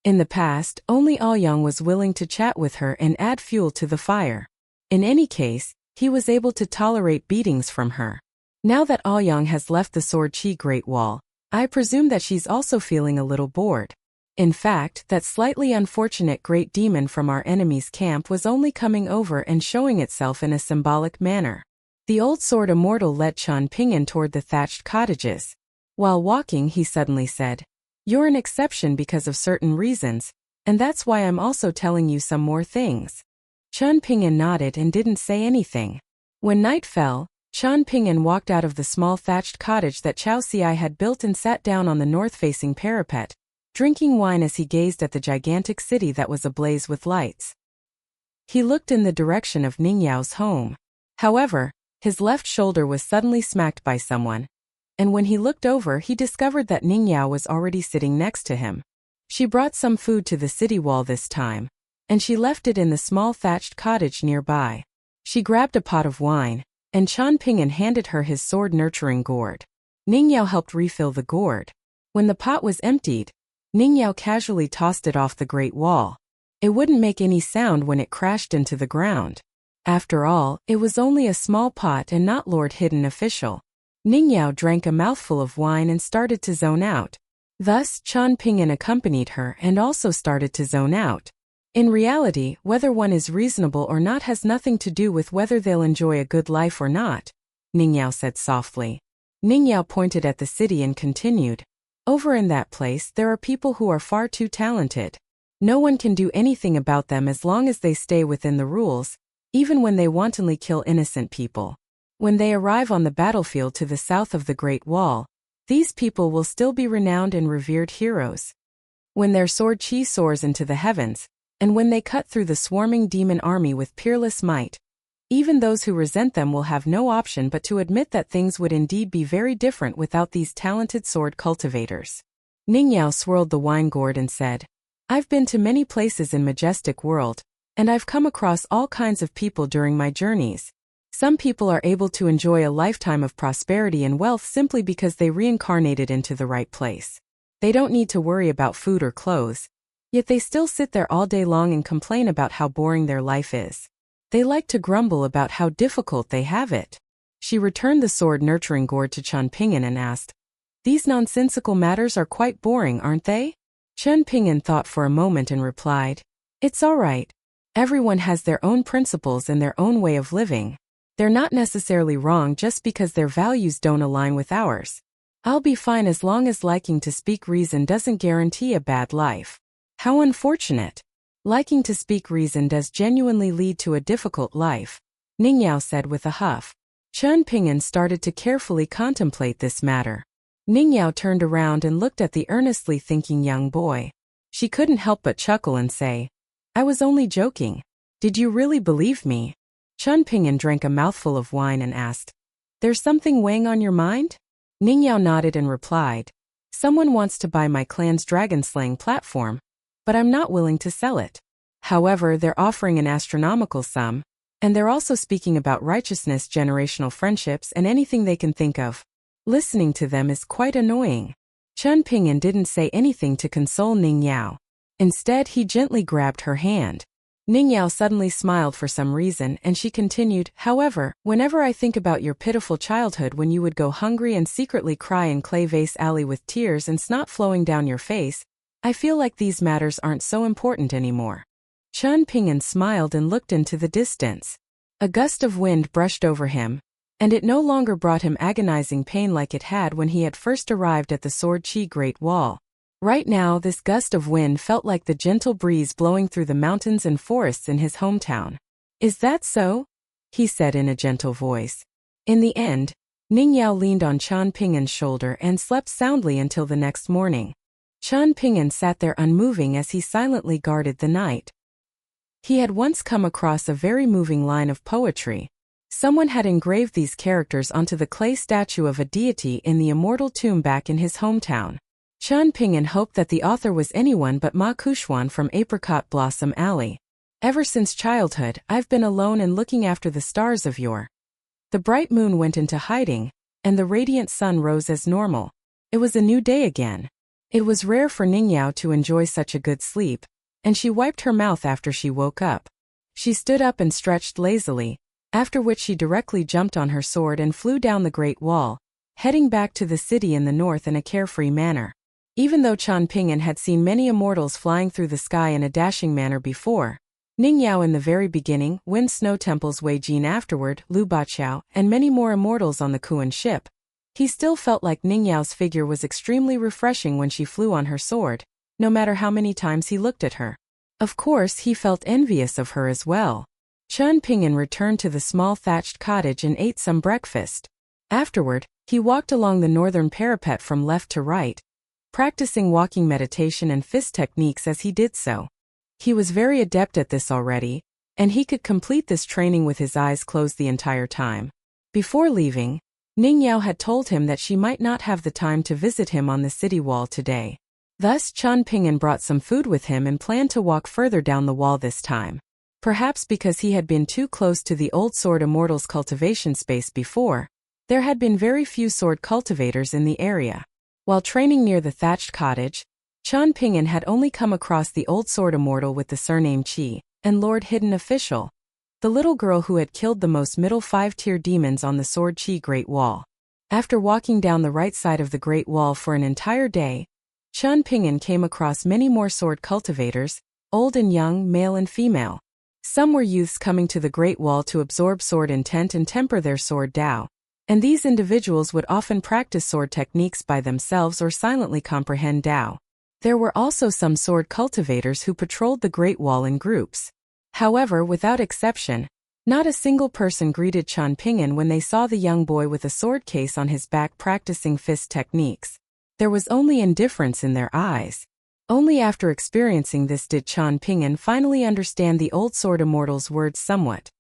In the past, only Aoyang was willing to chat with her and add fuel to the fire. In any case, he was able to tolerate beatings from her. Now that Aoyang has left the Sword Qi Great Wall, I presume that she's also feeling a little bored. In fact, that slightly unfortunate great demon from our enemy's camp was only coming over and showing itself in a symbolic manner. The old sword immortal led Chen Ping'an toward the thatched cottages. While walking, he suddenly said, "You're an exception because of certain reasons, and that's why I'm also telling you some more things." Chen Ping'an nodded and didn't say anything. When night fell, Chen Ping'an walked out of the small thatched cottage that Chao Xiai had built and sat down on the north-facing parapet, drinking wine as he gazed at the gigantic city that was ablaze with lights. He looked in the direction of Ningyao's home. However, his left shoulder was suddenly smacked by someone, and when he looked over he discovered that Ningyao was already sitting next to him. She brought some food to the city wall this time, and she left it in the small thatched cottage nearby. She grabbed a pot of wine, and Chen Ping'an handed her his sword-nurturing gourd. Ningyao helped refill the gourd. When the pot was emptied, Ningyao casually tossed it off the Great Wall. It wouldn't make any sound when it crashed into the ground. After all, it was only a small pot and not Lord Hidden Official. Ningyao drank a mouthful of wine and started to zone out. Thus, Chen Ping'an accompanied her and also started to zone out. In reality, whether one is reasonable or not has nothing to do with whether they'll enjoy a good life or not, Ningyao said softly. Ningyao pointed at the city and continued. Over in that place there are people who are far too talented. No one can do anything about them as long as they stay within the rules, even when they wantonly kill innocent people. When they arrive on the battlefield to the south of the Great Wall, these people will still be renowned and revered heroes. When their sword qi soars into the heavens, and when they cut through the swarming demon army with peerless might, even those who resent them will have no option but to admit that things would indeed be very different without these talented sword cultivators. Ningyao swirled the wine gourd and said, "I've been to many places in Majestic World, and I've come across all kinds of people during my journeys. Some people are able to enjoy a lifetime of prosperity and wealth simply because they reincarnated into the right place. They don't need to worry about food or clothes, yet they still sit there all day long and complain about how boring their life is. They like to grumble about how difficult they have it." She returned the sword-nurturing gourd to Chen Ping'an and asked, "These nonsensical matters are quite boring, aren't they?" Chen Ping'an thought for a moment and replied, "It's all right. Everyone has their own principles and their own way of living. They're not necessarily wrong just because their values don't align with ours. I'll be fine as long as liking to speak reason doesn't guarantee a bad life." How unfortunate. Liking to speak reason does genuinely lead to a difficult life, Ningyao said with a huff. Chen Ping'an started to carefully contemplate this matter. Ningyao turned around and looked at the earnestly thinking young boy. She couldn't help but chuckle and say, "I was only joking. Did you really believe me?" Chen Ping'an drank a mouthful of wine and asked, "There's something weighing on your mind?" Ningyao nodded and replied, "Someone wants to buy my clan's dragon-slaying platform, but I'm not willing to sell it. However, they're offering an astronomical sum, and they're also speaking about righteousness, generational friendships, and anything they can think of. Listening to them is quite annoying." Chun Ping'an didn't say anything to console Ning Yao. Instead, he gently grabbed her hand. Ning Yao suddenly smiled for some reason, and she continued, "However, whenever I think about your pitiful childhood when you would go hungry and secretly cry in Clay Vase Alley with tears and snot flowing down your face, I feel like these matters aren't so important anymore." Chun Ping'an smiled and looked into the distance. A gust of wind brushed over him, and it no longer brought him agonizing pain like it had when he had first arrived at the Sword Chi Great Wall. Right now, this gust of wind felt like the gentle breeze blowing through the mountains and forests in his hometown. "Is that so?" he said in a gentle voice. In the end, Ning Yao leaned on Chun Ping'an's shoulder and slept soundly until the next morning. Chun Ping'an sat there unmoving as he silently guarded the night. He had once come across a very moving line of poetry. Someone had engraved these characters onto the clay statue of a deity in the immortal tomb back in his hometown. Chun Ping'an hoped that the author was anyone but Ma Kuxuan from Apricot Blossom Alley. "Ever since childhood, I've been alone and looking after the stars of yore." The bright moon went into hiding, and the radiant sun rose as normal. It was a new day again. It was rare for Ning Yao to enjoy such a good sleep, and she wiped her mouth after she woke up. She stood up and stretched lazily, after which she directly jumped on her sword and flew down the Great Wall, heading back to the city in the north in a carefree manner. Even though Chun Ping'an had seen many immortals flying through the sky in a dashing manner before, Ning Yao in the very beginning, Wind Snow Temple's Wei Jin afterward, Lu Baqiao, and many more immortals on the Kuan ship, he still felt like Ning Yao's figure was extremely refreshing when she flew on her sword, no matter how many times he looked at her. Of course, he felt envious of her as well. Chun Ping'an returned to the small thatched cottage and ate some breakfast. Afterward, he walked along the northern parapet from left to right, practicing walking meditation and fist techniques as he did so. He was very adept at this already, and he could complete this training with his eyes closed the entire time. Before leaving, Ning Yao had told him that she might not have the time to visit him on the city wall today. Thus, Chun Ping'an brought some food with him and planned to walk further down the wall this time. Perhaps because he had been too close to the old Sword Immortals cultivation space before, there had been very few sword cultivators in the area. While training near the thatched cottage, Chun Ping'an had only come across the old sword immortal with the surname Qi, and Lord Hidden Official, the little girl who had killed the most middle 5-tier demons on the Sword Chi Great Wall. After walking down the right side of the Great Wall for an entire day, Chun Ping'an came across many more sword cultivators, old and young, male and female. Some were youths coming to the Great Wall to absorb sword intent and temper their sword Dao, and these individuals would often practice sword techniques by themselves or silently comprehend Dao. There were also some sword cultivators who patrolled the Great Wall in groups. However, without exception, not a single person greeted Chun Ping'an when they saw the young boy with a sword case on his back practicing fist techniques. There was only indifference in their eyes. Only after experiencing this did Chun Ping'an finally understand the old sword immortal's words somewhat.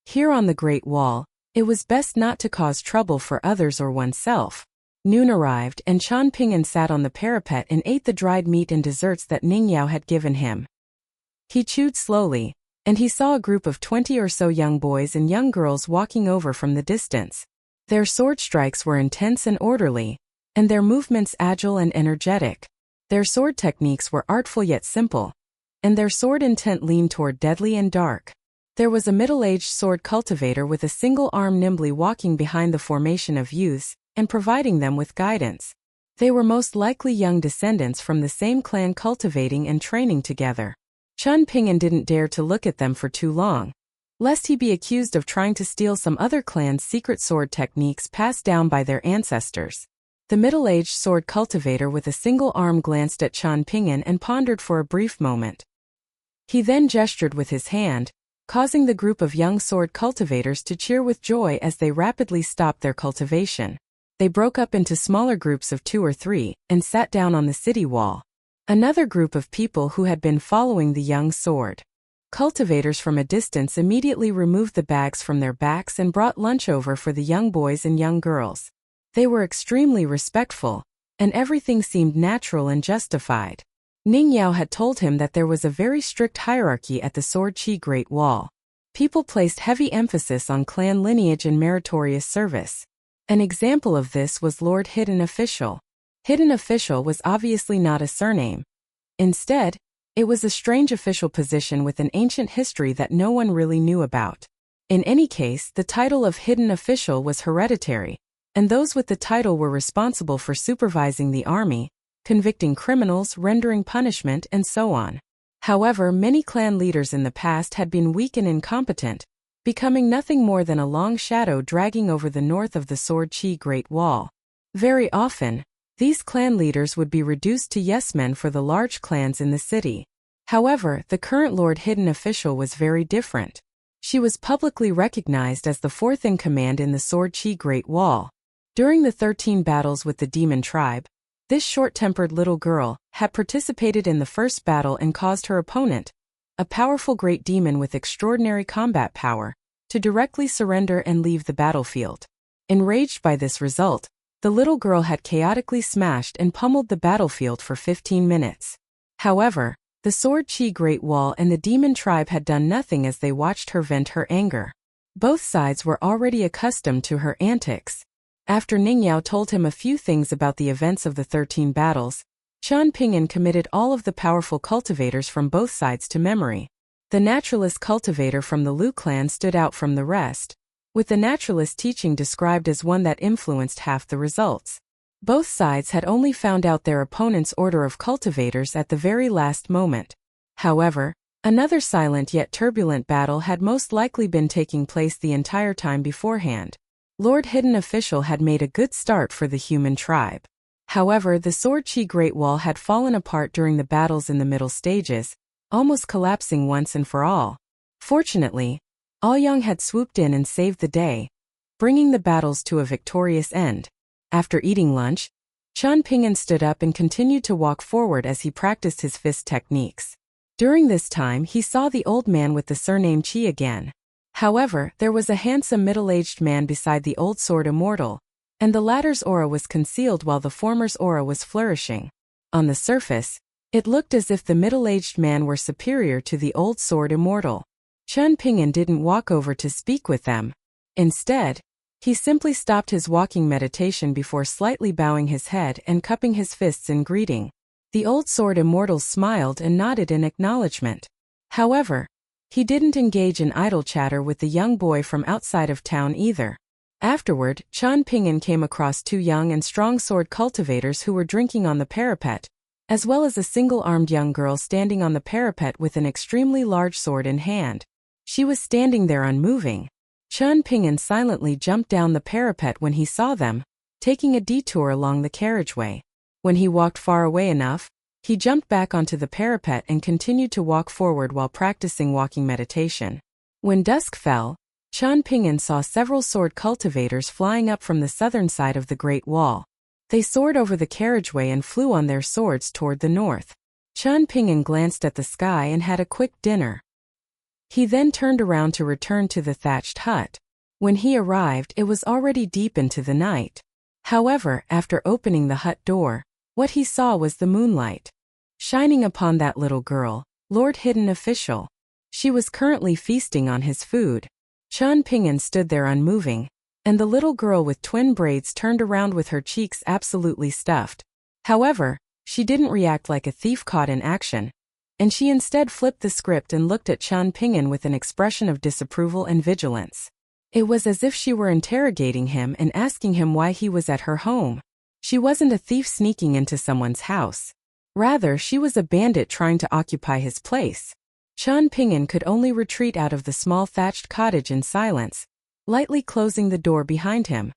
Here on the Great Wall, it was best not to cause trouble for others or oneself. Noon arrived and Chun Ping'an sat on the parapet and ate the dried meat and desserts that Ning Yao had given him. He chewed slowly, and he saw a group of 20 or so young boys and young girls walking over from the distance. Their sword strikes were intense and orderly, and their movements agile and energetic. Their sword techniques were artful yet simple, and their sword intent leaned toward deadly and dark. There was a middle-aged sword cultivator with a single arm nimbly walking behind the formation of youths, and providing them with guidance. They were most likely young descendants from the same clan cultivating and training together. Chun Ping'an didn't dare to look at them for too long, lest he be accused of trying to steal some other clan's secret sword techniques passed down by their ancestors. The middle-aged sword cultivator with a single arm glanced at Chun Ping'an and pondered for a brief moment. He then gestured with his hand, causing the group of young sword cultivators to cheer with joy as they rapidly stopped their cultivation. They broke up into smaller groups of 2 or 3, and sat down on the city wall. Another group of people who had been following the young sword cultivators from a distance immediately removed the bags from their backs and brought lunch over for the young boys and young girls. They were extremely respectful, and everything seemed natural and justified. Ning Yao had told him that there was a very strict hierarchy at the Sword Chi Great Wall. People placed heavy emphasis on clan lineage and meritorious service. An example of this was Lord Hidden Official. Hidden official was obviously not a surname. Instead, it was a strange official position with an ancient history that no one really knew about. In any case, the title of hidden official was hereditary, and those with the title were responsible for supervising the army, convicting criminals, rendering punishment, and so on. However, many clan leaders in the past had been weak and incompetent, becoming nothing more than a long shadow dragging over the north of the Sword Chi Great Wall. Very often, these clan leaders would be reduced to yes-men for the large clans in the city. However, the current Lord Hidden official was very different. She was publicly recognized as the fourth in command in the Sword Chi Great Wall. During the 13 battles with the demon tribe, this short-tempered little girl had participated in the first battle and caused her opponent, a powerful great demon with extraordinary combat power, to directly surrender and leave the battlefield. Enraged by this result, the little girl had chaotically smashed and pummeled the battlefield for 15 minutes. However, the Sword Chi Great Wall and the demon tribe had done nothing as they watched her vent her anger. Both sides were already accustomed to her antics. After Ningyao told him a few things about the events of the 13 battles, Qian Pingyan committed all of the powerful cultivators from both sides to memory. The naturalist cultivator from the Lu clan stood out from the rest, with the naturalist teaching described as one that influenced half the results. Both sides had only found out their opponent's order of cultivators at the very last moment. However, another silent yet turbulent battle had most likely been taking place the entire time beforehand. Lord Hidden official had made a good start for the human tribe. However, the Sword Chi Great Wall had fallen apart during the battles in the middle stages, almost collapsing once and for all. Fortunately, Aoyang had swooped in and saved the day, bringing the battles to a victorious end. After eating lunch, Qian Pingyan stood up and continued to walk forward as he practiced his fist techniques. During this time, he saw the old man with the surname Qi again. However, there was a handsome middle-aged man beside the old sword immortal, and the latter's aura was concealed while the former's aura was flourishing. On the surface, it looked as if the middle-aged man were superior to the old sword immortal. Qian Pingyan didn't walk over to speak with them. Instead, he simply stopped his walking meditation before slightly bowing his head and cupping his fists in greeting. The old sword immortal smiled and nodded in acknowledgement. However, he didn't engage in idle chatter with the young boy from outside of town either. Afterward, Qian Pingyan came across two young and strong sword cultivators who were drinking on the parapet, as well as a single-armed young girl standing on the parapet with an extremely large sword in hand. She was standing there unmoving. Qian Pingyan silently jumped down the parapet when he saw them, taking a detour along the carriageway. When he walked far away enough, he jumped back onto the parapet and continued to walk forward while practicing walking meditation. When dusk fell, Qian Pingyan saw several sword cultivators flying up from the southern side of the Great Wall. They soared over the carriageway and flew on their swords toward the north. Qian Pingyan glanced at the sky and had a quick dinner. He then turned around to return to the thatched hut. When he arrived, it was already deep into the night. However, after opening the hut door, what he saw was the moonlight shining upon that little girl, Lord Hidden official. She was currently feasting on his food. Qian Pingyan stood there unmoving, and the little girl with twin braids turned around with her cheeks absolutely stuffed. However, she didn't react like a thief caught in action, and she instead flipped the script and looked at Qian Pingyan with an expression of disapproval and vigilance. It was as if she were interrogating him and asking him why he was at her home. She wasn't a thief sneaking into someone's house. Rather, she was a bandit trying to occupy his place. Qian Pingyan could only retreat out of the small thatched cottage in silence, lightly closing the door behind him.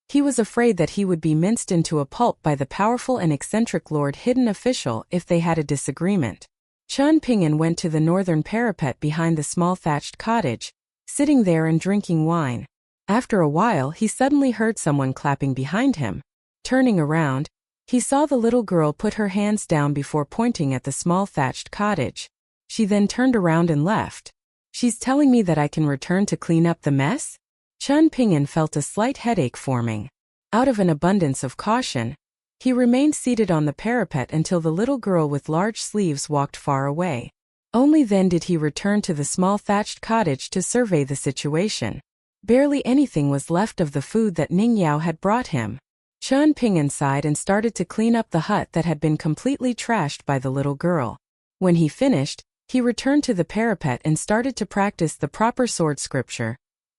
He was afraid that he would be minced into a pulp by the powerful and eccentric Lord Hidden official if they had a disagreement. Qian Pingyan went to the northern parapet behind the small thatched cottage, sitting there and drinking wine. After a while, he suddenly heard someone clapping behind him. Turning around, he saw the little girl put her hands down before pointing at the small thatched cottage. She then turned around and left. "She's telling me that I can return to clean up the mess?" Qian Pingyan felt a slight headache forming. Out of an abundance of caution, he remained seated on the parapet until the little girl with large sleeves walked far away. Only then did he return to the small thatched cottage to survey the situation. Barely anything was left of the food that Ningyao had brought him. Qian Ping'an sighed and started to clean up the hut that had been completely trashed by the little girl. When he finished, he returned to the parapet and started to practice the proper sword scripture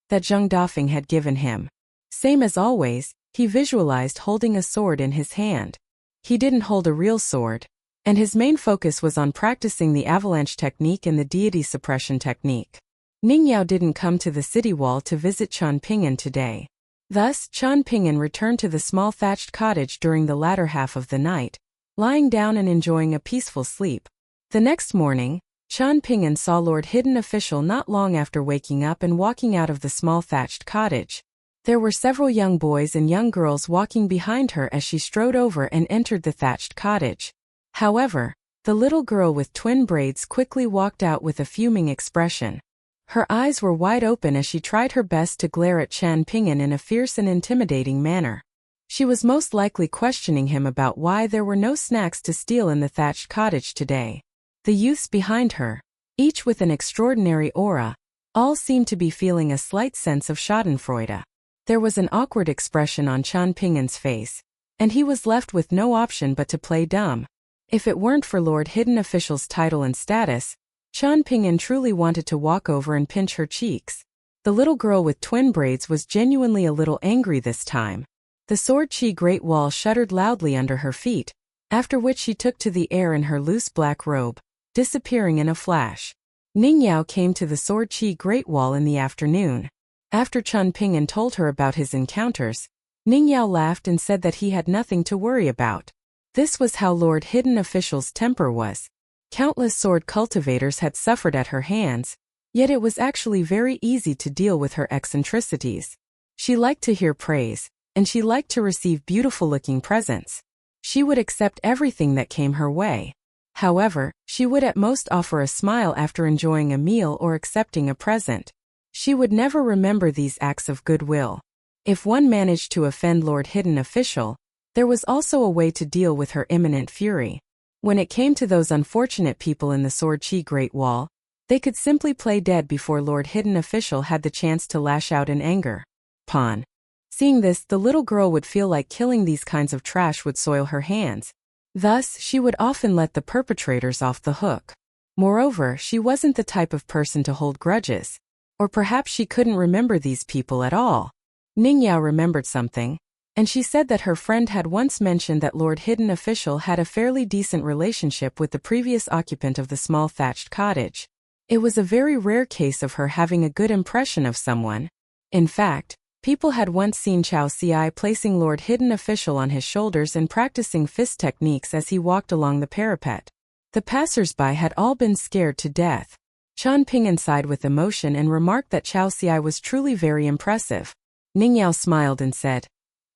that Zheng Dafeng had given him. Same as always, he visualized holding a sword in his hand. He didn't hold a real sword, and his main focus was on practicing the avalanche technique and the deity suppression technique. Ningyao didn't come to the city wall to visit Qian Ping'an today. Thus, Qian Ping'an returned to the small thatched cottage during the latter half of the night, lying down and enjoying a peaceful sleep. The next morning, Qian Ping'an saw Lord Hidden Official not long after waking up and walking out of the small thatched cottage. There were several young boys and young girls walking behind her as she strode over and entered the thatched cottage. However, the little girl with twin braids quickly walked out with a fuming expression. Her eyes were wide open as she tried her best to glare at Qian Ping'an in a fierce and intimidating manner. She was most likely questioning him about why there were no snacks to steal in the thatched cottage today. The youths behind her, each with an extraordinary aura, all seemed to be feeling a slight sense of schadenfreude. There was an awkward expression on Qian Ping'an's face, and he was left with no option but to play dumb. If it weren't for Lord Hidden Official's title and status, Qian Ping'an truly wanted to walk over and pinch her cheeks. The little girl with twin braids was genuinely a little angry this time. The sword chi great wall shuddered loudly under her feet, after which she took to the air in her loose black robe, disappearing in a flash. Ningyao came to the sword chi great wall in the afternoon. After Qian Ping'an told her about his encounters, Ningyao laughed and said that he had nothing to worry about. This was how Lord Hidden Official's temper was. Countless sword cultivators had suffered at her hands, yet it was actually very easy to deal with her eccentricities. She liked to hear praise, and she liked to receive beautiful-looking presents. She would accept everything that came her way. However, she would at most offer a smile after enjoying a meal or accepting a present. She would never remember these acts of goodwill. If one managed to offend Lord Hidden Official, there was also a way to deal with her imminent fury. When it came to those unfortunate people in the Sword Chi Great Wall, they could simply play dead before Lord Hidden Official had the chance to lash out in anger. Pawn. Seeing this, the little girl would feel like killing these kinds of trash would soil her hands. Thus, she would often let the perpetrators off the hook. Moreover, she wasn't the type of person to hold grudges. Or perhaps she couldn't remember these people at all. Ningyao remembered something, and she said that her friend had once mentioned that Lord Hidden Official had a fairly decent relationship with the previous occupant of the small thatched cottage. It was a very rare case of her having a good impression of someone. In fact, people had once seen Chao Ci placing Lord Hidden Official on his shoulders and practicing fist techniques as he walked along the parapet. The passers-by had all been scared to death. Qian Ping'an sighed with emotion and remarked that Chao Ci was truly very impressive. Ningyao smiled and said,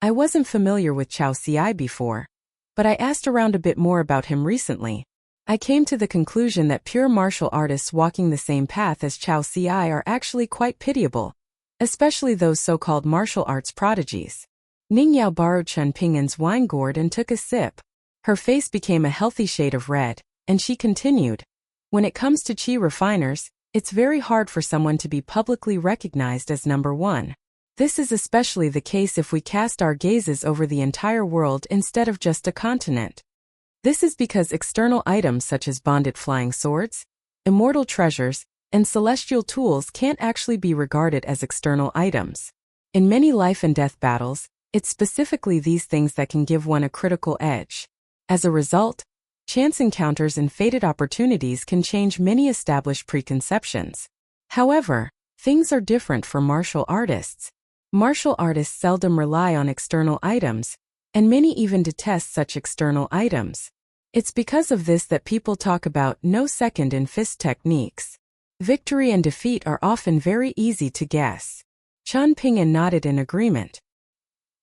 "I wasn't familiar with Chao Ci before, but I asked around a bit more about him recently. I came to the conclusion that pure martial artists walking the same path as Chao Ci are actually quite pitiable, especially those so-called martial arts prodigies." Ningyao borrowed Qian Ping'an's wine gourd and took a sip. Her face became a healthy shade of red, and she continued, "When it comes to chi refiners, it's very hard for someone to be publicly recognized as number one. This is especially the case if we cast our gazes over the entire world instead of just a continent. This is because external items such as bonded flying swords, immortal treasures, and celestial tools can't actually be regarded as external items. In many life and death battles, it's specifically these things that can give one a critical edge. As a result, chance encounters and fated opportunities can change many established preconceptions. However, things are different for martial artists. Martial artists seldom rely on external items, and many even detest such external items. It's because of this that people talk about no second in fist techniques. Victory and defeat are often very easy to guess." Qian Ping'an nodded in agreement.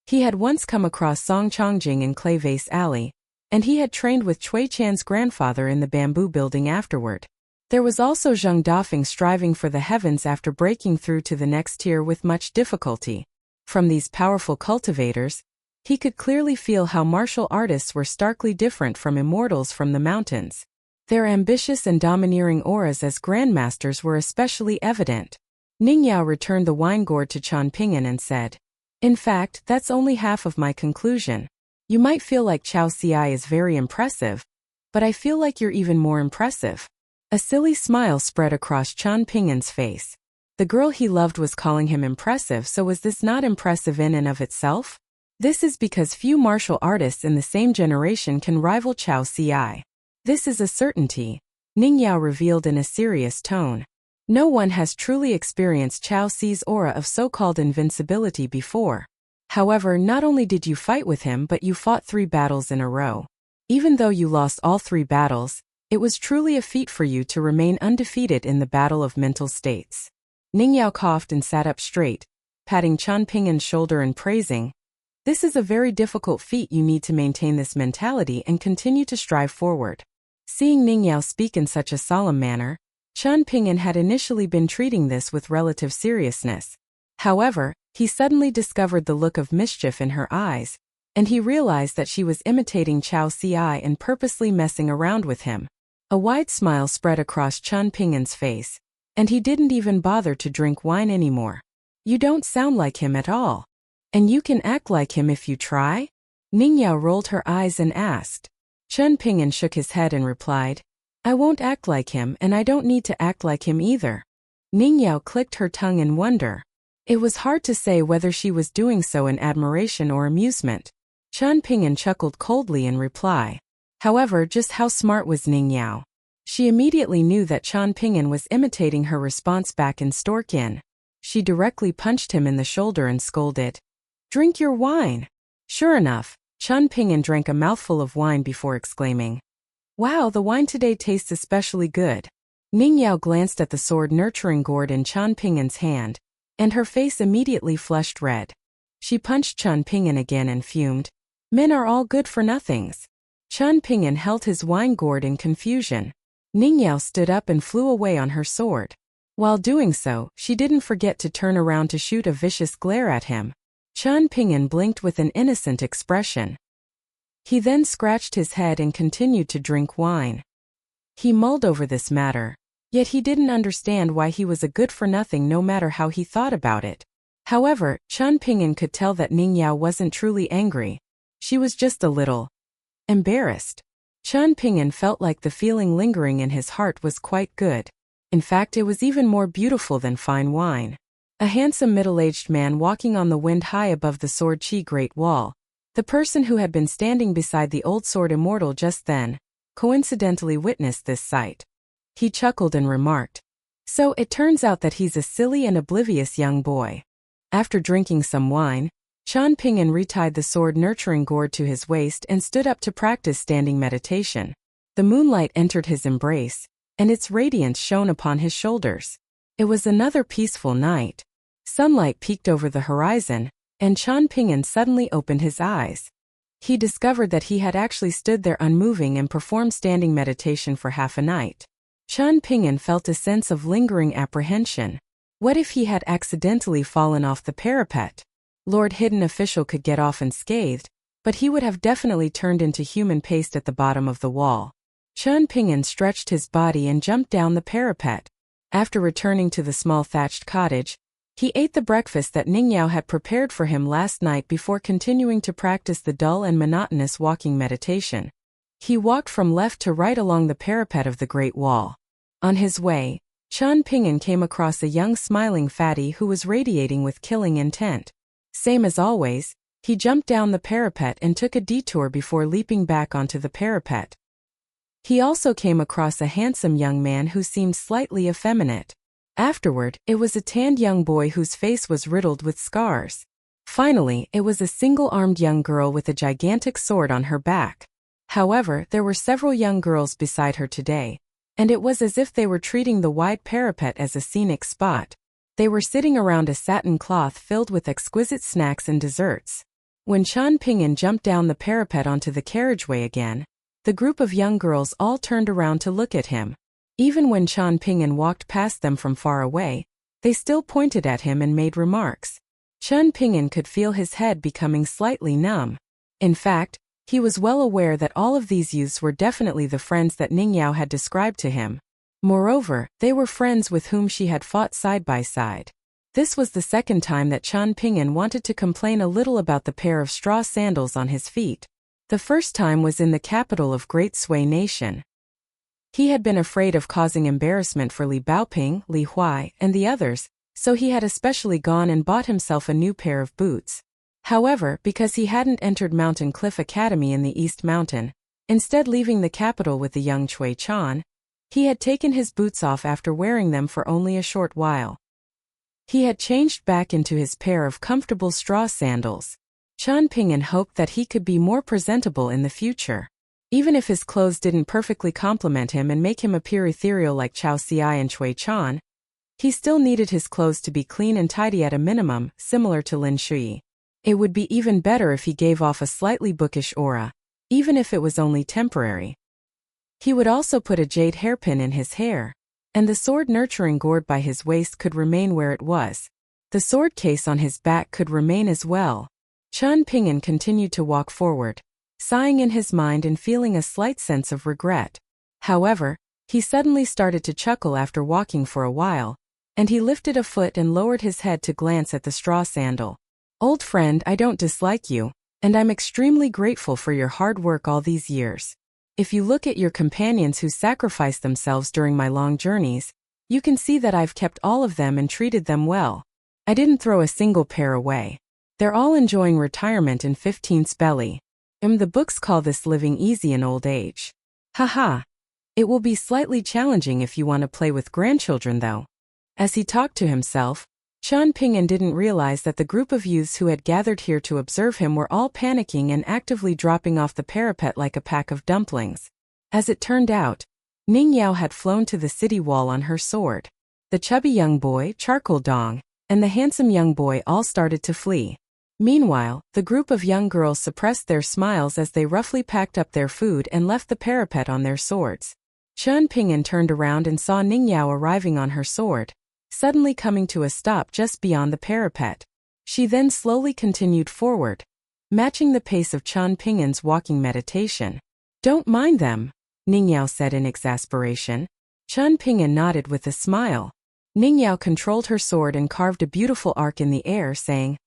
He had once come across Song Chongjing in Clay Vase Alley, and he had trained with Cui Chan's grandfather in the bamboo building afterward. There was also Zheng Dafeng striving for the heavens after breaking through to the next tier with much difficulty. From these powerful cultivators, he could clearly feel how martial artists were starkly different from immortals from the mountains. Their ambitious and domineering auras as grandmasters were especially evident. Ningyao returned the wine gourd to Qian Ping'an and said, In fact, that's only half of my conclusion. You might feel like Chao Ci is very impressive, but I feel like you're even more impressive. A silly smile spread across Qian Ping'an's face. The girl he loved was calling him impressive, so was this not impressive in and of itself? This is because few martial artists in the same generation can rival Chao Ci. This is a certainty, Ning Yao revealed in a serious tone. No one has truly experienced Chao Ci's aura of so-called invincibility before. However, not only did you fight with him, but you fought 3 battles in a row. Even though you lost all 3 battles, it was truly a feat for you to remain undefeated in the battle of mental states. Ning Yao coughed and sat up straight, patting Qian Ping'an's shoulder and praising, "This is a very difficult feat. You need to maintain this mentality and continue to strive forward." Seeing Ning Yao speak in such a solemn manner, Qian Ping'an had initially been treating this with relative seriousness. However, he suddenly discovered the look of mischief in her eyes, and he realized that she was imitating Chao Ci and purposely messing around with him. A wide smile spread across Qian Ping'an's face, and he didn't even bother to drink wine anymore. "You don't sound like him at all. And you can act like him if you try?" Ning Yao rolled her eyes and asked. Qian Ping'an shook his head and replied, "I won't act like him, and I don't need to act like him either." Ning Yao clicked her tongue in wonder. It was hard to say whether she was doing so in admiration or amusement. Qian Ping'an chuckled coldly in reply. However, just how smart was Ning Yao? She immediately knew that Qian Ping'an was imitating her response back in Stork Inn. She directly punched him in the shoulder and scolded, "Drink your wine." Sure enough, Qian Ping'an drank a mouthful of wine before exclaiming, "Wow, the wine today tastes especially good." Ning Yao glanced at the sword-nurturing gourd in Qian Ping'an's hand, and her face immediately flushed red. She punched Qian Ping'an again and fumed, "Men are all good-for-nothings." Qian Ping'an held his wine gourd in confusion. Ning Yao stood up and flew away on her sword. While doing so, she didn't forget to turn around to shoot a vicious glare at him. Qian Ping'an blinked with an innocent expression. He then scratched his head and continued to drink wine. He mulled over this matter, yet he didn't understand why he was a good-for-nothing no matter how he thought about it. However, Qian Ping'an could tell that Ning Yao wasn't truly angry. She was just a little embarrassed. Qian Ping'an felt like the feeling lingering in his heart was quite good. In fact, it was even more beautiful than fine wine. A handsome middle-aged man walking on the wind high above the Sword Qi Great Wall. The person who had been standing beside the old sword immortal just then, coincidentally witnessed this sight. He chuckled and remarked, "So it turns out that he's a silly and oblivious young boy." After drinking some wine, Qian Ping'an retied the sword-nurturing gourd to his waist and stood up to practice standing meditation. The moonlight entered his embrace, and its radiance shone upon his shoulders. It was another peaceful night. Sunlight peeked over the horizon, and Qian Ping'an suddenly opened his eyes. He discovered that he had actually stood there unmoving and performed standing meditation for half a night. Qian Ping'an felt a sense of lingering apprehension. What if he had accidentally fallen off the parapet? Lord Hidden Official could get off unscathed, but he would have definitely turned into human paste at the bottom of the wall. Qian Ping'an stretched his body and jumped down the parapet. After returning to the small thatched cottage, he ate the breakfast that Ning Yao had prepared for him last night before continuing to practice the dull and monotonous walking meditation. He walked from left to right along the parapet of the Great Wall. On his way, Qian Ping'an came across a young smiling fatty who was radiating with killing intent. Same as always, he jumped down the parapet and took a detour before leaping back onto the parapet. He also came across a handsome young man who seemed slightly effeminate. Afterward, it was a tanned young boy whose face was riddled with scars. Finally, it was a single-armed young girl with a gigantic sword on her back. However, there were several young girls beside her today, and it was as if they were treating the wide parapet as a scenic spot. They were sitting around a satin cloth filled with exquisite snacks and desserts. When Qian Ping'an jumped down the parapet onto the carriageway again, the group of young girls all turned around to look at him. Even when Qian Ping'an walked past them from far away, they still pointed at him and made remarks. Qian Ping'an could feel his head becoming slightly numb. In fact, he was well aware that all of these youths were definitely the friends that Ning Yao had described to him. Moreover, they were friends with whom she had fought side by side. This was the second time that Qian Ping'an wanted to complain a little about the pair of straw sandals on his feet. The first time was in the capital of Great Sui Nation. He had been afraid of causing embarrassment for Li Baoping, Li Huai, and the others, so he had especially gone and bought himself a new pair of boots. However, because he hadn't entered Mountain Cliff Academy in the East Mountain, instead leaving the capital with the young Cui Chan, he had taken his boots off after wearing them for only a short while. He had changed back into his pair of comfortable straw sandals. Qian Ping'an hoped that he could be more presentable in the future. Even if his clothes didn't perfectly complement him and make him appear ethereal like Chao Xiai and Cui Chan, he still needed his clothes to be clean and tidy at a minimum, similar to Lin Shui. It would be even better if he gave off a slightly bookish aura, even if it was only temporary. He would also put a jade hairpin in his hair, and the sword nurturing gourd by his waist could remain where it was. The sword case on his back could remain as well. Qian Ping'an continued to walk forward, sighing in his mind and feeling a slight sense of regret. However, he suddenly started to chuckle after walking for a while, and he lifted a foot and lowered his head to glance at the straw sandal. "Old friend, I don't dislike you, and I'm extremely grateful for your hard work all these years. If you look at your companions who sacrificed themselves during my long journeys, you can see that I've kept all of them and treated them well. I didn't throw a single pair away. They're all enjoying retirement in 15th belly. The books call this living easy in old age. Haha. It will be slightly challenging if you want to play with grandchildren though." As he talked to himself, Qian Ping'an didn't realize that the group of youths who had gathered here to observe him were all panicking and actively dropping off the parapet like a pack of dumplings. As it turned out, Ning Yao had flown to the city wall on her sword. The chubby young boy, Charcoal Dong, and the handsome young boy all started to flee. Meanwhile, the group of young girls suppressed their smiles as they roughly packed up their food and left the parapet on their swords. Qian Ping'an turned around and saw Ning Yao arriving on her sword, suddenly coming to a stop just beyond the parapet. She then slowly continued forward, matching the pace of Qian Ping'an's walking meditation. "Don't mind them," Ning Yao said in exasperation. Qian Ping'an nodded with a smile. Ning Yao controlled her sword and carved a beautiful arc in the air, saying,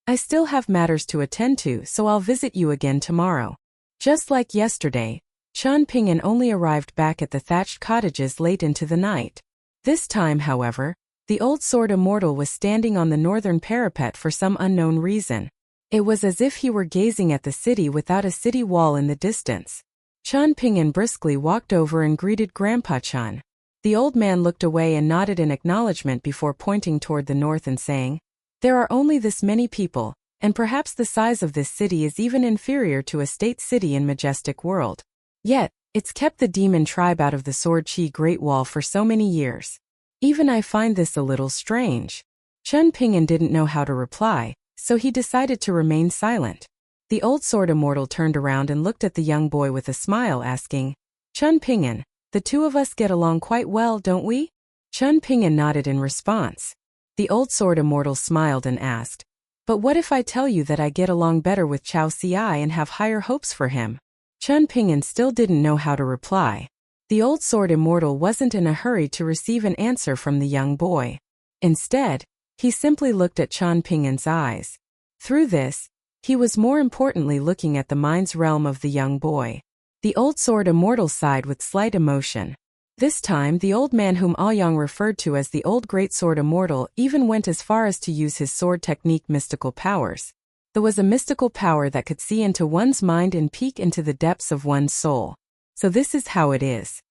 "I still have matters to attend to, so I'll visit you again tomorrow." Just like yesterday, Qian Ping'an only arrived back at the thatched cottages late into the night. This time, however, the old sword immortal was standing on the northern parapet for some unknown reason. It was as if he were gazing at the city without a city wall in the distance. Qian Ping'an briskly walked over and greeted Grandpa Qian. The old man looked away and nodded in acknowledgement before pointing toward the north and saying, "There are only this many people, and perhaps the size of this city is even inferior to a state city in Majestic World. Yet, it's kept the demon tribe out of the Sword Chi Great Wall for so many years. Even I find this a little strange." Qian Ping'an didn't know how to reply, so he decided to remain silent. The old sword immortal turned around and looked at the young boy with a smile, asking, "Qian Ping'an, the two of us get along quite well, don't we?" Qian Ping'an nodded in response. The old sword immortal smiled and asked, "But what if I tell you that I get along better with Chao Xiai and have higher hopes for him?" Qian Ping'an still didn't know how to reply. The old sword immortal wasn't in a hurry to receive an answer from the young boy. Instead, he simply looked at Qian Ping'an's eyes. Through this, he was more importantly looking at the mind's realm of the young boy. The old sword immortal sighed with slight emotion. This time the old man whom Aoyang referred to as the old great sword immortal even went as far as to use his sword technique mystical powers. There was a mystical power that could see into one's mind and peek into the depths of one's soul. So this is how it is.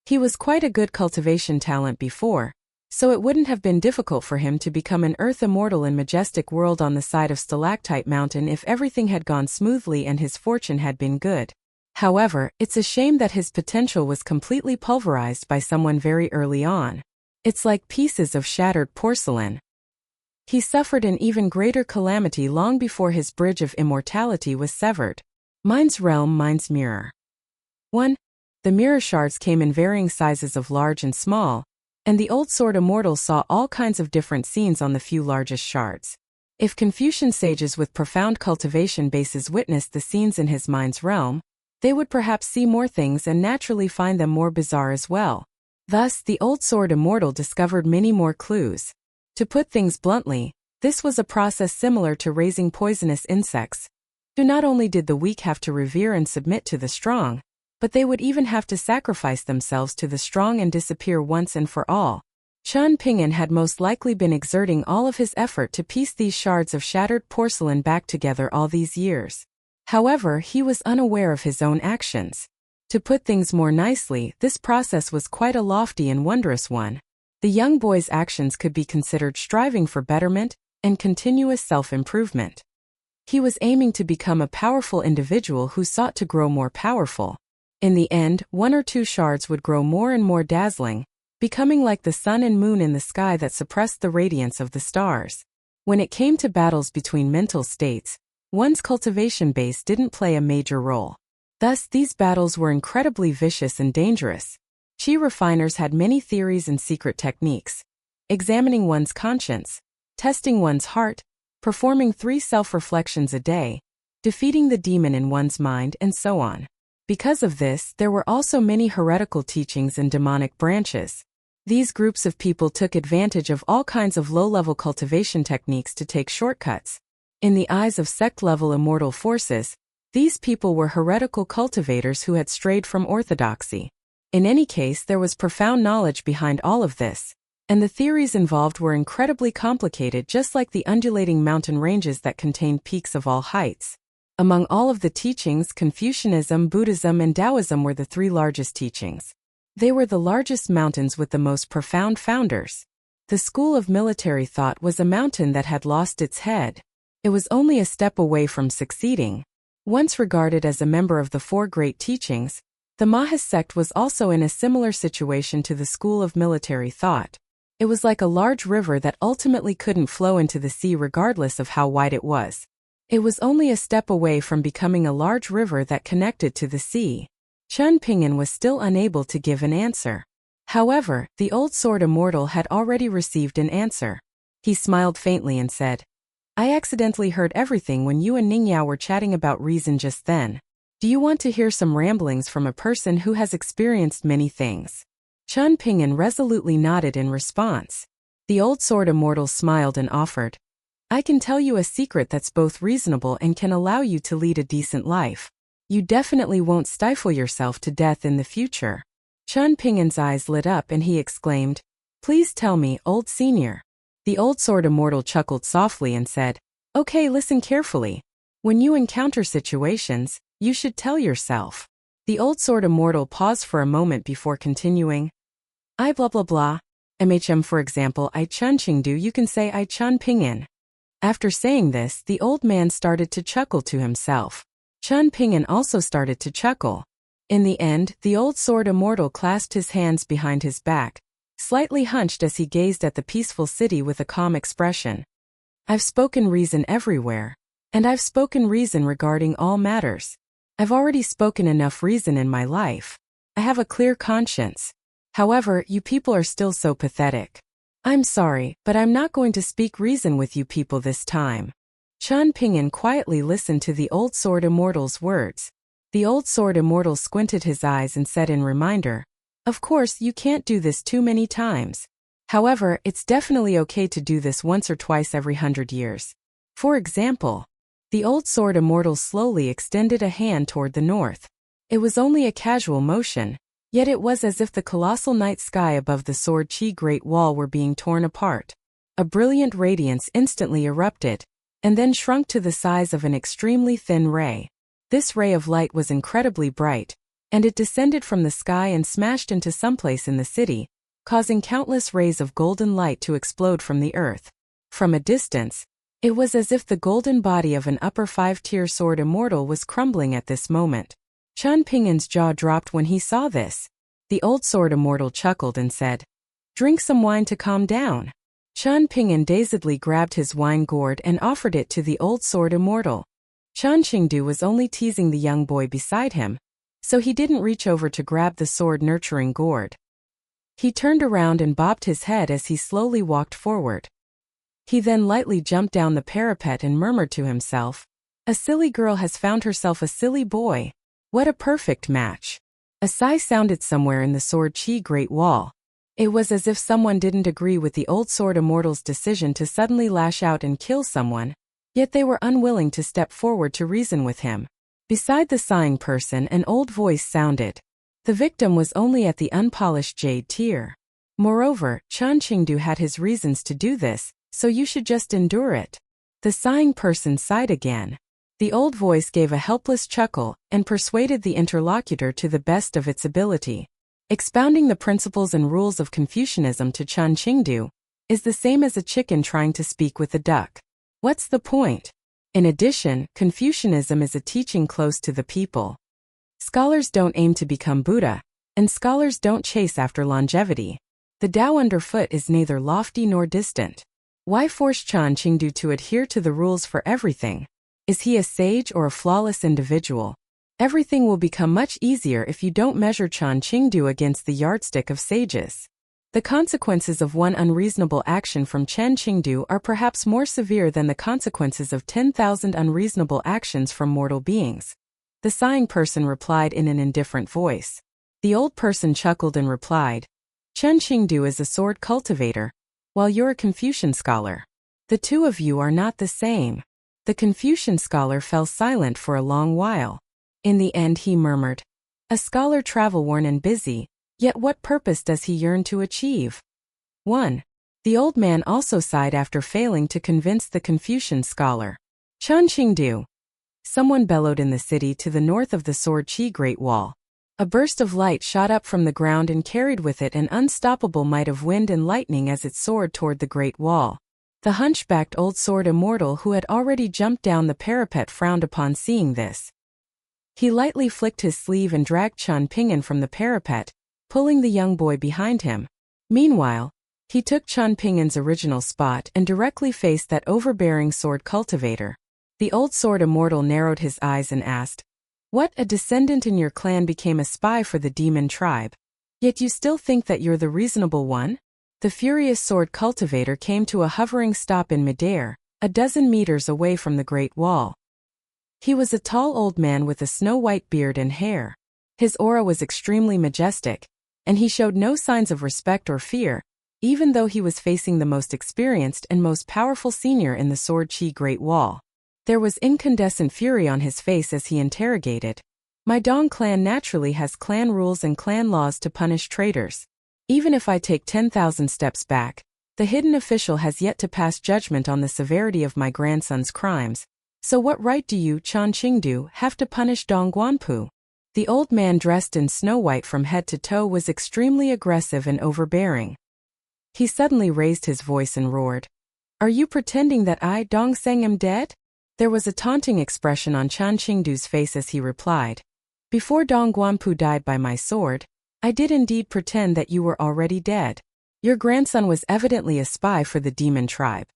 He was quite a good cultivation talent before, so it wouldn't have been difficult for him to become an earth immortal in Majestic World on the side of Stalactite Mountain if everything had gone smoothly and his fortune had been good. However, it's a shame that his potential was completely pulverized by someone very early on. It's like pieces of shattered porcelain. He suffered an even greater calamity long before his bridge of immortality was severed. Mind's realm, mind's mirror. 1. The mirror shards came in varying sizes of large and small, and the old sword immortal saw all kinds of different scenes on the few largest shards. If Confucian sages with profound cultivation bases witnessed the scenes in his mind's realm, they would perhaps see more things and naturally find them more bizarre as well. Thus, the old sword immortal discovered many more clues. To put things bluntly, this was a process similar to raising poisonous insects. Not only did the weak have to revere and submit to the strong, but they would even have to sacrifice themselves to the strong and disappear once and for all. Qian Ping'an had most likely been exerting all of his effort to piece these shards of shattered porcelain back together all these years. However, he was unaware of his own actions. To put things more nicely, this process was quite a lofty and wondrous one. The young boy's actions could be considered striving for betterment and continuous self-improvement. He was aiming to become a powerful individual who sought to grow more powerful. In the end, one or two shards would grow more and more dazzling, becoming like the sun and moon in the sky that suppressed the radiance of the stars. When it came to battles between mental states, one's cultivation base didn't play a major role. Thus, these battles were incredibly vicious and dangerous. Qi refiners had many theories and secret techniques. Examining one's conscience, testing one's heart, performing 3 self-reflections a day, defeating the demon in one's mind, and so on. Because of this, there were also many heretical teachings and demonic branches. These groups of people took advantage of all kinds of low-level cultivation techniques to take shortcuts. In the eyes of sect-level immortal forces, these people were heretical cultivators who had strayed from orthodoxy. In any case, there was profound knowledge behind all of this, and the theories involved were incredibly complicated, just like the undulating mountain ranges that contained peaks of all heights. Among all of the teachings, Confucianism, Buddhism, and Taoism were the 3 largest teachings. They were the largest mountains with the most profound founders. The school of military thought was a mountain that had lost its head. It was only a step away from succeeding. Once regarded as a member of the 4 great teachings, the Mahas sect was also in a similar situation to the school of military thought. It was like a large river that ultimately couldn't flow into the sea regardless of how wide it was. It was only a step away from becoming a large river that connected to the sea. Qian Ping'an was still unable to give an answer. However, the old sword immortal had already received an answer. He smiled faintly and said, "I accidentally heard everything when you and Ningyao were chatting about reason just then. Do you want to hear some ramblings from a person who has experienced many things?" Qian Ping'an resolutely nodded in response. The old sword immortal smiled and offered, "I can tell you a secret that's both reasonable and can allow you to lead a decent life. You definitely won't stifle yourself to death in the future." Qian Ping'an's eyes lit up and he exclaimed, "Please tell me, old senior." The old sword immortal chuckled softly and said, "Okay, listen carefully. When you encounter situations, you should tell yourself." The old sword immortal paused for a moment before continuing, "I blah blah blah. For example, I Chun Qingdu, you can say I Qian Ping'an." After saying this, the old man started to chuckle to himself. Qian Ping'an also started to chuckle. In the end, the old sword immortal clasped his hands behind his back, slightly hunched as he gazed at the peaceful city with a calm expression. "I've spoken reason everywhere. And I've spoken reason regarding all matters. I've already spoken enough reason in my life. I have a clear conscience. However, you people are still so pathetic. I'm sorry, but I'm not going to speak reason with you people this time." Qian Ping'an quietly listened to the old sword immortal's words. The old sword immortal squinted his eyes and said in reminder, "Of course, you can't do this too many times. However, it's definitely okay to do this once or twice every 100 years. For example." The old sword immortal slowly extended a hand toward the north. It was only a casual motion, yet it was as if the colossal night sky above the Sword Qi Great Wall were being torn apart. A brilliant radiance instantly erupted, and then shrunk to the size of an extremely thin ray. This ray of light was incredibly bright, and it descended from the sky and smashed into someplace in the city, causing countless rays of golden light to explode from the earth. From a distance, it was as if the golden body of an upper 5-tier sword immortal was crumbling at this moment. Qian Ping'an's jaw dropped when he saw this. The old sword immortal chuckled and said, "Drink some wine to calm down." Qian Ping'an dazedly grabbed his wine gourd and offered it to the old sword immortal. Qian Qingdu was only teasing the young boy beside him, so he didn't reach over to grab the sword-nurturing gourd. He turned around and bobbed his head as he slowly walked forward. He then lightly jumped down the parapet and murmured to himself, "A silly girl has found herself a silly boy. What a perfect match." A sigh sounded somewhere in the Sword Qi Great Wall. It was as if someone didn't agree with the old sword immortal's decision to suddenly lash out and kill someone, yet they were unwilling to step forward to reason with him. Beside the sighing person, an old voice sounded. The victim was only at the unpolished jade tier. Moreover, Chan Qingdu had his reasons to do this, so you should just endure it. The sighing person sighed again. The old voice gave a helpless chuckle and persuaded the interlocutor to the best of its ability. Expounding the principles and rules of Confucianism to Chan Qingdu is the same as a chicken trying to speak with a duck. What's the point? In addition, Confucianism is a teaching close to the people. Scholars don't aim to become Buddha, and scholars don't chase after longevity. The Tao underfoot is neither lofty nor distant. Why force Chan Qingdu to adhere to the rules for everything? Is he a sage or a flawless individual? Everything will become much easier if you don't measure Chan Qingdu against the yardstick of sages. The consequences of one unreasonable action from Chan Qingdu are perhaps more severe than the consequences of 10,000 unreasonable actions from mortal beings. The sighing person replied in an indifferent voice. The old person chuckled and replied, Chan Qingdu is a sword cultivator, while you're a Confucian scholar. The two of you are not the same. The Confucian scholar fell silent for a long while. In the end he murmured, a scholar travel-worn and busy, yet what purpose does he yearn to achieve? 1. The old man also sighed after failing to convince the Confucian scholar. Chan Qingdu. Someone bellowed in the city to the north of the Sword Qi Great Wall. A burst of light shot up from the ground and carried with it an unstoppable might of wind and lightning as it soared toward the Great Wall. The hunchbacked old sword immortal who had already jumped down the parapet frowned upon seeing this. He lightly flicked his sleeve and dragged Chan Ping'an from the parapet, pulling the young boy behind him. Meanwhile, he took Chan Ping'an's original spot and directly faced that overbearing sword cultivator. The old sword immortal narrowed his eyes and asked, what, a descendant in your clan became a spy for the demon tribe? Yet you still think that you're the reasonable one? The furious sword cultivator came to a hovering stop in midair, a dozen meters away from the Great Wall. He was a tall old man with a snow-white beard and hair. His aura was extremely majestic, and he showed no signs of respect or fear, even though he was facing the most experienced and most powerful senior in the Sword Qi Great Wall. There was incandescent fury on his face as he interrogated. My Dong clan naturally has clan rules and clan laws to punish traitors. Even if I take 10,000 steps back, the hidden official has yet to pass judgment on the severity of my grandson's crimes. So what right do you, Chan Qingdu, have to punish Dong Guanpu? The old man dressed in snow white from head to toe was extremely aggressive and overbearing. He suddenly raised his voice and roared. Are you pretending that I, Dong Seng, am dead? There was a taunting expression on Chan Qingdu's face as he replied. Before Dong Guanpu died by my sword, I did indeed pretend that you were already dead. Your grandson was evidently a spy for the demon tribe.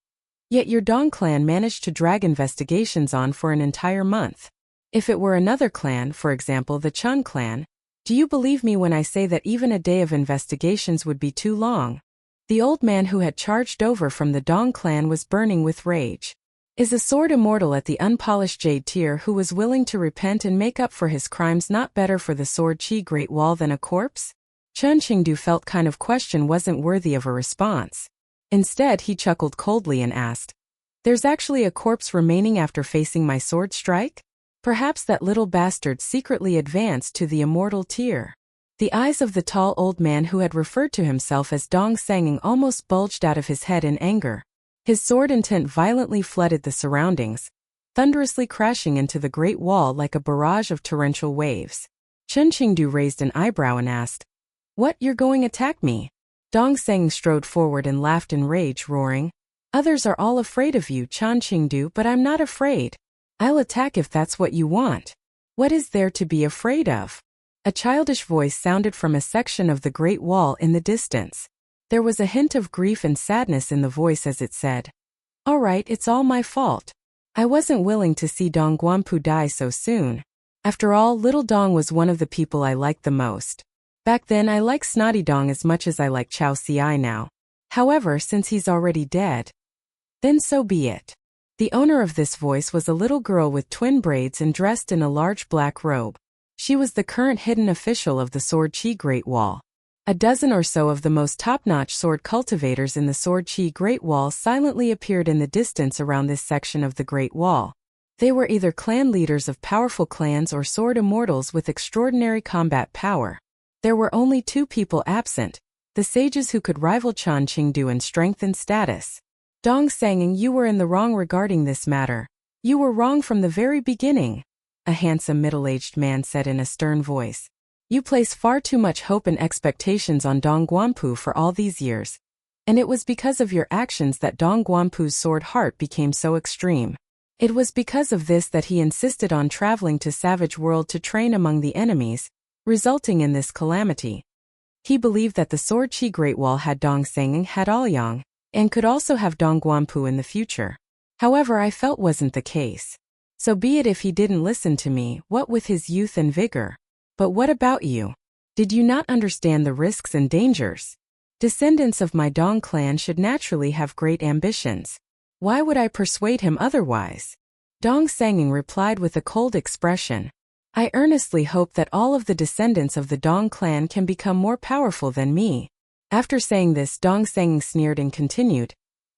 Yet your Dong clan managed to drag investigations on for an entire month. If it were another clan, for example the Chun clan, do you believe me when I say that even a day of investigations would be too long? The old man who had charged over from the Dong clan was burning with rage. Is a sword immortal at the unpolished jade tier who was willing to repent and make up for his crimes not better for the Sword Qi Great Wall than a corpse? Chan Qingdu felt kind of question wasn't worthy of a response. Instead he chuckled coldly and asked, there's actually a corpse remaining after facing my sword strike? Perhaps that little bastard secretly advanced to the immortal tier. The eyes of the tall old man who had referred to himself as Dong Senging almost bulged out of his head in anger. His sword intent violently flooded the surroundings, thunderously crashing into the great wall like a barrage of torrential waves. Chan Qingdu raised an eyebrow and asked, what, you're going to attack me? Dong Seng strode forward and laughed in rage, roaring, others are all afraid of you, Chan Qingdu, but I'm not afraid. I'll attack if that's what you want. What is there to be afraid of? A childish voice sounded from a section of the Great Wall in the distance. There was a hint of grief and sadness in the voice as it said, all right, it's all my fault. I wasn't willing to see Dong Guanpu die so soon. After all, little Dong was one of the people I liked the most. Back then I liked Snotty Dong as much as I like Chow Ci now. However, since he's already dead, then so be it. The owner of this voice was a little girl with twin braids and dressed in a large black robe. She was the current hidden official of the Sword Qi Great Wall. A dozen or so of the most top-notch sword cultivators in the Sword Chi Great Wall silently appeared in the distance around this section of the Great Wall. They were either clan leaders of powerful clans or sword immortals with extraordinary combat power. There were only two people absent, the sages who could rival Chan Qingdu in strength and status. Dong Sanging, you were in the wrong regarding this matter. You were wrong from the very beginning, a handsome middle-aged man said in a stern voice. You place far too much hope and expectations on Dong Guanpu for all these years. And it was because of your actions that Dong Guanpu's sword heart became so extreme. It was because of this that he insisted on traveling to Savage World to train among the enemies, resulting in this calamity. He believed that the Sword Chi Great Wall had Dong Sanging had Aoyang, and could also have Dong Guanpu in the future. However, I felt wasn't the case. So be it if he didn't listen to me, what with his youth and vigor. But what about you? Did you not understand the risks and dangers? Descendants of my Dong clan should naturally have great ambitions. Why would I persuade him otherwise? Dong Sanging replied with a cold expression. I earnestly hope that all of the descendants of the Dong clan can become more powerful than me. After saying this, Dong Sanging sneered and continued.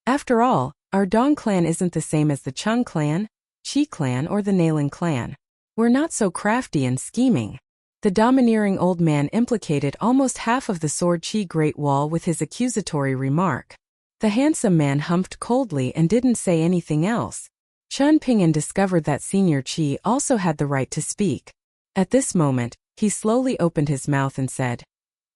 After all, our Dong clan isn't the same as the Chung clan, Qi clan or the Nailing clan. We're not so crafty and scheming. The domineering old man implicated almost half of the Sword Chi Great Wall with his accusatory remark. The handsome man humped coldly and didn't say anything else. Chun Ping'an discovered that Senior Qi also had the right to speak. At this moment, he slowly opened his mouth and said,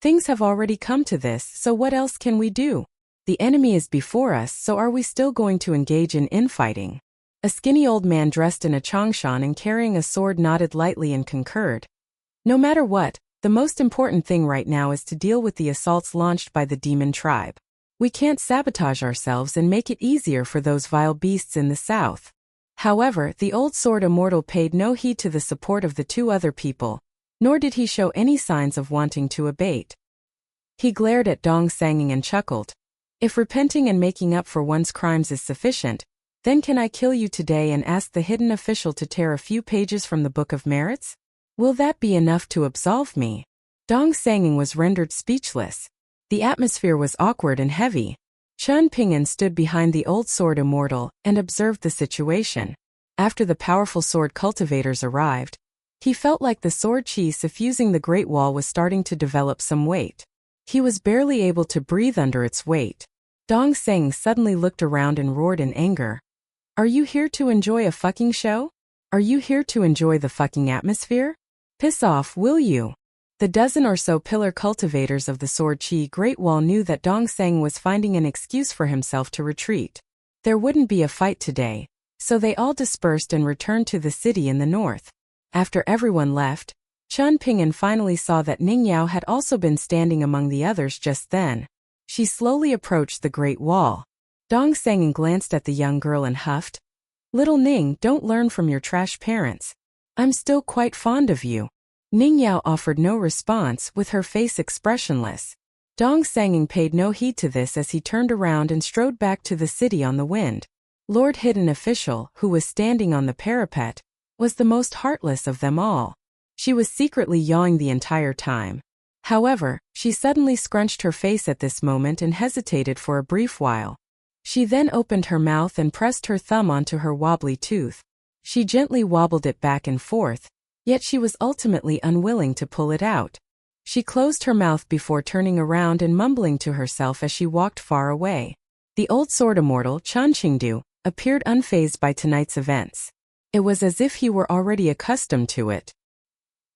Things have already come to this, so what else can we do? The enemy is before us, so are we still going to engage in infighting? A skinny old man dressed in a chongshan and carrying a sword nodded lightly and concurred. No matter what, the most important thing right now is to deal with the assaults launched by the demon tribe. We can't sabotage ourselves and make it easier for those vile beasts in the south. However, the old sword immortal paid no heed to the support of the two other people, nor did he show any signs of wanting to abate. He glared at Dong Sanging and chuckled. If repenting and making up for one's crimes is sufficient, then can I kill you today and ask the hidden official to tear a few pages from the Book of Merits? Will that be enough to absolve me? Dong Sanging was rendered speechless. The atmosphere was awkward and heavy. Chun Ping'an stood behind the old sword immortal and observed the situation. After the powerful sword cultivators arrived, he felt like the sword chi suffusing the Great Wall was starting to develop some weight. He was barely able to breathe under its weight. Dong Seng suddenly looked around and roared in anger. Are you here to enjoy a fucking show? Are you here to enjoy the fucking atmosphere? Piss off, will you? The dozen or so pillar cultivators of the Sword Chi Great Wall knew that Dong Seng was finding an excuse for himself to retreat. There wouldn't be a fight today, so they all dispersed and returned to the city in the north. After everyone left, Chun Ping'an finally saw that Ning Yao had also been standing among the others just then. She slowly approached the Great Wall. Dong Seng glanced at the young girl and huffed. Little Ning, don't learn from your trash parents. I'm still quite fond of you. Ning Yao offered no response, with her face expressionless. Dong Seng paid no heed to this as he turned around and strode back to the city on the wind. Lord Hidden Official, who was standing on the parapet, was the most heartless of them all. She was secretly yawing the entire time. However, she suddenly scrunched her face at this moment and hesitated for a brief while. She then opened her mouth and pressed her thumb onto her wobbly tooth. She gently wobbled it back and forth, yet she was ultimately unwilling to pull it out. She closed her mouth before turning around and mumbling to herself as she walked far away. The old sword immortal, Chan Qingdu, appeared unfazed by tonight's events. It was as if he were already accustomed to it.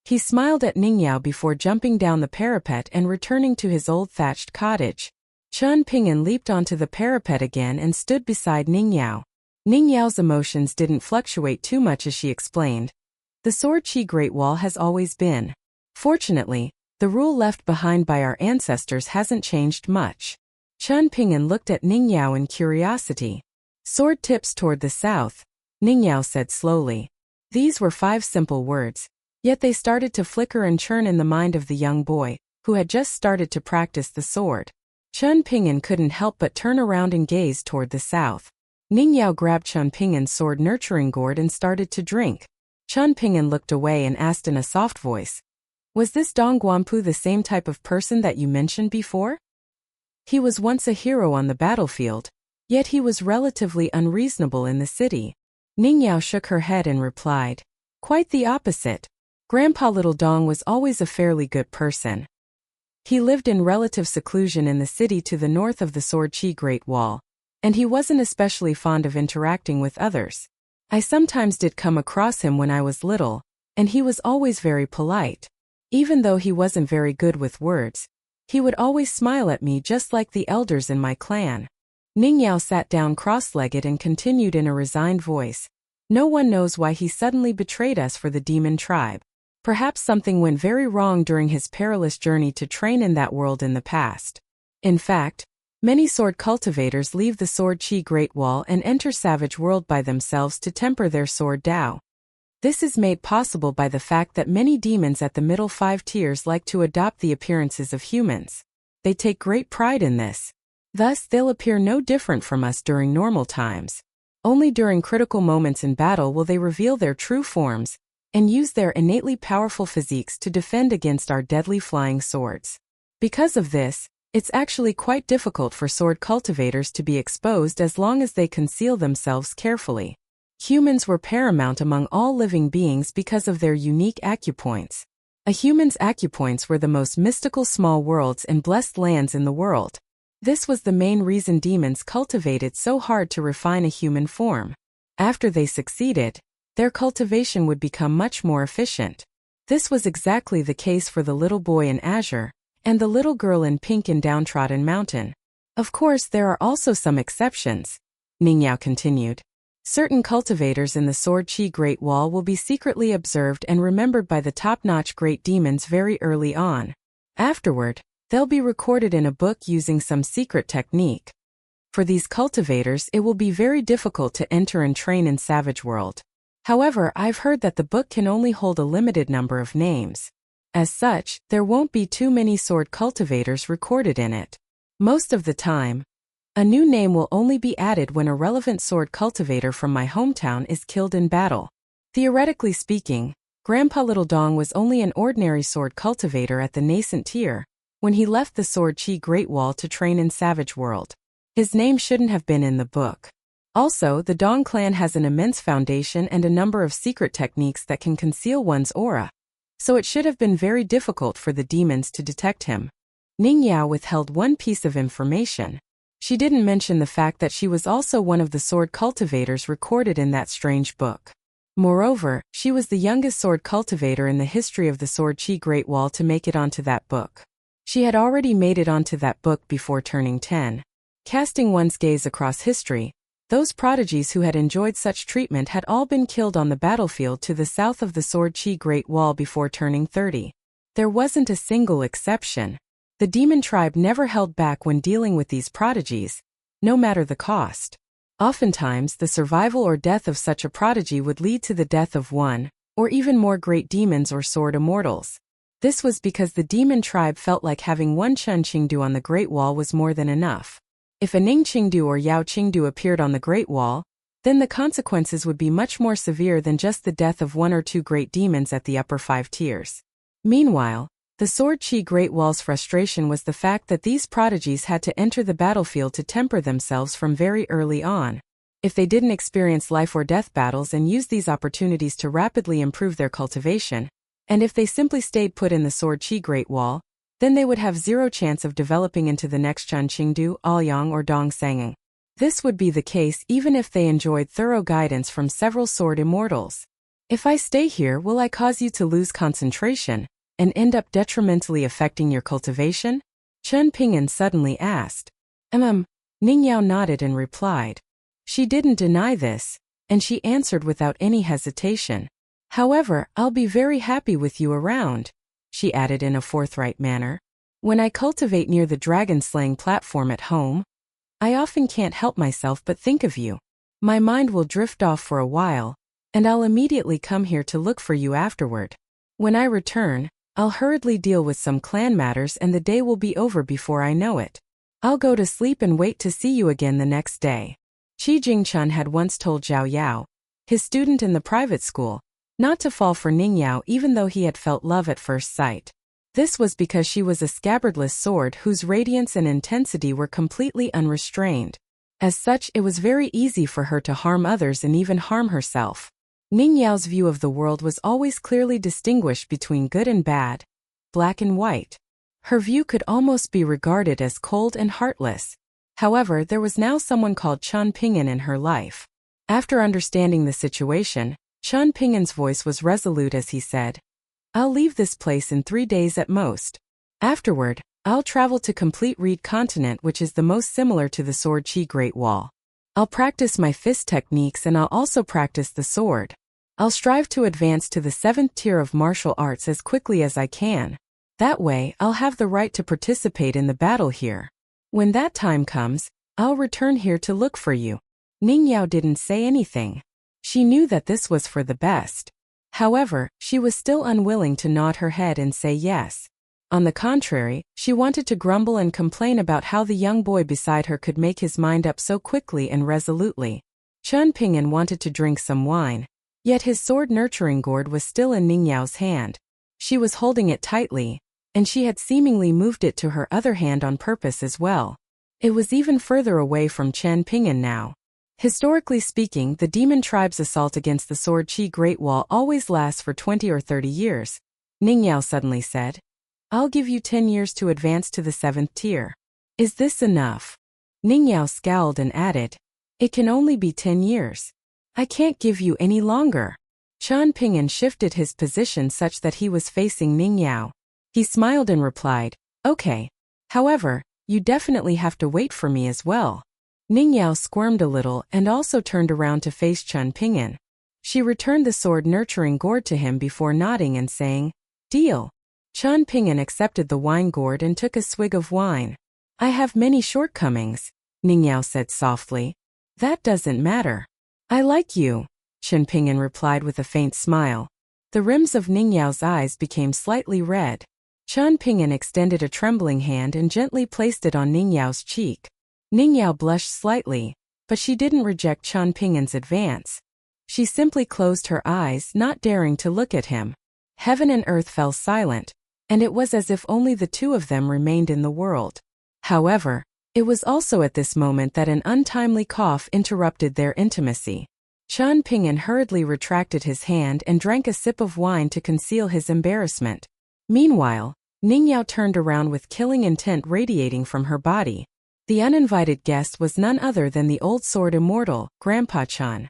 He smiled at Ning Yao before jumping down the parapet and returning to his old thatched cottage. Chun Ping'an leaped onto the parapet again and stood beside Ning Yao. Ning Yao's emotions didn't fluctuate too much as she explained. The Sword Chi Great Wall has always been. Fortunately, the rule left behind by our ancestors hasn't changed much. Chun Ping'an looked at Ning Yao in curiosity. Sword tips toward the south, Ning Yao said slowly. These were 5 simple words, yet they started to flicker and churn in the mind of the young boy, who had just started to practice the sword. Chun Ping'an couldn't help but turn around and gaze toward the south. Ning Yao grabbed Chun Ping'an's sword nurturing gourd and started to drink. Chun Ping'an looked away and asked in a soft voice, Was this Dong Guanpu the same type of person that you mentioned before? He was once a hero on the battlefield, yet he was relatively unreasonable in the city. Ning Yao shook her head and replied, quite the opposite. Grandpa Little Dong was always a fairly good person. He lived in relative seclusion in the city to the north of the Sword Chi Great Wall, and he wasn't especially fond of interacting with others. I sometimes did come across him when I was little, and he was always very polite. Even though he wasn't very good with words, he would always smile at me just like the elders in my clan. Ning Yao sat down cross-legged and continued in a resigned voice. No one knows why he suddenly betrayed us for the demon tribe. Perhaps something went very wrong during his perilous journey to train in that world in the past. In fact, many sword cultivators leave the Sword Chi Great Wall and enter Savage World by themselves to temper their sword Dao. This is made possible by the fact that many demons at the middle 5 tiers like to adopt the appearances of humans. They take great pride in this. Thus, they'll appear no different from us during normal times. Only during critical moments in battle will they reveal their true forms and use their innately powerful physiques to defend against our deadly flying swords. Because of this, it's actually quite difficult for sword cultivators to be exposed as long as they conceal themselves carefully. Humans were paramount among all living beings because of their unique acupoints. A human's acupoints were the most mystical small worlds and blessed lands in the world. This was the main reason demons cultivated so hard to refine a human form. After they succeeded, their cultivation would become much more efficient. This was exactly the case for the little boy in azure and the little girl in pink in Downtrodden Mountain. Of course, there are also some exceptions, Ning Yao continued. Certain cultivators in the Sword Chi Great Wall will be secretly observed and remembered by the top-notch great demons very early on. Afterward, they'll be recorded in a book using some secret technique. For these cultivators, it will be very difficult to enter and train in Savage World. However, I've heard that the book can only hold a limited number of names. As such, there won't be too many sword cultivators recorded in it. Most of the time, a new name will only be added when a relevant sword cultivator from my hometown is killed in battle. Theoretically speaking, Grandpa Little Dong was only an ordinary sword cultivator at the nascent tier when he left the Sword Chi Great Wall to train in Savage World. His name shouldn't have been in the book. Also, the Dong clan has an immense foundation and a number of secret techniques that can conceal one's aura, so it should have been very difficult for the demons to detect him. Ning Yao withheld one piece of information. She didn't mention the fact that she was also one of the sword cultivators recorded in that strange book. Moreover, she was the youngest sword cultivator in the history of the Sword Chi Great Wall to make it onto that book. She had already made it onto that book before turning 10. Casting one's gaze across history, those prodigies who had enjoyed such treatment had all been killed on the battlefield to the south of the Sword Chi Great Wall before turning 30. There wasn't a single exception. The demon tribe never held back when dealing with these prodigies, no matter the cost. Oftentimes, the survival or death of such a prodigy would lead to the death of one, or even more great demons or sword immortals. This was because the demon tribe felt like having one Chun Qingdu on the Great Wall was more than enough. If a Ning Qingdu or Yao Qingdu appeared on the Great Wall, then the consequences would be much more severe than just the death of 1 or 2 great demons at the upper 5 tiers. Meanwhile, the Sword Chi Great Wall's frustration was the fact that these prodigies had to enter the battlefield to temper themselves from very early on. If they didn't experience life or death battles and use these opportunities to rapidly improve their cultivation, and if they simply stayed put in the Sword Chi Great Wall, then they would have zero chance of developing into the next Chun Qingdu, Aoyang or Dong Sangeng. This would be the case even if they enjoyed thorough guidance from several sword immortals. If I stay here, will I cause you to lose concentration and end up detrimentally affecting your cultivation? Chen Ping'an suddenly asked. Ning Yao nodded and replied. She didn't deny this, and she answered without any hesitation. However, I'll be very happy with you around, she added in a forthright manner. When I cultivate near the dragon-slaying platform at home, I often can't help myself but think of you. My mind will drift off for a while, and I'll immediately come here to look for you afterward. When I return, I'll hurriedly deal with some clan matters and the day will be over before I know it. I'll go to sleep and wait to see you again the next day. Qi Jingchun had once told Zhao Yao, his student in the private school, not to fall for Ningyao even though he had felt love at first sight. This was because she was a scabbardless sword whose radiance and intensity were completely unrestrained. As such, it was very easy for her to harm others and even harm herself. Ningyao's view of the world was always clearly distinguished between good and bad, black and white. Her view could almost be regarded as cold and heartless. However, there was now someone called Qian Ping'an in her life. After understanding the situation, Qian Ping'an's voice was resolute as he said, "I'll leave this place in 3 days at most. Afterward, I'll travel to complete Reed Continent, which is the most similar to the Sword Qi Great Wall. I'll practice my fist techniques and I'll also practice the sword. I'll strive to advance to the 7th tier of martial arts as quickly as I can. That way, I'll have the right to participate in the battle here. When that time comes, I'll return here to look for you." Ningyao didn't say anything. She knew that this was for the best. However, she was still unwilling to nod her head and say yes. On the contrary, she wanted to grumble and complain about how the young boy beside her could make his mind up so quickly and resolutely. Qian Ping'an wanted to drink some wine, yet his sword nurturing gourd was still in Ningyao's hand. She was holding it tightly, and she had seemingly moved it to her other hand on purpose as well. It was even further away from Qian Ping'an now. Historically speaking, the demon tribe's assault against the Sword Qi Great Wall always lasts for 20 or 30 years. Ningyao suddenly said, "I'll give you 10 years to advance to the 7th tier. Is this enough?" Ningyao scowled and added, "It can only be 10 years. I can't give you any longer." Qian Ping'an shifted his position such that he was facing Ningyao. He smiled and replied, "Okay. However, you definitely have to wait for me as well." Ningyao squirmed a little and also turned around to face Qian Ping'an. She returned the sword nurturing gourd to him before nodding and saying, "Deal." Qian Ping'an accepted the wine gourd and took a swig of wine. "I have many shortcomings," Ningyao said softly. "That doesn't matter. I like you," Qian Ping'an replied with a faint smile. The rims of Ningyao's eyes became slightly red. Qian Ping'an extended a trembling hand and gently placed it on Ningyao's cheek. Ningyao blushed slightly, but she didn't reject Qian Ping'an's advance. She simply closed her eyes, not daring to look at him. Heaven and earth fell silent, and it was as if only the two of them remained in the world. However, it was also at this moment that an untimely cough interrupted their intimacy. Qian Ping'an hurriedly retracted his hand and drank a sip of wine to conceal his embarrassment. Meanwhile, Ningyao turned around with killing intent radiating from her body. The uninvited guest was none other than the old sword immortal, Grandpa Qian.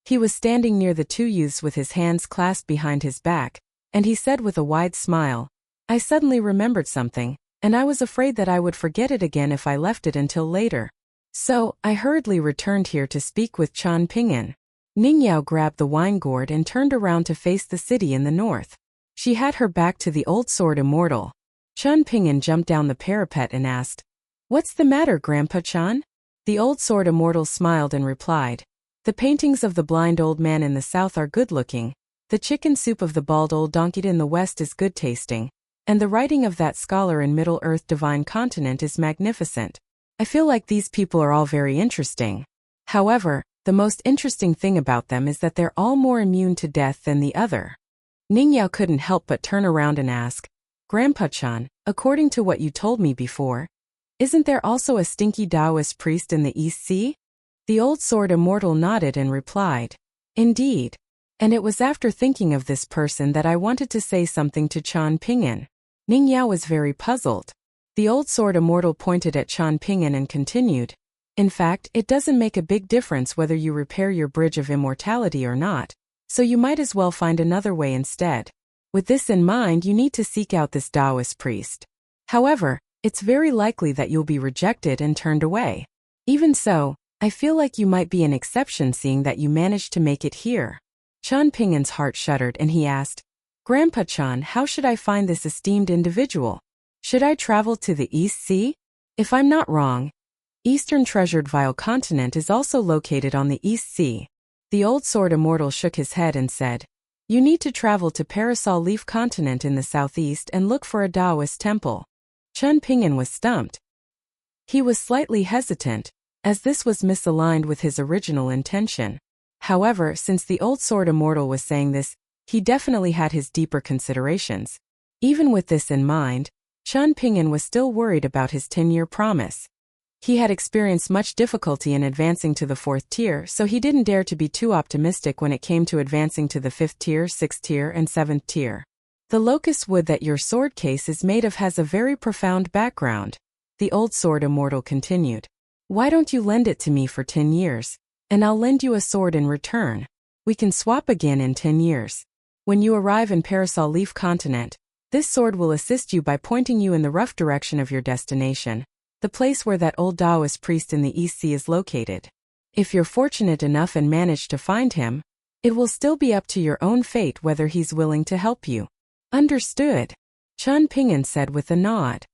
He was standing near the two youths with his hands clasped behind his back, and he said with a wide smile, "I suddenly remembered something, and I was afraid that I would forget it again if I left it until later. So, I hurriedly returned here to speak with Qian Ping'an." Ningyao grabbed the wine gourd and turned around to face the city in the north. She had her back to the old sword immortal. Qian Ping'an jumped down the parapet and asked, "What's the matter, Grandpa Qian?" The old sword immortal smiled and replied, "The paintings of the blind old man in the south are good-looking, the chicken soup of the bald old donkey in the west is good-tasting, and the writing of that scholar in Middle-earth Divine Continent is magnificent. I feel like these people are all very interesting. However, the most interesting thing about them is that they're all more immune to death than the other." Ningyao couldn't help but turn around and ask, "Grandpa Qian, according to what you told me before, isn't there also a stinky Taoist priest in the East Sea?" The old sword immortal nodded and replied, "Indeed. And it was after thinking of this person that I wanted to say something to Qian Ping'an." Ningyao was very puzzled. The old sword immortal pointed at Qian Ping'an and continued, "In fact, it doesn't make a big difference whether you repair your bridge of immortality or not, so you might as well find another way instead. With this in mind, you need to seek out this Taoist priest. However, it's very likely that you'll be rejected and turned away. Even so, I feel like you might be an exception seeing that you managed to make it here." Qian Ping'an's heart shuddered and he asked, "Grandpa Qian, how should I find this esteemed individual? Should I travel to the East Sea? If I'm not wrong, Eastern Treasured Vile Continent is also located on the East Sea." The old sword immortal shook his head and said, "You need to travel to Parasol Leaf Continent in the southeast and look for a Taoist temple." Qian Ping'an was stumped. He was slightly hesitant, as this was misaligned with his original intention. However, since the old sword immortal was saying this, he definitely had his deeper considerations. Even with this in mind, Qian Pingyan was still worried about his 10-year promise. He had experienced much difficulty in advancing to the 4th tier, so he didn't dare to be too optimistic when it came to advancing to the 5th tier, 6th tier, and 7th tier. The locust wood that your sword case is made of has a very profound background, the old sword immortal continued. Why don't you lend it to me for 10 years? And I'll lend you a sword in return. We can swap again in 10 years. When you arrive in Parasol Leaf Continent, this sword will assist you by pointing you in the rough direction of your destination, the place where that old Taoist priest in the East Sea is located. If you're fortunate enough and manage to find him, it will still be up to your own fate whether he's willing to help you. Understood, Qian Pingyan said with a nod.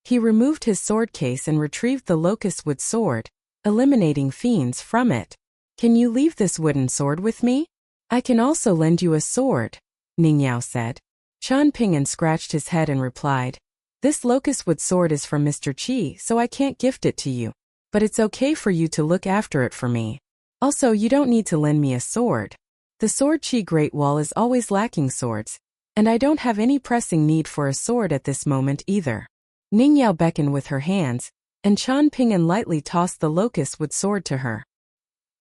He removed his sword case and retrieved the locust wood sword, eliminating fiends from it. Can you leave this wooden sword with me? I can also lend you a sword, Ningyao said. Qian Pingyan scratched his head and replied, this locust wood sword is from Mr. Qi, so I can't gift it to you. But it's okay for you to look after it for me. Also, you don't need to lend me a sword. The Sword Qi Great Wall is always lacking swords, and I don't have any pressing need for a sword at this moment either. Ningyao beckoned with her hands, and Qian Pingyan lightly tossed the locust wood sword to her.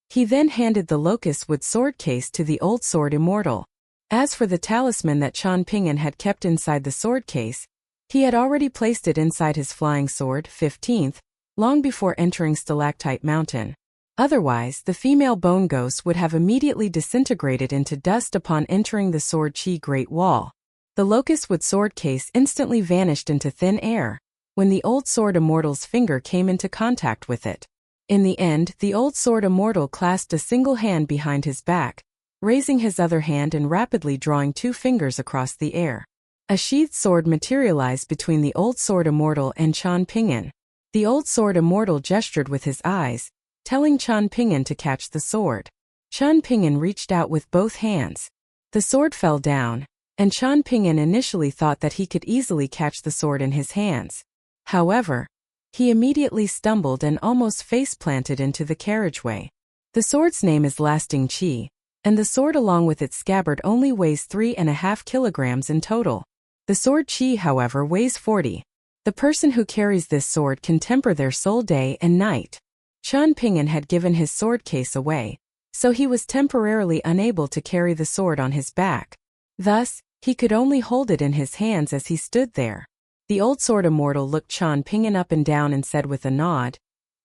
He then handed the locust wood sword case to the old sword immortal. As for the talisman that Qian Pingyan had kept inside the sword case, he had already placed it inside his flying sword, 15th, long before entering Stalactite Mountain. Otherwise, the female bone ghost would have immediately disintegrated into dust upon entering the Sword Qi Great Wall. The locust wood sword case instantly vanished into thin air when the old sword immortal's finger came into contact with it. In the end, the old sword immortal clasped a single hand behind his back, raising his other hand and rapidly drawing 2 fingers across the air. A sheathed sword materialized between the old sword immortal and Qian Pingyan. The old sword immortal gestured with his eyes, telling Qian Pingyan to catch the sword. Qian Pingyan reached out with both hands. The sword fell down, and Qian Pingyan initially thought that he could easily catch the sword in his hands. However, he immediately stumbled and almost face-planted into the carriageway. The sword's name is Lasting Qi, and the sword along with its scabbard only weighs 3.5 kilograms in total. The sword Qi, however, weighs 40. The person who carries this sword can temper their soul day and night. Qian Pingyan had given his sword case away, so he was temporarily unable to carry the sword on his back. Thus, he could only hold it in his hands as he stood there. The old sword immortal looked Qian Pingyan up and down and said with a nod,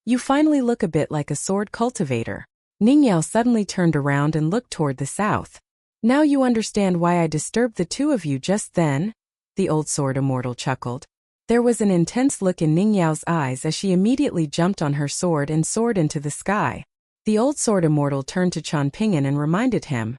"You finally look a bit like a sword cultivator." Ningyao suddenly turned around and looked toward the south. "Now you understand why I disturbed the two of you just then?" The old sword immortal chuckled. There was an intense look in Ningyao's eyes as she immediately jumped on her sword and soared into the sky. The old sword immortal turned to Qian Pingyan and reminded him,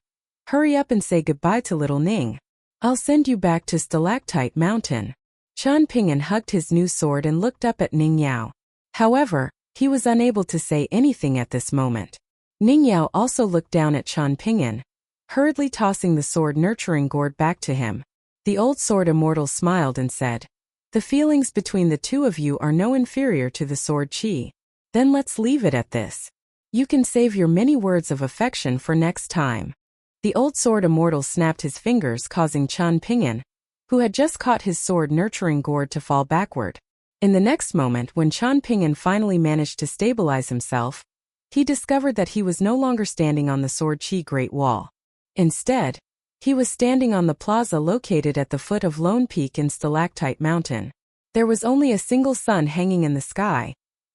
"Hurry up and say goodbye to little Ning. I'll send you back to Stalactite Mountain." Qian Pingyan hugged his new sword and looked up at Ningyao. However, he was unable to say anything at this moment. Ningyao also looked down at Qian Pingyan, hurriedly tossing the sword nurturing gourd back to him. The old sword immortal smiled and said, "The feelings between the two of you are no inferior to the sword Qi. Then let's leave it at this. You can save your many words of affection for next time." The old sword immortal snapped his fingers, causing Qian Pingyan, who had just caught his sword nurturing gourd, to fall backward. In the next moment, when Qian Pingyan finally managed to stabilize himself, he discovered that he was no longer standing on the Sword Qi Great Wall. Instead, he was standing on the plaza located at the foot of Lone Peak in Stalactite Mountain. There was only a single sun hanging in the sky,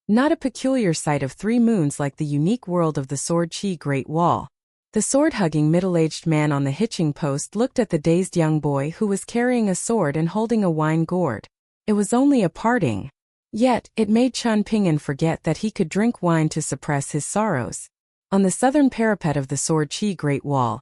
not a peculiar sight of 3 moons like the unique world of the Sword Qi Great Wall. The sword-hugging middle-aged man on the hitching post looked at the dazed young boy who was carrying a sword and holding a wine gourd. It was only a parting. Yet, it made Qian Pingyan forget that he could drink wine to suppress his sorrows. On the southern parapet of the Sword Qi Great Wall,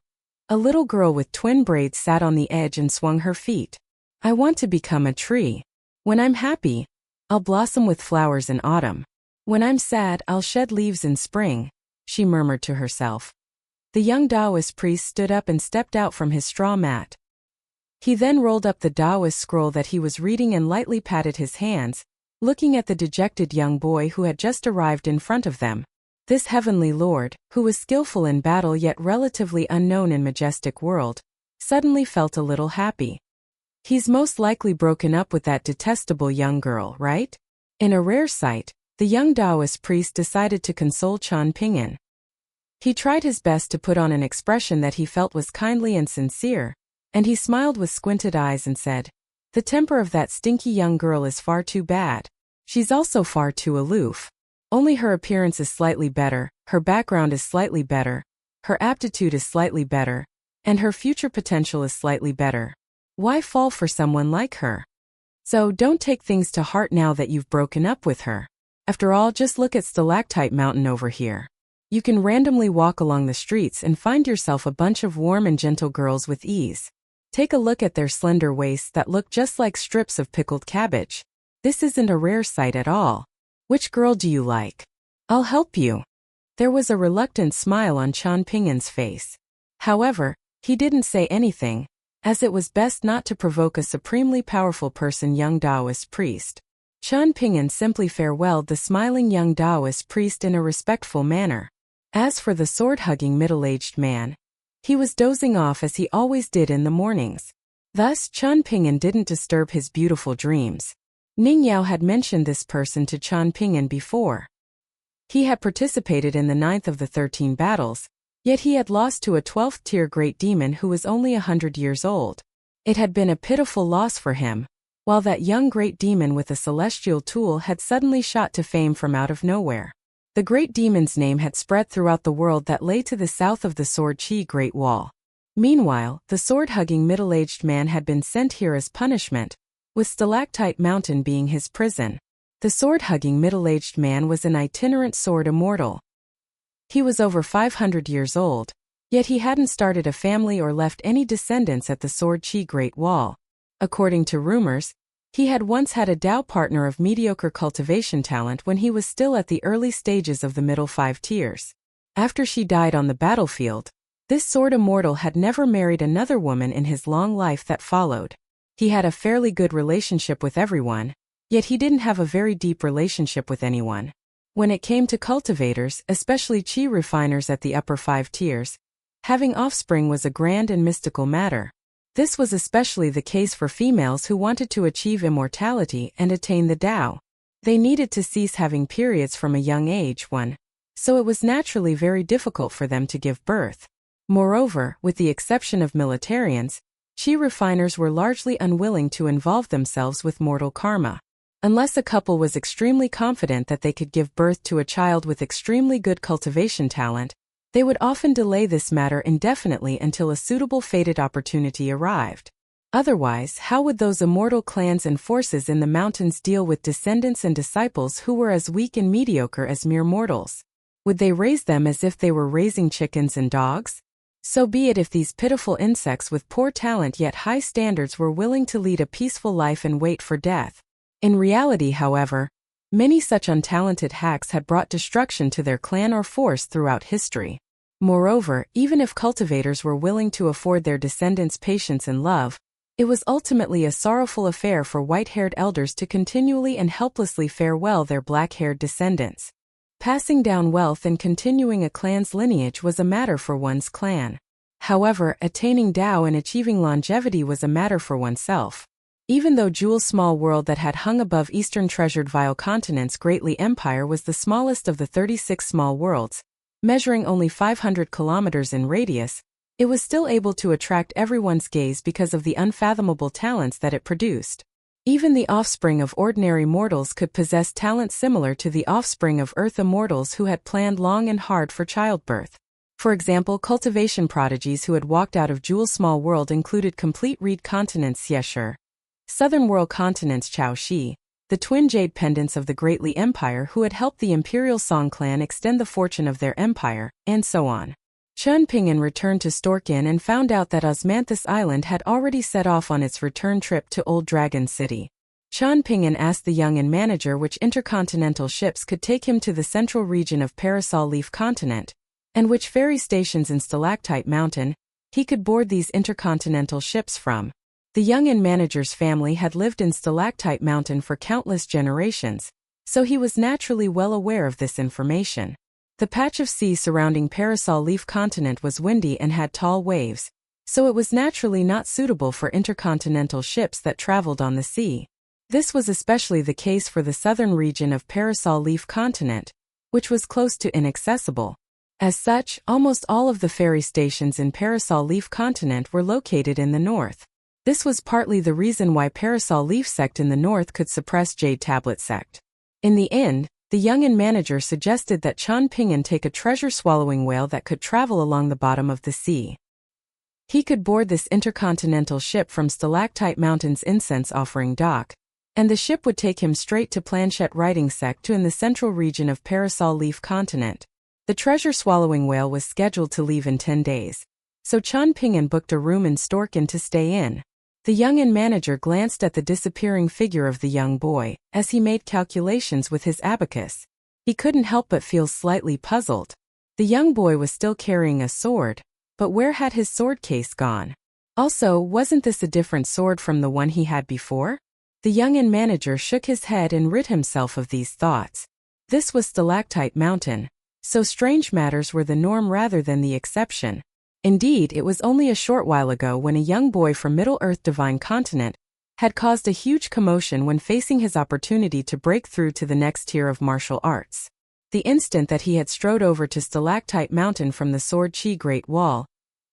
a little girl with twin braids sat on the edge and swung her feet. "I want to become a tree. When I'm happy, I'll blossom with flowers in autumn. When I'm sad, I'll shed leaves in spring," she murmured to herself. The young Taoist priest stood up and stepped out from his straw mat. He then rolled up the Taoist scroll that he was reading and lightly patted his hands, looking at the dejected young boy who had just arrived in front of them. This heavenly lord, who was skillful in battle yet relatively unknown in majestic world, suddenly felt a little happy. He's most likely broken up with that detestable young girl, right? In a rare sight, the young Taoist priest decided to console Qian Pingyan. He tried his best to put on an expression that he felt was kindly and sincere, and he smiled with squinted eyes and said, "The temper of that stinky young girl is far too bad. She's also far too aloof. Only her appearance is slightly better, her background is slightly better, her aptitude is slightly better, and her future potential is slightly better. Why fall for someone like her? So don't take things to heart now that you've broken up with her. After all, just look at Stalactite Mountain over here. You can randomly walk along the streets and find yourself a bunch of warm and gentle girls with ease. Take a look at their slender waists that look just like strips of pickled cabbage. This isn't a rare sight at all. Which girl do you like? I'll help you." There was a reluctant smile on Qian Pingyan's face. However, he didn't say anything, as it was best not to provoke a supremely powerful person young Taoist priest. Qian Pingyan simply farewelled the smiling young Taoist priest in a respectful manner. As for the sword-hugging middle-aged man, he was dozing off as he always did in the mornings. Thus, Qian Pingyan didn't disturb his beautiful dreams. Ning Yao had mentioned this person to Qian Pingyan before. He had participated in the 9th of the 13 battles, yet he had lost to a 12th-tier great demon who was only 100 years old. It had been a pitiful loss for him, while that young great demon with a celestial tool had suddenly shot to fame from out of nowhere. The great demon's name had spread throughout the world that lay to the south of the Sword Qi Great Wall. Meanwhile, the sword-hugging middle-aged man had been sent here as punishment, with Stalactite Mountain being his prison. The sword-hugging middle-aged man was an itinerant sword immortal. He was over 500 years old, yet he hadn't started a family or left any descendants at the Sword Qi Great Wall. According to rumors, he had once had a Dao partner of mediocre cultivation talent when he was still at the early stages of the middle 5 tiers. After she died on the battlefield, this sword immortal had never married another woman in his long life that followed. He had a fairly good relationship with everyone, yet he didn't have a very deep relationship with anyone. When it came to cultivators, especially qi refiners at the upper 5 tiers, having offspring was a grand and mystical matter. This was especially the case for females who wanted to achieve immortality and attain the Tao. They needed to cease having periods from a young age, so it was naturally very difficult for them to give birth. Moreover, with the exception of militarians, qi refiners were largely unwilling to involve themselves with mortal karma. Unless a couple was extremely confident that they could give birth to a child with extremely good cultivation talent, they would often delay this matter indefinitely until a suitable fated opportunity arrived. Otherwise, how would those immortal clans and forces in the mountains deal with descendants and disciples who were as weak and mediocre as mere mortals? Would they raise them as if they were raising chickens and dogs? So be it if these pitiful insects with poor talent yet high standards were willing to lead a peaceful life and wait for death. In reality, however, many such untalented hacks had brought destruction to their clan or force throughout history. Moreover, even if cultivators were willing to afford their descendants patience and love, it was ultimately a sorrowful affair for white-haired elders to continually and helplessly farewell their black-haired descendants. Passing down wealth and continuing a clan's lineage was a matter for one's clan. However, attaining Tao and achieving longevity was a matter for oneself. Even though Jewel's small world that had hung above Eastern treasured vile continent's greatly empire was the smallest of the 36 small worlds, measuring only 500 kilometers in radius, it was still able to attract everyone's gaze because of the unfathomable talents that it produced. Even the offspring of ordinary mortals could possess talent similar to the offspring of Earth immortals who had planned long and hard for childbirth. For example, cultivation prodigies who had walked out of Jewel's small world included complete reed continents Xieshe, Southern World continents Chaoxi, the twin jade pendants of the Greatly Empire who had helped the Imperial Song clan extend the fortune of their empire, and so on. Qian Pingyan returned to Stork Inn and found out that Osmanthus Island had already set off on its return trip to Old Dragon City. Qian Pingyan asked the young and manager which intercontinental ships could take him to the central region of Parasol Leaf Continent, and which ferry stations in Stalactite Mountain he could board these intercontinental ships from. The young and manager's family had lived in Stalactite Mountain for countless generations, so he was naturally well aware of this information. The patch of sea surrounding Parasol Leaf Continent was windy and had tall waves, so it was naturally not suitable for intercontinental ships that traveled on the sea. This was especially the case for the southern region of Parasol Leaf Continent, which was close to inaccessible. As such, almost all of the ferry stations in Parasol Leaf Continent were located in the north. This was partly the reason why Parasol Leaf Sect in the north could suppress Jade Tablet Sect. In the end, the young manager suggested that Chan Ping'an take a treasure-swallowing whale that could travel along the bottom of the sea. He could board this intercontinental ship from Stalactite Mountain's incense-offering dock, and the ship would take him straight to Planchette Writing Sect in the central region of Parasol Leaf Continent. The treasure-swallowing whale was scheduled to leave in 10 days, so Chan Ping'an booked a room in Storken to stay in. The young manager glanced at the disappearing figure of the young boy as he made calculations with his abacus. He couldn't help but feel slightly puzzled. The young boy was still carrying a sword, but where had his sword case gone? Also, wasn't this a different sword from the one he had before? The young manager shook his head and rid himself of these thoughts. This was Stalactite Mountain, so strange matters were the norm rather than the exception. Indeed, it was only a short while ago when a young boy from Middle-earth Divine Continent had caused a huge commotion when facing his opportunity to break through to the next tier of martial arts. The instant that he had strode over to Stalactite Mountain from the Sword Chi Great Wall,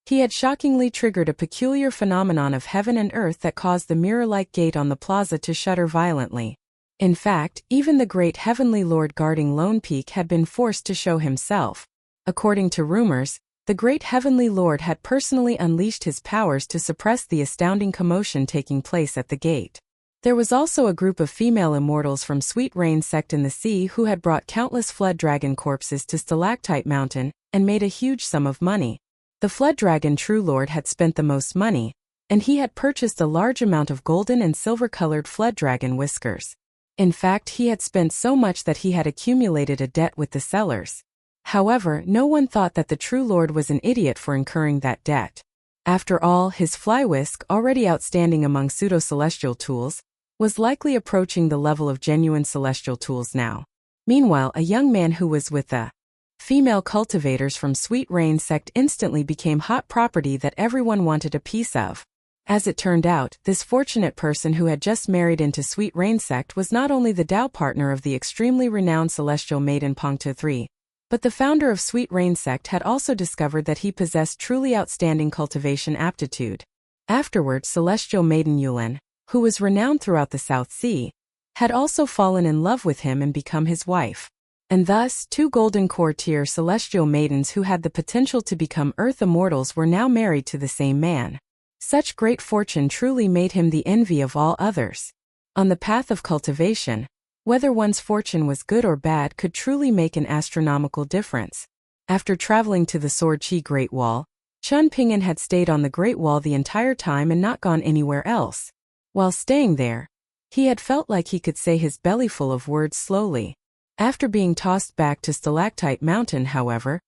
he had shockingly triggered a peculiar phenomenon of heaven and earth that caused the mirror-like gate on the plaza to shudder violently. In fact, even the great heavenly lord guarding Lone Peak had been forced to show himself. According to rumors, the great heavenly lord had personally unleashed his powers to suppress the astounding commotion taking place at the gate. There was also a group of female immortals from Sweet Rain Sect in the sea who had brought countless flood dragon corpses to Stalactite Mountain and made a huge sum of money. The Flood Dragon True Lord had spent the most money, and he had purchased a large amount of golden and silver-colored Flood Dragon whiskers. In fact, he had spent so much that he had accumulated a debt with the sellers. However, no one thought that the True Lord was an idiot for incurring that debt. After all, his fly whisk, already outstanding among pseudo-celestial tools, was likely approaching the level of genuine celestial tools now. Meanwhile, a young man who was with the female cultivators from Sweet Rain Sect instantly became hot property that everyone wanted a piece of. As it turned out, this fortunate person who had just married into Sweet Rain Sect was not only the Tao partner of the extremely renowned celestial maiden Pengtu 3, but the founder of Sweet Rain Sect had also discovered that he possessed truly outstanding cultivation aptitude. Afterward, celestial maiden Yulan, who was renowned throughout the South Sea, had also fallen in love with him and become his wife. And thus, two golden core tier celestial maidens who had the potential to become earth immortals were now married to the same man. Such great fortune truly made him the envy of all others. On the path of cultivation, whether one's fortune was good or bad could truly make an astronomical difference. After traveling to the Sword Chi Great Wall, Chan Ping'an had stayed on the Great Wall the entire time and not gone anywhere else. While staying there, he had felt like he could say his bellyful of words slowly. After being tossed back to Stalactite Mountain, however,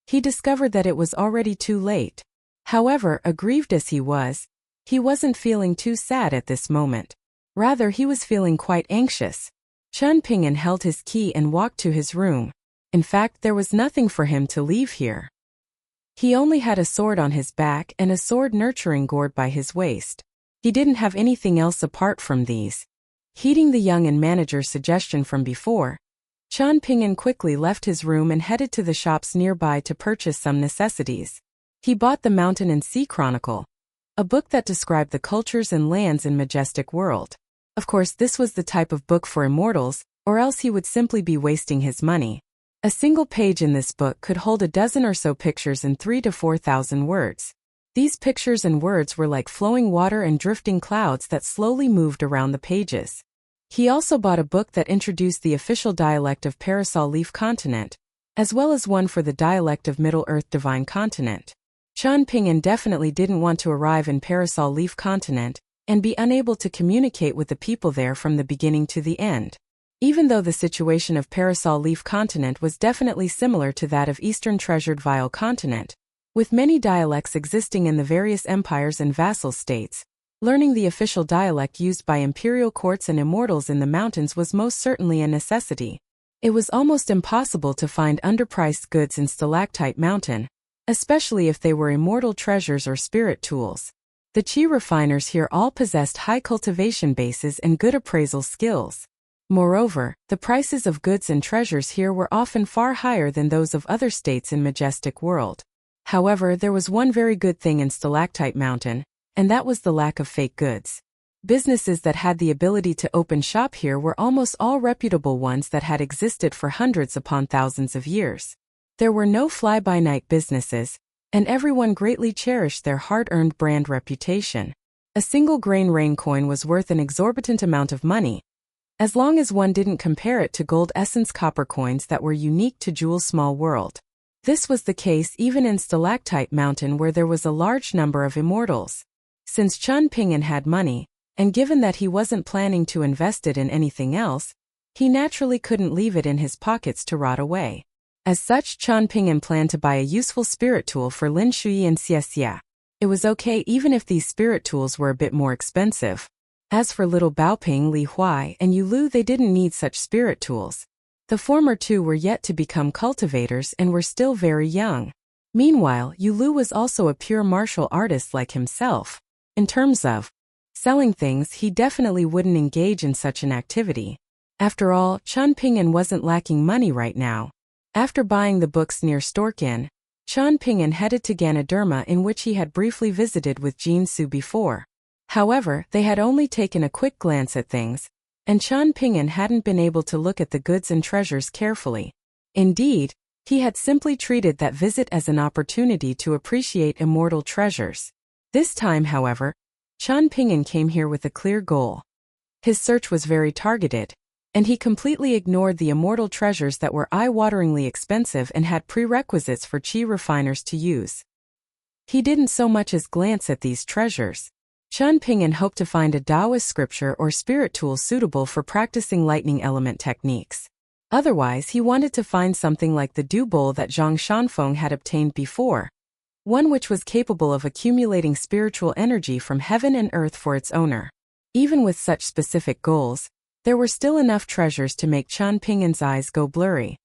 he discovered that it was already too late. However, aggrieved as he wasn't feeling too sad at this moment. Rather, he was feeling quite anxious. Chan Ping'an held his key and walked to his room. In fact, there was nothing for him to leave here. He only had a sword on his back and a sword nurturing gourd by his waist. He didn't have anything else apart from these. Heeding the young manager's suggestion from before, Chan Ping'an quickly left his room and headed to the shops nearby to purchase some necessities. He bought the Mountain and Sea Chronicle, a book that described the cultures and lands in Majestic World. Of course, this was the type of book for immortals, or else he would simply be wasting his money. A single page in this book could hold a dozen or so pictures in 3,000 to 4,000 words. These pictures and words were like flowing water and drifting clouds that slowly moved around the pages. He also bought a book that introduced the official dialect of Parasol Leaf Continent, as well as one for the dialect of Middle-earth Divine Continent. Chan Ping'an definitely didn't want to arrive in Parasol Leaf Continent and be unable to communicate with the people there from the beginning to the end. Even though the situation of Parasol Leaf Continent was definitely similar to that of Eastern Treasured Vial Continent, with many dialects existing in the various empires and vassal states, learning the official dialect used by imperial courts and immortals in the mountains was most certainly a necessity. It was almost impossible to find underpriced goods in Stalactite Mountain, especially if they were immortal treasures or spirit tools. The chi refiners here all possessed high cultivation bases and good appraisal skills. Moreover, the prices of goods and treasures here were often far higher than those of other states in Majestic World. However, there was one very good thing in Stalactite Mountain, and that was the lack of fake goods. Businesses that had the ability to open shop here were almost all reputable ones that had existed for hundreds upon thousands of years. There were no fly-by-night businesses, and everyone greatly cherished their hard-earned brand reputation. A single grain rain coin was worth an exorbitant amount of money, as long as one didn't compare it to gold essence copper coins that were unique to Jewel's small world. This was the case even in Stalactite Mountain, where there was a large number of immortals. Since Chen Ping'an had money, and given that he wasn't planning to invest it in anything else, he naturally couldn't leave it in his pockets to rot away. As such, Chen Ping'an planned to buy a useful spirit tool for Lin Shui and Xie Xie. It was okay even if these spirit tools were a bit more expensive. As for little Baoping, Li Huai, and Yu Lu, they didn't need such spirit tools. The former two were yet to become cultivators and were still very young. Meanwhile, Yu Lu was also a pure martial artist like himself. In terms of selling things, he definitely wouldn't engage in such an activity. After all, Chen Ping'an wasn't lacking money right now. After buying the books near Storkin, Chen Ping'an headed to Ganoderma, in which he had briefly visited with Jin Su before. However, they had only taken a quick glance at things, and Chen Ping'an hadn't been able to look at the goods and treasures carefully. Indeed, he had simply treated that visit as an opportunity to appreciate immortal treasures. This time, however, Chen Ping'an came here with a clear goal. His search was very targeted, and he completely ignored the immortal treasures that were eye-wateringly expensive and had prerequisites for chi refiners to use. He didn't so much as glance at these treasures. Chen Ping'an hoped to find a Taoist scripture or spirit tool suitable for practicing lightning element techniques. Otherwise, he wanted to find something like the dew bowl that Zhang Shanfeng had obtained before, one which was capable of accumulating spiritual energy from heaven and earth for its owner. Even with such specific goals, there were still enough treasures to make Chen Ping'an's eyes go blurry.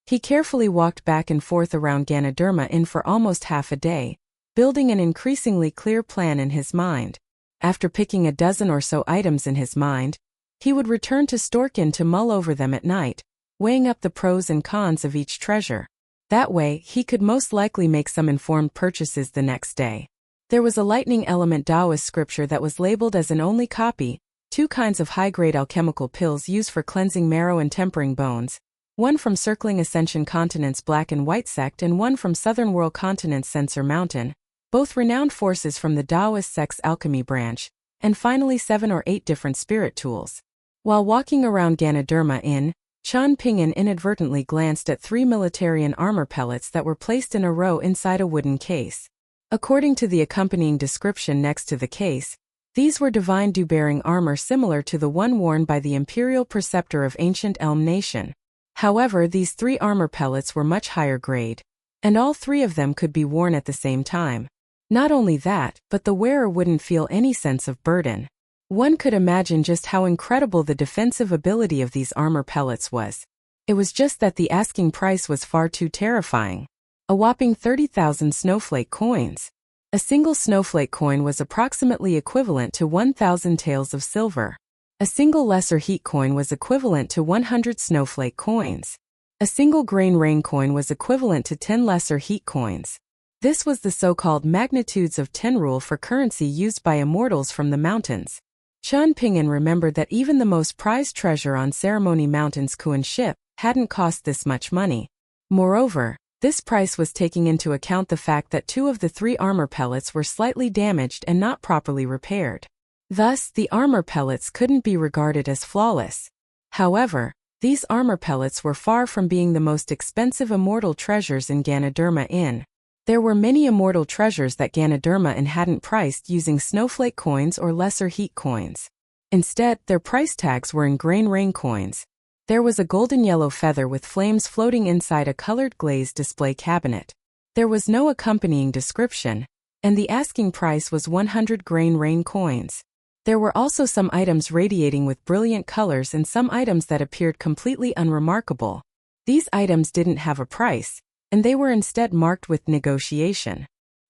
He carefully walked back and forth around Ganoderma Inn for almost half a day, building an increasingly clear plan in his mind. After picking a dozen or so items in his mind, he would return to Storkin to mull over them at night, weighing up the pros and cons of each treasure. That way, he could most likely make some informed purchases the next day. There was a lightning element Taoist scripture that was labeled as an only copy, 2 kinds of high-grade alchemical pills used for cleansing marrow and tempering bones, one from Circling Ascension Continent's Black and White sect and one from Southern World Continent's Censer Mountain, both renowned forces from the Taoist sect's alchemy branch, and finally 7 or 8 different spirit tools. While walking around Ganoderma Inn, Chen Ping'an inadvertently glanced at 3 Militarian armor pellets that were placed in a row inside a wooden case. According to the accompanying description next to the case, these were divine dew-bearing armor similar to the one worn by the Imperial Preceptor of Ancient Elm Nation. However, these 3 armor pellets were much higher grade, and all 3 of them could be worn at the same time. Not only that, but the wearer wouldn't feel any sense of burden. One could imagine just how incredible the defensive ability of these armor pellets was. It was just that the asking price was far too terrifying. A whopping 30,000 snowflake coins. A single snowflake coin was approximately equivalent to 1,000 taels of silver. A single lesser heat coin was equivalent to 100 snowflake coins. A single grain rain coin was equivalent to 10 lesser heat coins. This was the so-called magnitudes of 10 rule for currency used by immortals from the mountains. Chen Ping'an remembered that even the most prized treasure on Ceremony Mountain's Kuan ship hadn't cost this much money. Moreover, this price was taking into account the fact that 2 of the 3 armor pellets were slightly damaged and not properly repaired. Thus, the armor pellets couldn't be regarded as flawless. However, these armor pellets were far from being the most expensive immortal treasures in Ganoderma Inn. There were many immortal treasures that Ganoderma Inn hadn't priced using snowflake coins or lesser heat coins. Instead, their price tags were in grain rain coins. There was a golden yellow feather with flames floating inside a colored glazed display cabinet. There was no accompanying description, and the asking price was 100 grain rain coins. There were also some items radiating with brilliant colors and some items that appeared completely unremarkable. These items didn't have a price, and they were instead marked with negotiation.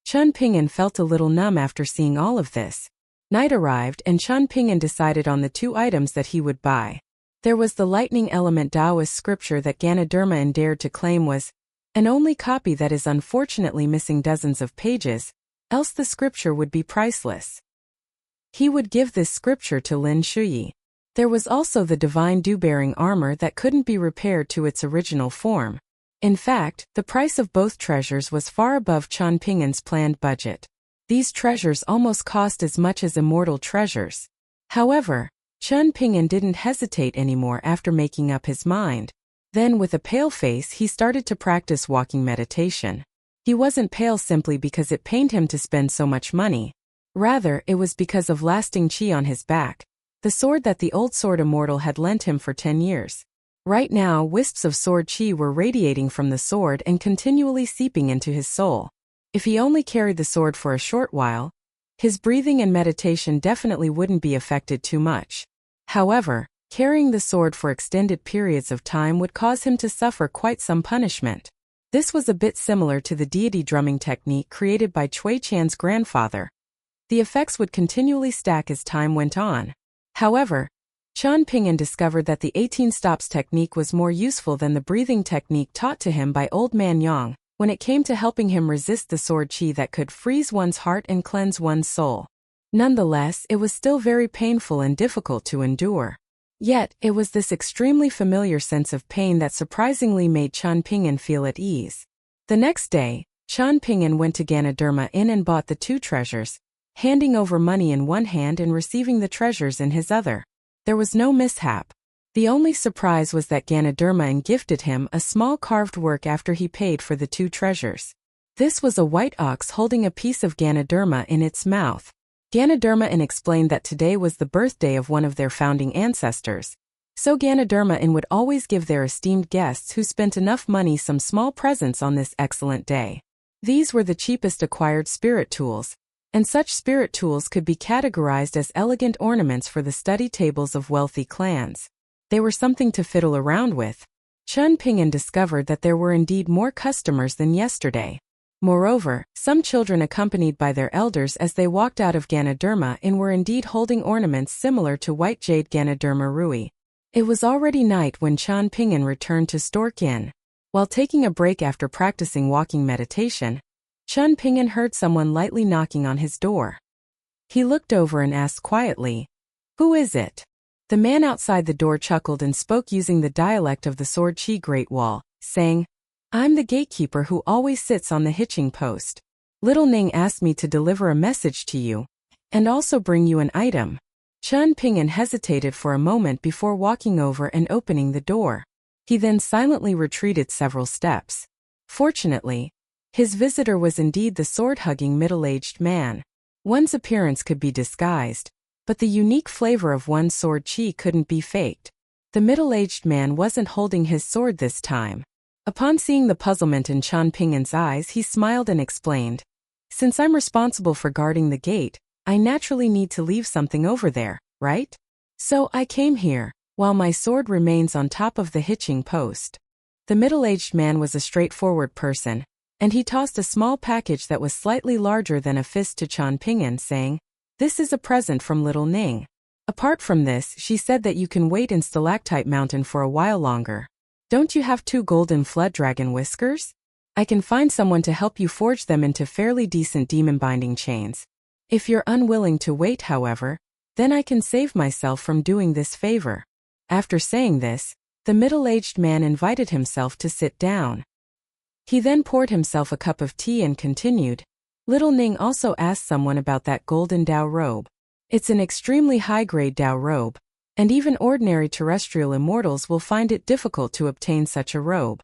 Chen Ping'an felt a little numb after seeing all of this. Night arrived and Chen Ping'an decided on the 2 items that he would buy. There was the lightning element Taoist scripture that Ganoderma dared to claim was an only copy that is unfortunately missing dozens of pages, else the scripture would be priceless. He would give this scripture to Lin Shuyi. There was also the divine dew-bearing armor that couldn't be repaired to its original form. In fact, the price of both treasures was far above Chen Ping'an's planned budget. These treasures almost cost as much as immortal treasures. However, Chen Ping'an didn't hesitate anymore after making up his mind. Then with a pale face he started to practice walking meditation. He wasn't pale simply because it pained him to spend so much money. Rather, it was because of lasting qi on his back, the sword that the old sword immortal had lent him for 10 years. Right now, wisps of sword qi were radiating from the sword and continually seeping into his soul. If he only carried the sword for a short while, his breathing and meditation definitely wouldn't be affected too much. However, carrying the sword for extended periods of time would cause him to suffer quite some punishment. This was a bit similar to the deity drumming technique created by Cui Chan's grandfather. The effects would continually stack as time went on. However, Chen Ping'an discovered that the 18 stops technique was more useful than the breathing technique taught to him by Old Man Yang, when it came to helping him resist the sword qi that could freeze one's heart and cleanse one's soul. Nonetheless, it was still very painful and difficult to endure. Yet, it was this extremely familiar sense of pain that surprisingly made Chen Ping'an feel at ease. The next day, Chen Ping'an went to Ganoderma Inn and bought the 2 treasures, handing over money in one hand and receiving the treasures in his other. There was no mishap. The only surprise was that Ganoderma gifted him a small carved work after he paid for the 2 treasures. This was a white ox holding a piece of Ganoderma in its mouth. Ganoderma explained that today was the birthday of one of their founding ancestors, so Ganoderma would always give their esteemed guests who spent enough money some small presents on this excellent day. These were the cheapest acquired spirit tools, and such spirit tools could be categorized as elegant ornaments for the study tables of wealthy clans. They were something to fiddle around with. Chen Ping'an discovered that there were indeed more customers than yesterday. Moreover, some children accompanied by their elders as they walked out of Ganoderma were indeed holding ornaments similar to white jade Ganoderma Rui. It was already night when Chen Ping'an returned to Stork Inn. While taking a break after practicing walking meditation, Chen Ping'an heard someone lightly knocking on his door. He looked over and asked quietly, "Who is it?" The man outside the door chuckled and spoke using the dialect of the Sword Qi Great Wall, saying, "I'm the gatekeeper who always sits on the hitching post. Little Ning asked me to deliver a message to you, and also bring you an item." Chen Ping'an hesitated for a moment before walking over and opening the door. He then silently retreated several steps. Fortunately, his visitor was indeed the sword-hugging middle-aged man. One's appearance could be disguised, but the unique flavor of one's sword qi couldn't be faked. The middle-aged man wasn't holding his sword this time. Upon seeing the puzzlement in Chen Ping'an's eyes, he smiled and explained, "Since I'm responsible for guarding the gate, I naturally need to leave something over there, right? So I came here, while my sword remains on top of the hitching post." The middle-aged man was a straightforward person, and he tossed a small package that was slightly larger than a fist to Chen Ping'an, saying, "This is a present from Little Ning. Apart from this, she said that you can wait in Stalactite Mountain for a while longer. Don't you have 2 golden flood dragon whiskers? I can find someone to help you forge them into fairly decent demon-binding chains. If you're unwilling to wait, however, then I can save myself from doing this favor." After saying this, the middle-aged man invited himself to sit down. He then poured himself a cup of tea and continued, "Little Ning also asked someone about that golden Dao robe. It's an extremely high-grade Dao robe, and even ordinary terrestrial immortals will find it difficult to obtain such a robe.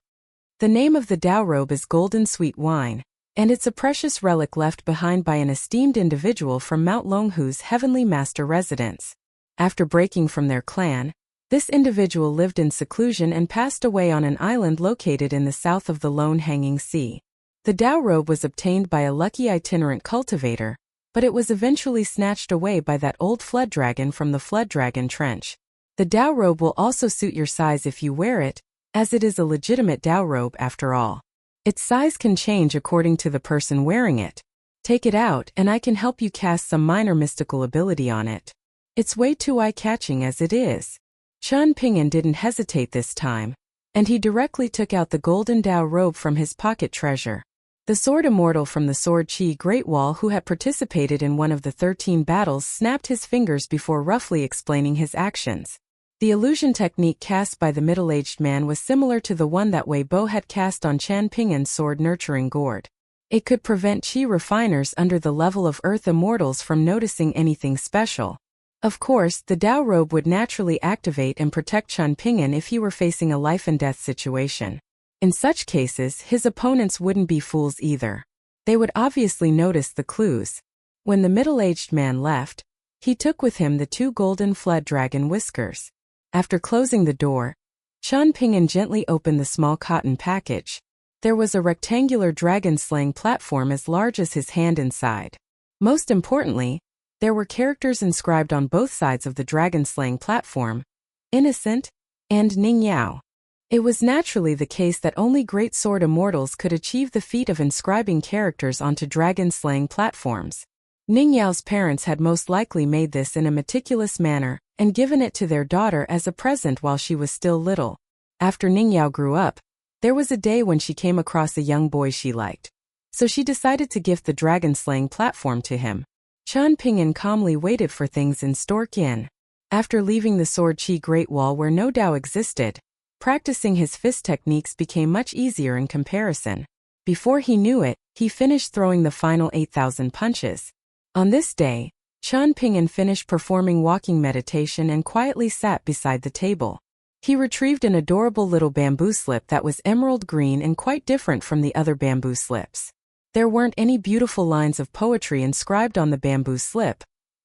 The name of the Dao robe is Golden Sweet Wine, and it's a precious relic left behind by an esteemed individual from Mount Longhu's Heavenly Master residence. After breaking from their clan, this individual lived in seclusion and passed away on an island located in the south of the Lone Hanging Sea. The Dao robe was obtained by a lucky itinerant cultivator, but it was eventually snatched away by that old flood dragon from the Flood Dragon Trench. The Dao robe will also suit your size if you wear it, as it is a legitimate Dao robe after all. Its size can change according to the person wearing it. Take it out and I can help you cast some minor mystical ability on it. It's way too eye-catching as it is. Qian Pingyan didn't hesitate this time, and he directly took out the golden Dao robe from his pocket treasure. The sword immortal from the Sword Qi Great Wall who had participated in one of the 13 battles snapped his fingers before roughly explaining his actions. The illusion technique cast by the middle-aged man was similar to the one that Wei Bo had cast on Qian Pingyan's sword nurturing gourd. It could prevent Qi refiners under the level of Earth Immortals from noticing anything special. Of course, the Dao robe would naturally activate and protect Qian Pingyan if he were facing a life-and-death situation. In such cases, his opponents wouldn't be fools either. They would obviously notice the clues. When the middle-aged man left, he took with him the 2 golden flood dragon whiskers. After closing the door, Qian Pingyan gently opened the small cotton package. There was a rectangular dragon-slaying platform as large as his hand inside. Most importantly, there were characters inscribed on both sides of the dragon-slaying platform: Innocent and Ning Yao. It was naturally the case that only great sword immortals could achieve the feat of inscribing characters onto dragon-slaying platforms. Ning Yao's parents had most likely made this in a meticulous manner and given it to their daughter as a present while she was still little. After Ning Yao grew up, there was a day when she came across a young boy she liked. So she decided to gift the dragon-slaying platform to him. Qian Pingyan calmly waited for things in Stork Inn. After leaving the Sword Qi Great Wall where no Dao existed, practicing his fist techniques became much easier in comparison. Before he knew it, he finished throwing the final 8,000 punches. On this day, Qian Pingyan finished performing walking meditation and quietly sat beside the table. He retrieved an adorable little bamboo slip that was emerald green and quite different from the other bamboo slips. There weren't any beautiful lines of poetry inscribed on the bamboo slip.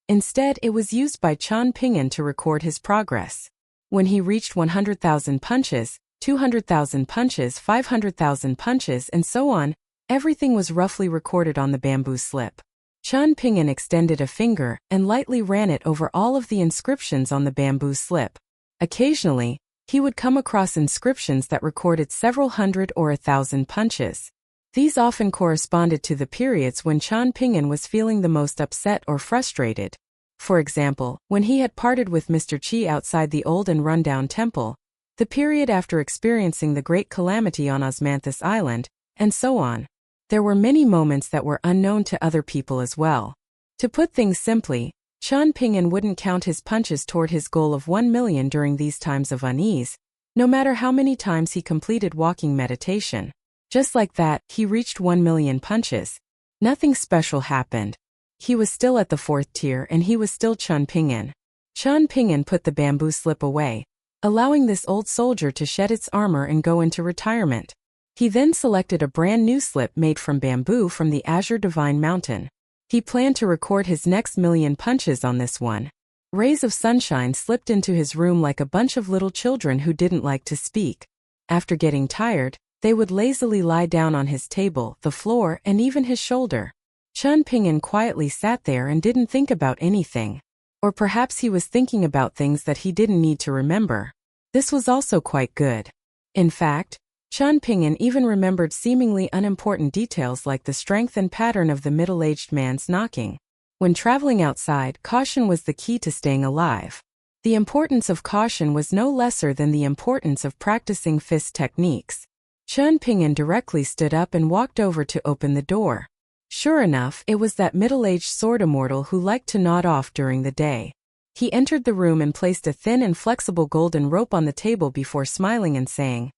Instead, it was used by Qian Pingyan to record his progress. When he reached 100,000 punches, 200,000 punches, 500,000 punches, and so on, everything was roughly recorded on the bamboo slip. Qian Pingyan extended a finger and lightly ran it over all of the inscriptions on the bamboo slip. Occasionally, he would come across inscriptions that recorded several hundred or 1,000 punches. These often corresponded to the periods when Qian Pingyan was feeling the most upset or frustrated. For example, when he had parted with Mr. Qi outside the old and rundown temple, the period after experiencing the great calamity on Osmanthus Island, and so on. There were many moments that were unknown to other people as well. To put things simply, Qian Pingyan wouldn't count his punches toward his goal of 1 million during these times of unease, no matter how many times he completed walking meditation. Just like that, he reached 1 million punches. Nothing special happened. He was still at the 4th tier and he was still Qian Pingyan. Qian Pingyan put the bamboo slip away, allowing this old soldier to shed its armor and go into retirement. He then selected a brand new slip made from bamboo from the Azure Divine Mountain. He planned to record his next million punches on this one. Rays of sunshine slipped into his room like a bunch of little children who didn't like to speak. After getting tired, they would lazily lie down on his table, the floor, and even his shoulder. Qian Pingyan quietly sat there and didn't think about anything. Or perhaps he was thinking about things that he didn't need to remember. This was also quite good. In fact, Qian Pingyan even remembered seemingly unimportant details like the strength and pattern of the middle-aged man's knocking. When traveling outside, caution was the key to staying alive. The importance of caution was no lesser than the importance of practicing fist techniques. Qian Pingyan directly stood up and walked over to open the door. Sure enough, it was that middle-aged sword immortal who liked to nod off during the day. He entered the room and placed a thin and flexible golden rope on the table before smiling and saying,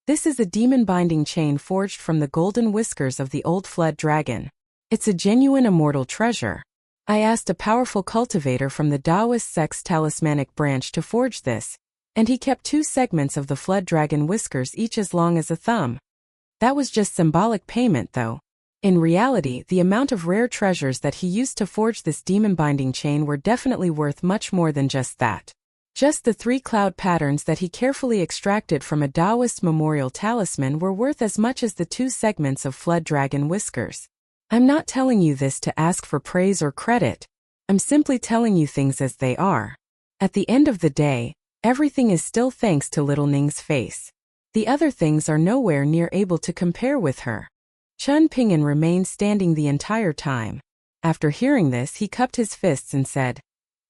"This is a demon-binding chain forged from the golden whiskers of the old flood dragon. It's a genuine immortal treasure. I asked a powerful cultivator from the Taoist sect's talismanic branch to forge this, and he kept 2 segments of the flood dragon whiskers each as long as a thumb. That was just symbolic payment though. In reality, the amount of rare treasures that he used to forge this demon-binding chain were definitely worth much more than just that. Just the 3 cloud patterns that he carefully extracted from a Taoist memorial talisman were worth as much as the 2 segments of flood dragon whiskers. I'm not telling you this to ask for praise or credit. I'm simply telling you things as they are. At the end of the day, everything is still thanks to little Ning's face. The other things are nowhere near able to compare with her. Chen Ping'an remained standing the entire time. After hearing this, he cupped his fists and said,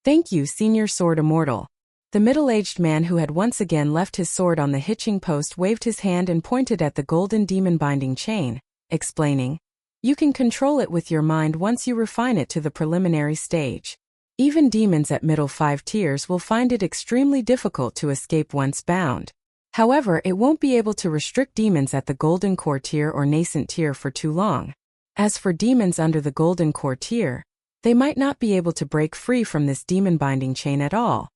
"Thank you, Senior Sword Immortal." The middle-aged man who had once again left his sword on the hitching post waved his hand and pointed at the golden demon-binding chain, explaining, "You can control it with your mind once you refine it to the preliminary stage. Even demons at middle 5 tiers will find it extremely difficult to escape once bound. However, it won't be able to restrict demons at the golden core tier or nascent tier for too long. As for demons under the golden core tier, they might not be able to break free from this demon-binding chain at all."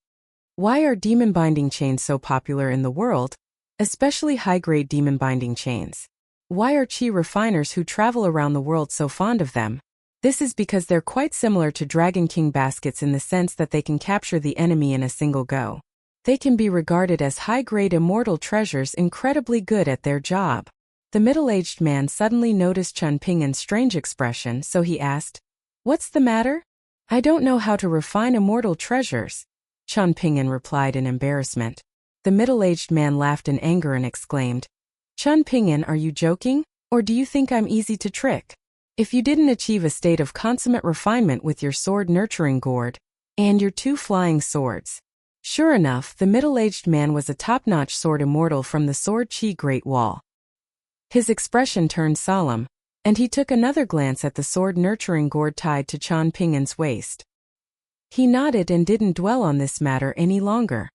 Why are demon-binding chains so popular in the world, especially high-grade demon-binding chains? Why are chi refiners who travel around the world so fond of them? This is because they're quite similar to Dragon King baskets in the sense that they can capture the enemy in a single go. They can be regarded as high-grade immortal treasures, incredibly good at their job. The middle-aged man suddenly noticed Chen Ping'an's strange expression, so he asked, "What's the matter?" "I don't know how to refine immortal treasures," Chen Ping'an replied in embarrassment. The middle-aged man laughed in anger and exclaimed, "Chen Ping'an, are you joking? Or do you think I'm easy to trick? If you didn't achieve a state of consummate refinement with your sword nurturing gourd and your 2 flying swords." Sure enough, the middle-aged man was a top-notch sword immortal from the Sword Chi Great Wall. His expression turned solemn, and he took another glance at the sword nurturing gourd tied to Chen Ping'an's waist. He nodded and didn't dwell on this matter any longer.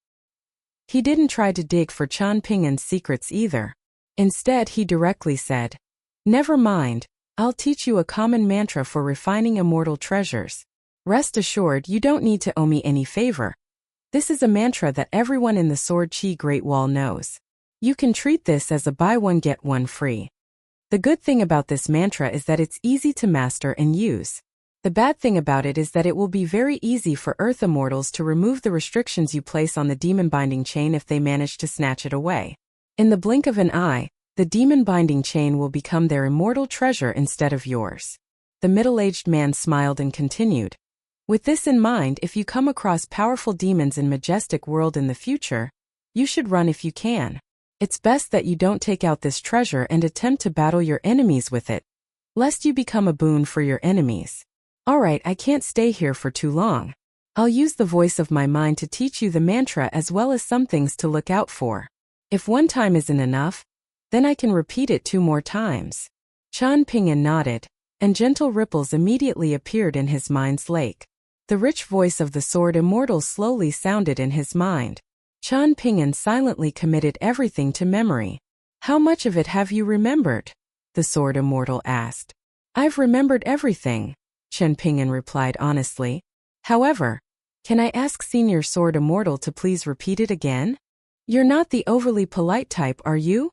He didn't try to dig for Chen Ping'an's secrets either. Instead, he directly said, "Never mind, I'll teach you a common mantra for refining immortal treasures. Rest assured, you don't need to owe me any favor. This is a mantra that everyone in the Sword Chi Great Wall knows. You can treat this as a buy one get one free. The good thing about this mantra is that it's easy to master and use. The bad thing about it is that it will be very easy for Earth Immortals to remove the restrictions you place on the demon-binding chain if they manage to snatch it away. In the blink of an eye, the demon-binding chain will become their immortal treasure instead of yours." The middle-aged man smiled and continued, "With this in mind, if you come across powerful demons in Majestic World in the future, you should run if you can. It's best that you don't take out this treasure and attempt to battle your enemies with it, lest you become a boon for your enemies." "Alright, I can't stay here for too long. I'll use the voice of my mind to teach you the mantra as well as some things to look out for. If one time isn't enough, then I can repeat it 2 more times." Chen Ping'an nodded, and gentle ripples immediately appeared in his mind's lake. The rich voice of the Sword Immortal slowly sounded in his mind. Chen Ping'an silently committed everything to memory. "How much of it have you remembered?" the Sword Immortal asked. "I've remembered everything," Chen Ping'an replied honestly. "However, can I ask Senior Sword Immortal to please repeat it again?" "You're not the overly polite type, are you?"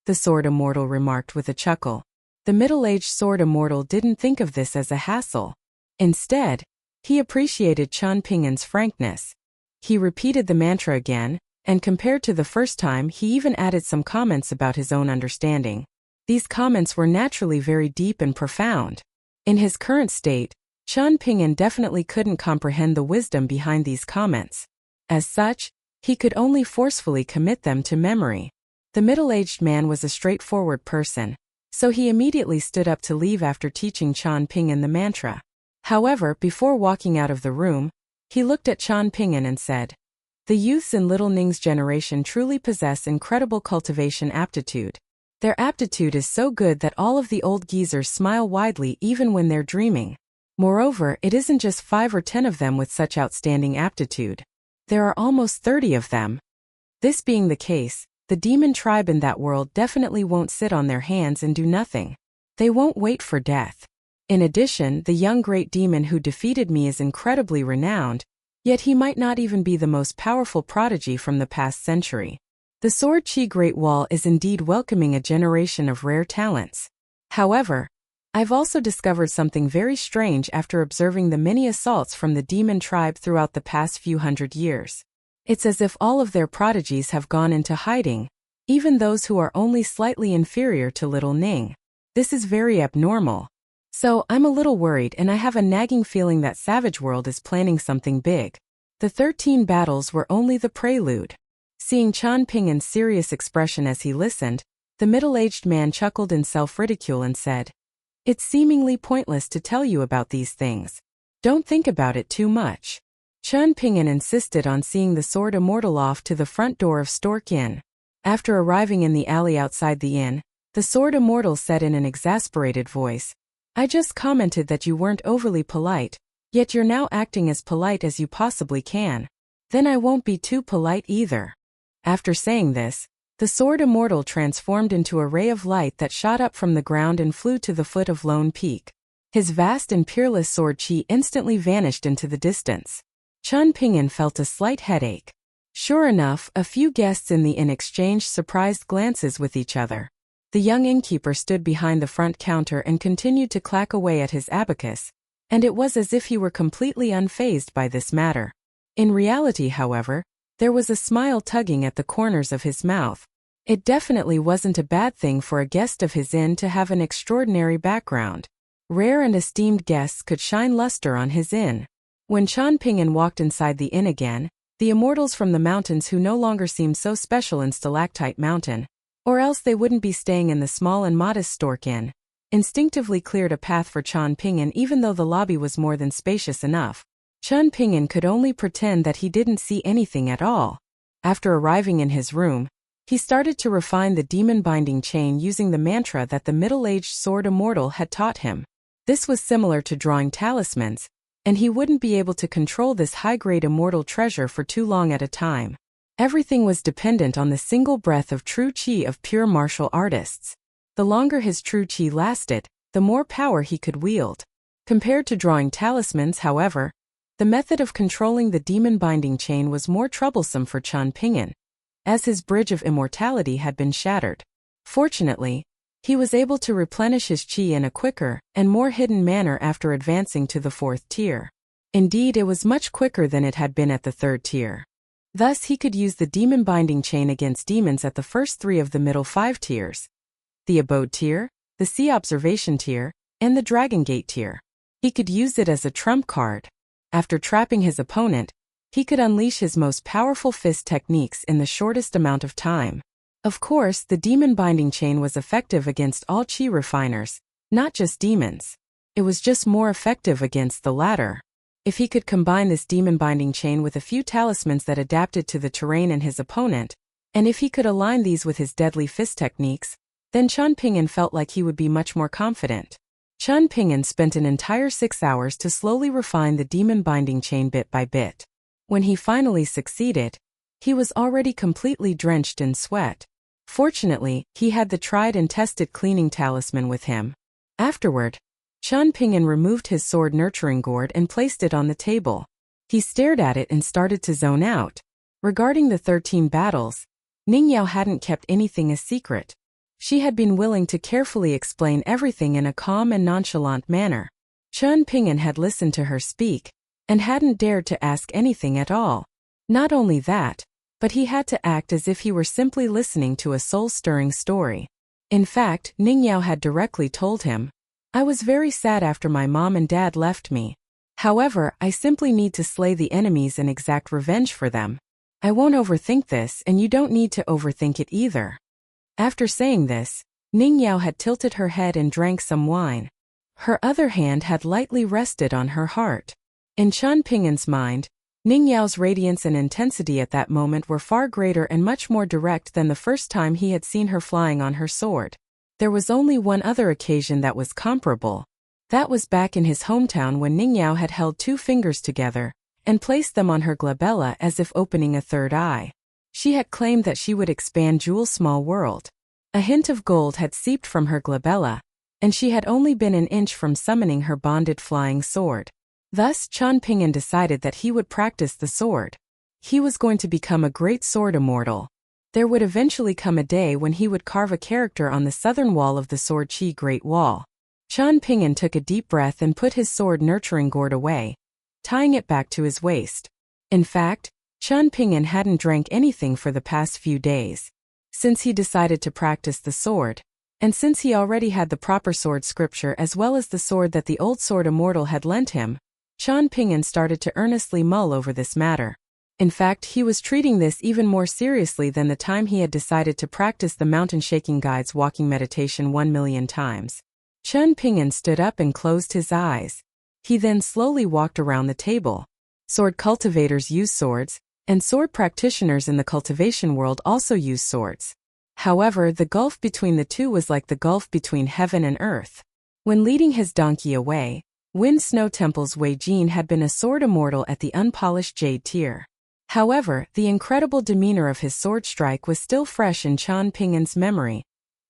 the Sword Immortal remarked with a chuckle. The middle-aged Sword Immortal didn't think of this as a hassle. Instead, he appreciated Chen Ping'an's frankness. He repeated the mantra again, and compared to the first time, he even added some comments about his own understanding. These comments were naturally very deep and profound. In his current state, Chen Ping'an definitely couldn't comprehend the wisdom behind these comments. As such, he could only forcefully commit them to memory. The middle-aged man was a straightforward person, so he immediately stood up to leave after teaching Chen Ping'an the mantra. However, before walking out of the room, he looked at Chen Ping'an and said, "The youths in Little Ning's generation truly possess incredible cultivation aptitude. Their aptitude is so good that all of the old geezers smile widely even when they're dreaming. Moreover, it isn't just 5 or 10 of them with such outstanding aptitude. There are almost 30 of them. This being the case, the demon tribe in that world definitely won't sit on their hands and do nothing. They won't wait for death. In addition, the young great demon who defeated me is incredibly renowned, yet he might not even be the most powerful prodigy from the past century. The Sword Chi Great Wall is indeed welcoming a generation of rare talents. However, I've also discovered something very strange after observing the many assaults from the demon tribe throughout the past few hundred years. It's as if all of their prodigies have gone into hiding, even those who are only slightly inferior to Little Ning. This is very abnormal. So, I'm a little worried and I have a nagging feeling that Savage World is planning something big. The 13 battles were only the prelude. Seeing Chan Pingin's serious expression as he listened, the middle-aged man chuckled in self-ridicule and said, "It's seemingly pointless to tell you about these things. Don't think about it too much." Chan Pingin insisted on seeing the sword immortal off to the front door of Stork Inn. After arriving in the alley outside the inn, the sword immortal said in an exasperated voice, "I just commented that you weren't overly polite, yet you're now acting as polite as you possibly can. Then I won't be too polite either." After saying this, the sword immortal transformed into a ray of light that shot up from the ground and flew to the foot of Lone Peak. His vast and peerless sword chi instantly vanished into the distance. Chan Pingin felt a slight headache. Sure enough, a few guests in the inn exchanged surprised glances with each other. The young innkeeper stood behind the front counter and continued to clack away at his abacus, and it was as if he were completely unfazed by this matter. In reality, however, there was a smile tugging at the corners of his mouth. It definitely wasn't a bad thing for a guest of his inn to have an extraordinary background. Rare and esteemed guests could shine luster on his inn. When Chan Pingin walked inside the inn again, the immortals from the mountains who no longer seemed so special in Stalactite Mountain, or else they wouldn't be staying in the small and modest Stork Inn, instinctively cleared a path for Chan Pingin even though the lobby was more than spacious enough. Chan Pingin could only pretend that he didn't see anything at all. After arriving in his room, he started to refine the demon binding chain using the mantra that the middle-aged sword immortal had taught him. This was similar to drawing talismans, and he wouldn't be able to control this high-grade immortal treasure for too long at a time. Everything was dependent on the single breath of true chi of pure martial artists. The longer his true chi lasted, the more power he could wield. Compared to drawing talismans, however, the method of controlling the demon binding chain was more troublesome for Chan Pingin, as his bridge of immortality had been shattered. Fortunately, he was able to replenish his chi in a quicker and more hidden manner after advancing to the 4th tier. Indeed, it was much quicker than it had been at the 3rd tier. Thus, he could use the demon binding chain against demons at the first 3 of the middle 5 tiers: the Abode tier, the Sea Observation tier, and the Dragon Gate tier. He could use it as a trump card. After trapping his opponent, he could unleash his most powerful fist techniques in the shortest amount of time. Of course, the demon binding chain was effective against all chi refiners, not just demons. It was just more effective against the latter. If he could combine this demon binding chain with a few talismans that adapted to the terrain and his opponent, and if he could align these with his deadly fist techniques, then Chan Pingin felt like he would be much more confident. Chan Pingin spent an entire 6 hours to slowly refine the demon binding chain bit by bit. When he finally succeeded, he was already completely drenched in sweat. Fortunately, he had the tried and tested cleaning talisman with him. Afterward, Chan Pingin removed his sword nurturing gourd and placed it on the table. He stared at it and started to zone out. Regarding the 13 battles, Ningyao hadn't kept anything a secret. She had been willing to carefully explain everything in a calm and nonchalant manner. Chan Pingin had listened to her speak, and hadn't dared to ask anything at all. Not only that, but he had to act as if he were simply listening to a soul-stirring story. In fact, Ningyao had directly told him, "I was very sad after my mom and dad left me. However, I simply need to slay the enemies and exact revenge for them. I won't overthink this, and you don't need to overthink it either." After saying this, Ningyao had tilted her head and drank some wine. Her other hand had lightly rested on her heart. In Chan Pingin's mind, Ningyao's radiance and intensity at that moment were far greater and much more direct than the first time he had seen her flying on her sword. There was only one other occasion that was comparable. That was back in his hometown when Ningyao had held 2 fingers together and placed them on her glabella as if opening a third eye. She had claimed that she would expand Jewel's small world. A hint of gold had seeped from her glabella, and she had only been an inch from summoning her bonded flying sword. Thus, Chan Pingin decided that he would practice the sword. He was going to become a great sword immortal. There would eventually come a day when he would carve a character on the southern wall of the Sword Chi Great Wall. Chan Pingin took a deep breath and put his sword nurturing gourd away, tying it back to his waist. In fact, Chan Pingin hadn't drank anything for the past few days. Since he decided to practice the sword, and since he already had the proper sword scripture as well as the sword that the old sword immortal had lent him, Chan Pingin started to earnestly mull over this matter. In fact, he was treating this even more seriously than the time he had decided to practice the mountain shaking guide's walking meditation 1,000,000 times. Chen Ping'an stood up and closed his eyes. He then slowly walked around the table. Sword cultivators use swords, and sword practitioners in the cultivation world also use swords. However, the gulf between the two was like the gulf between heaven and earth. When leading his donkey away, Wind Snow Temple's Wei Jin had been a sword immortal at the unpolished jade tier. However, the incredible demeanor of his sword strike was still fresh in Chen Ping'an's memory,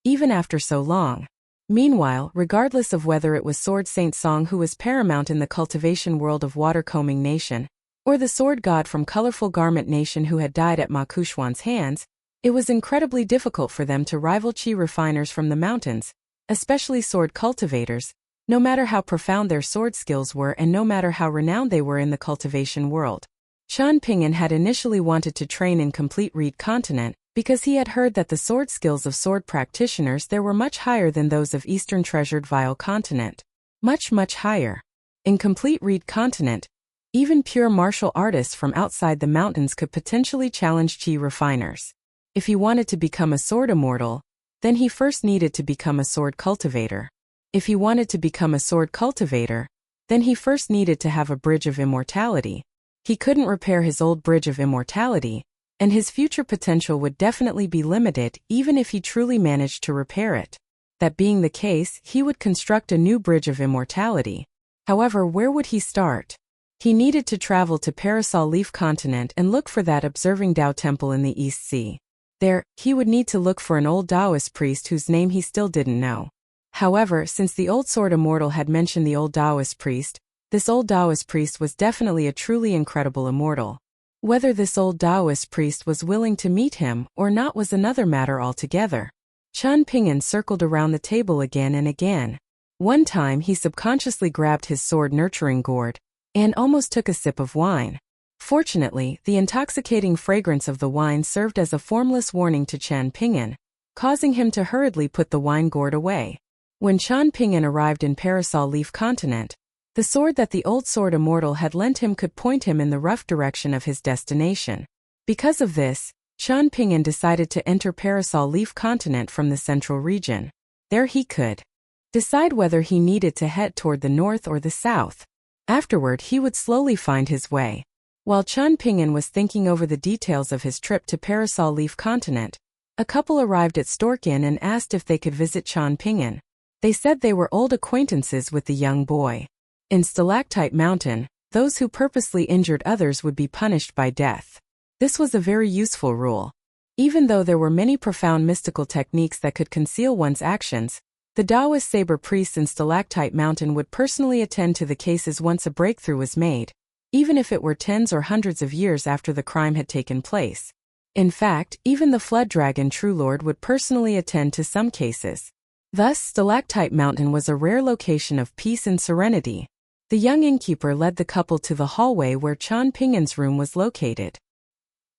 even after so long. Meanwhile, regardless of whether it was Sword Saint Song who was paramount in the cultivation world of Watercombing Nation, or the sword god from Colorful Garment Nation who had died at Ma Kuxuan's hands, it was incredibly difficult for them to rival qi refiners from the mountains, especially sword cultivators, no matter how profound their sword skills were and no matter how renowned they were in the cultivation world. Chen Ping'an had initially wanted to train in Complete Reed Continent, because he had heard that the sword skills of sword practitioners there were much higher than those of Eastern Treasured Vile Continent. Much higher. In Complete Reed Continent, even pure martial artists from outside the mountains could potentially challenge qi refiners. If he wanted to become a sword immortal, then he first needed to become a sword cultivator. If he wanted to become a sword cultivator, then he first needed to have a bridge of immortality. He couldn't repair his old bridge of immortality, and his future potential would definitely be limited even if he truly managed to repair it. That being the case, he would construct a new bridge of immortality. However, where would he start? He needed to travel to Parasol Leaf Continent and look for that observing Tao temple in the East Sea. There, he would need to look for an old Taoist priest whose name he still didn't know. However, since the old sword immortal had mentioned the old Taoist priest, this old Taoist priest was definitely a truly incredible immortal. Whether this old Taoist priest was willing to meet him or not was another matter altogether. Chen Ping'an circled around the table again and again. One time he subconsciously grabbed his sword nurturing gourd and almost took a sip of wine. Fortunately, the intoxicating fragrance of the wine served as a formless warning to Chen Ping'an, causing him to hurriedly put the wine gourd away. When Chen Ping'an arrived in Parasol Leaf Continent, the sword that the old sword immortal had lent him could point him in the rough direction of his destination. Because of this, Chen Ping'an decided to enter Parasol Leaf Continent from the central region. There he could decide whether he needed to head toward the north or the south. Afterward, he would slowly find his way. While Chen Ping'an was thinking over the details of his trip to Parasol Leaf Continent, a couple arrived at Stork Inn and asked if they could visit Chen Ping'an. They said they were old acquaintances with the young boy. In Stalactite Mountain, those who purposely injured others would be punished by death. This was a very useful rule. Even though there were many profound mystical techniques that could conceal one's actions, the Taoist saber priests in Stalactite Mountain would personally attend to the cases once a breakthrough was made, even if it were tens or hundreds of years after the crime had taken place. In fact, even the Flood Dragon True Lord would personally attend to some cases. Thus, Stalactite Mountain was a rare location of peace and serenity. The young innkeeper led the couple to the hallway where Chen Ping'an's room was located.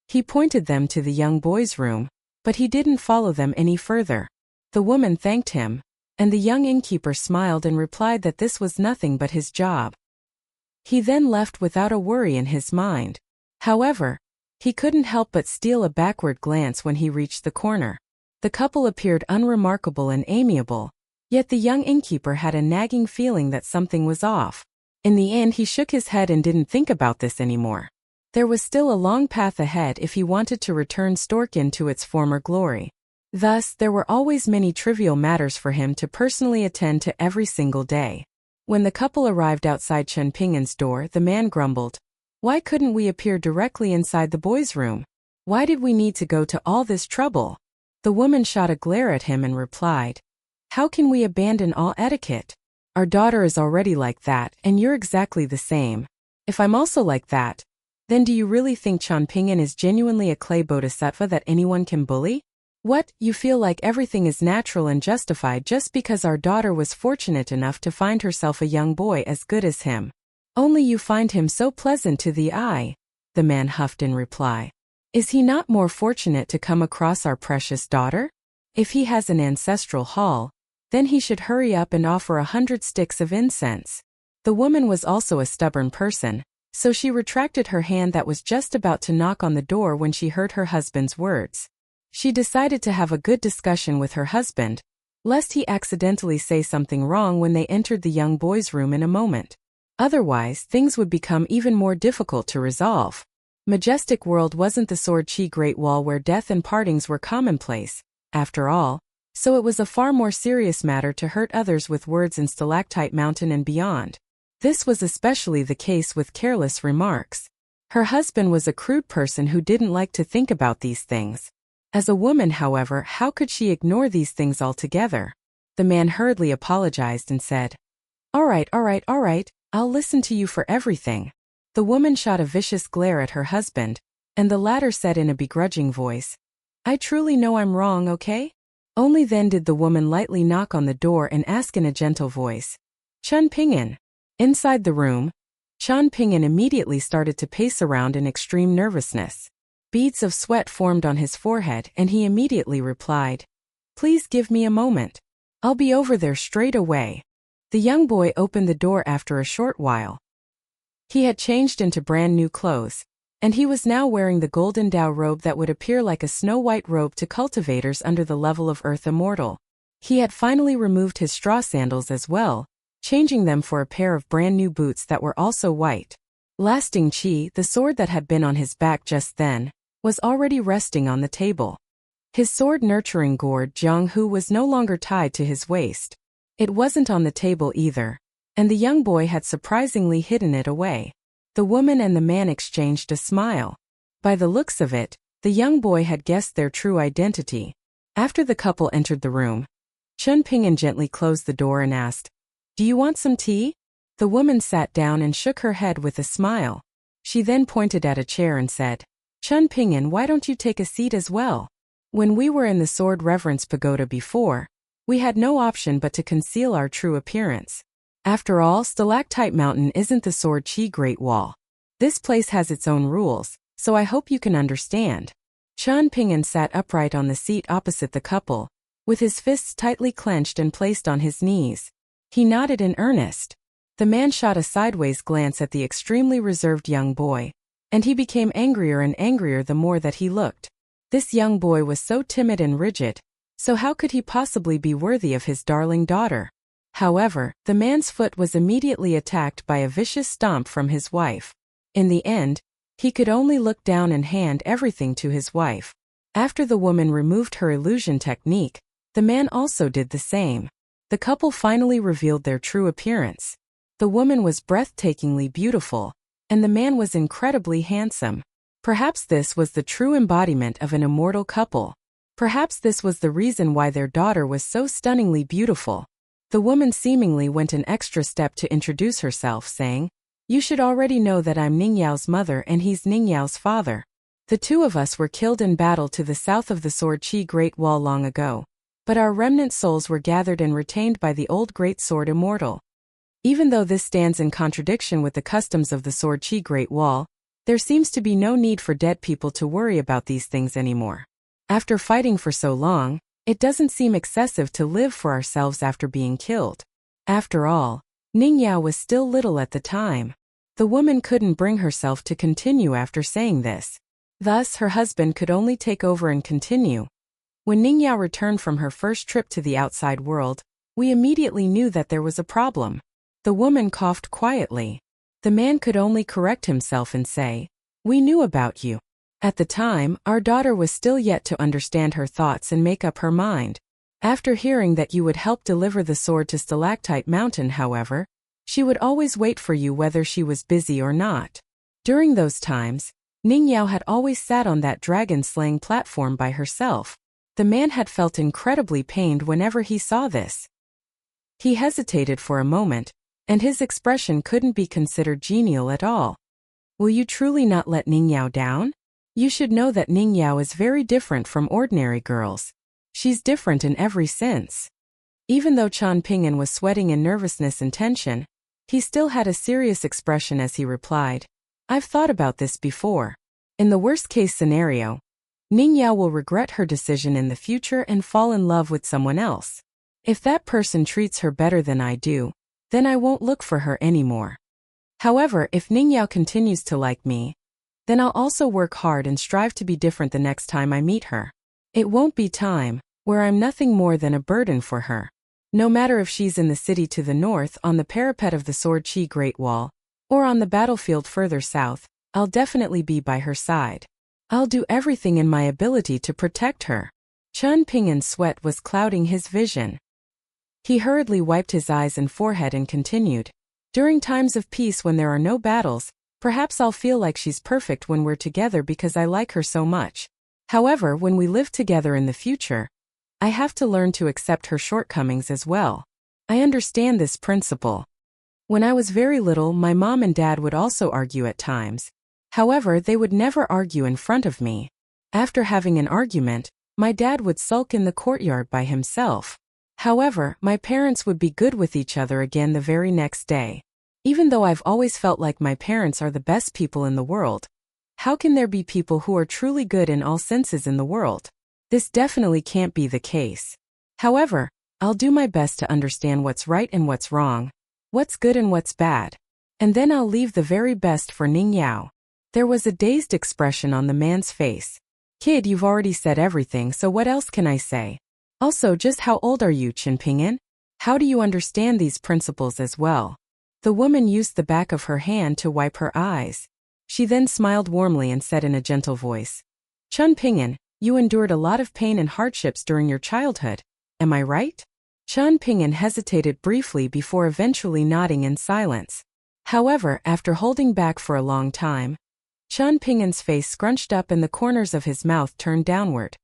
He pointed them to the young boy's room, but he didn't follow them any further. The woman thanked him, and the young innkeeper smiled and replied that this was nothing but his job. He then left without a worry in his mind. However, he couldn't help but steal a backward glance when he reached the corner. The couple appeared unremarkable and amiable, yet the young innkeeper had a nagging feeling that something was off. In the end, he shook his head and didn't think about this anymore. There was still a long path ahead if he wanted to return Stork Inn to its former glory. Thus, there were always many trivial matters for him to personally attend to every single day. When the couple arrived outside Chen Ping'an's door, the man grumbled, "Why couldn't we appear directly inside the boy's room? Why did we need to go to all this trouble?" The woman shot a glare at him and replied, "How can we abandon all etiquette? Our daughter is already like that, and you're exactly the same. If I'm also like that, then do you really think Chen Ping'an is genuinely a clay bodhisattva that anyone can bully? What, you feel like everything is natural and justified just because our daughter was fortunate enough to find herself a young boy as good as him? Only you find him so pleasant to the eye," the man huffed in reply. "Is he not more fortunate to come across our precious daughter? If he has an ancestral hall, then he should hurry up and offer 100 sticks of incense." The woman was also a stubborn person, So she retracted her hand that was just about to knock on the door when she heard her husband's words. She decided to have a good discussion with her husband, lest he accidentally say something wrong when they entered the young boy's room in a moment. Otherwise, things would become even more difficult to resolve. Majestic World wasn't the Sword Chi Great Wall where death and partings were commonplace, after all, so it was a far more serious matter to hurt others with words in Stalactite Mountain and beyond. This was especially the case with careless remarks. Her husband was a crude person who didn't like to think about these things. As a woman, however, how could she ignore these things altogether? The man hurriedly apologized and said, All right, I'll listen to you for everything." The woman shot a vicious glare at her husband, and the latter said in a begrudging voice, "I truly know I'm wrong, okay?" Only then did the woman lightly knock on the door and ask in a gentle voice, "Chun Ping'an." Inside the room, Chun Ping'an immediately started to pace around in extreme nervousness. Beads of sweat formed on his forehead and he immediately replied, "Please give me a moment. I'll be over there straight away." The young boy opened the door after a short while. He had changed into brand new clothes, and he was now wearing the golden Dao robe that would appear like a snow-white robe to cultivators under the level of Earth Immortal. He had finally removed his straw sandals as well, changing them for a pair of brand new boots that were also white. Lasting Chi, the sword that had been on his back just then, was already resting on the table. His sword-nurturing gourd Jianghu was no longer tied to his waist. It wasn't on the table either, and the young boy had surprisingly hidden it away. The woman and the man exchanged a smile. By the looks of it, the young boy had guessed their true identity. After the couple entered the room, Chun Ping'an gently closed the door and asked, "Do you want some tea?" The woman sat down and shook her head with a smile. She then pointed at a chair and said, "Chun Ping'an, why don't you take a seat as well? When we were in the Sword Reverence Pagoda before, we had no option but to conceal our true appearance. After all, Stalactite Mountain isn't the Sword Chi Great Wall. This place has its own rules, so I hope you can understand." Chun Ping'an sat upright on the seat opposite the couple, with his fists tightly clenched and placed on his knees. He nodded in earnest. The man shot a sideways glance at the extremely reserved young boy, and he became angrier and angrier the more that he looked. This young boy was so timid and rigid, so how could he possibly be worthy of his darling daughter? However, the man's foot was immediately attacked by a vicious stomp from his wife. In the end, he could only look down and hand everything to his wife. After the woman removed her illusion technique, the man also did the same. The couple finally revealed their true appearance. The woman was breathtakingly beautiful, and the man was incredibly handsome. Perhaps this was the true embodiment of an immortal couple. Perhaps this was the reason why their daughter was so stunningly beautiful. The woman seemingly went an extra step to introduce herself, saying, "You should already know that I'm Ning Yao's mother and he's Ning Yao's father. The two of us were killed in battle to the south of the Sword Chi Great Wall long ago, but our remnant souls were gathered and retained by the old Great Sword Immortal. Even though this stands in contradiction with the customs of the Sword Chi Great Wall, there seems to be no need for dead people to worry about these things anymore. After fighting for so long, it doesn't seem excessive to live for ourselves after being killed." After all, Ning Yao was still little at the time. The woman couldn't bring herself to continue after saying this. Thus, her husband could only take over and continue. When Ning Yao returned from her first trip to the outside world, we immediately knew that there was a problem. The woman coughed quietly. The man could only correct himself and say, "We knew about you. At the time, our daughter was still yet to understand her thoughts and make up her mind. After hearing that you would help deliver the sword to Stalactite Mountain, however, she would always wait for you whether she was busy or not. During those times, Ning Yao had always sat on that dragon-slaying platform by herself." The man had felt incredibly pained whenever he saw this. He hesitated for a moment, and his expression couldn't be considered genial at all. "Will you truly not let Ning Yao down? You should know that Ning Yao is very different from ordinary girls. She's different in every sense." Even though Chun Ping'an was sweating in nervousness and tension, he still had a serious expression as he replied, "I've thought about this before. In the worst-case scenario, Ning Yao will regret her decision in the future and fall in love with someone else. If that person treats her better than I do, then I won't look for her anymore. However, if Ningyao continues to like me, then I'll also work hard and strive to be different the next time I meet her. It won't be time where I'm nothing more than a burden for her. No matter if she's in the city to the north on the parapet of the Sword Chi Great Wall, or on the battlefield further south, I'll definitely be by her side. I'll do everything in my ability to protect her. Chun Pingin's sweat was clouding his vision. He hurriedly wiped his eyes and forehead and continued. During times of peace when there are no battles, perhaps I'll feel like she's perfect when we're together because I like her so much. However, when we live together in the future, I have to learn to accept her shortcomings as well. I understand this principle. When I was very little, my mom and dad would also argue at times. However, they would never argue in front of me. After having an argument, my dad would sulk in the courtyard by himself. However, my parents would be good with each other again the very next day. Even though I've always felt like my parents are the best people in the world, how can there be people who are truly good in all senses in the world? This definitely can't be the case. However, I'll do my best to understand what's right and what's wrong, what's good and what's bad. And then I'll leave the very best for Ningyao. There was a dazed expression on the man's face. Kid, you've already said everything, so what else can I say? Also, just how old are you, Chun Pingin? How do you understand these principles as well? The woman used the back of her hand to wipe her eyes. She then smiled warmly and said in a gentle voice, Chun Pingin, you endured a lot of pain and hardships during your childhood, am I right? Chun Pingin hesitated briefly before eventually nodding in silence. However, after holding back for a long time, Chun Pingin's face scrunched up and the corners of his mouth turned downward.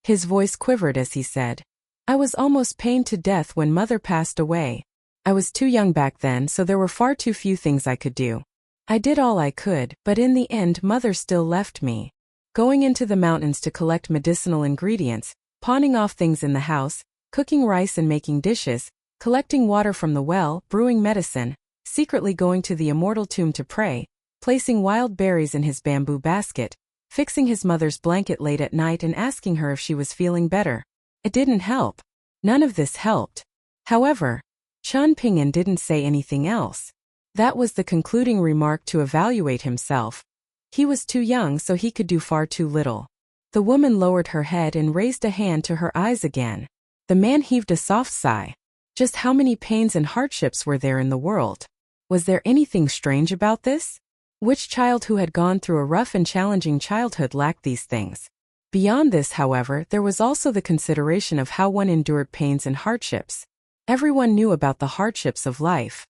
His voice quivered as he said, I was almost pained to death when mother passed away. I was too young back then, so there were far too few things I could do. I did all I could, but in the end mother still left me. Going into the mountains to collect medicinal ingredients, pawning off things in the house, cooking rice and making dishes, collecting water from the well, brewing medicine, secretly going to the immortal tomb to pray, placing wild berries in his bamboo basket, fixing his mother's blanket late at night and asking her if she was feeling better. It didn't help. None of this helped. However, Chun Pingin didn't say anything else. That was the concluding remark to evaluate himself. He was too young, so he could do far too little. The woman lowered her head and raised a hand to her eyes again. The man heaved a soft sigh. Just how many pains and hardships were there in the world? Was there anything strange about this? Which child who had gone through a rough and challenging childhood lacked these things? Beyond this, however, there was also the consideration of how one endured pains and hardships. Everyone knew about the hardships of life.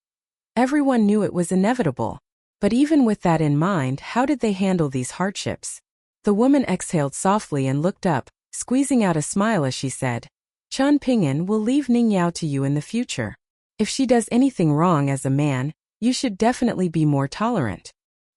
Everyone knew it was inevitable. But even with that in mind, how did they handle these hardships? The woman exhaled softly and looked up, squeezing out a smile as she said, Chun Pingin will leave Ningyao to you in the future. If she does anything wrong as a man, you should definitely be more tolerant.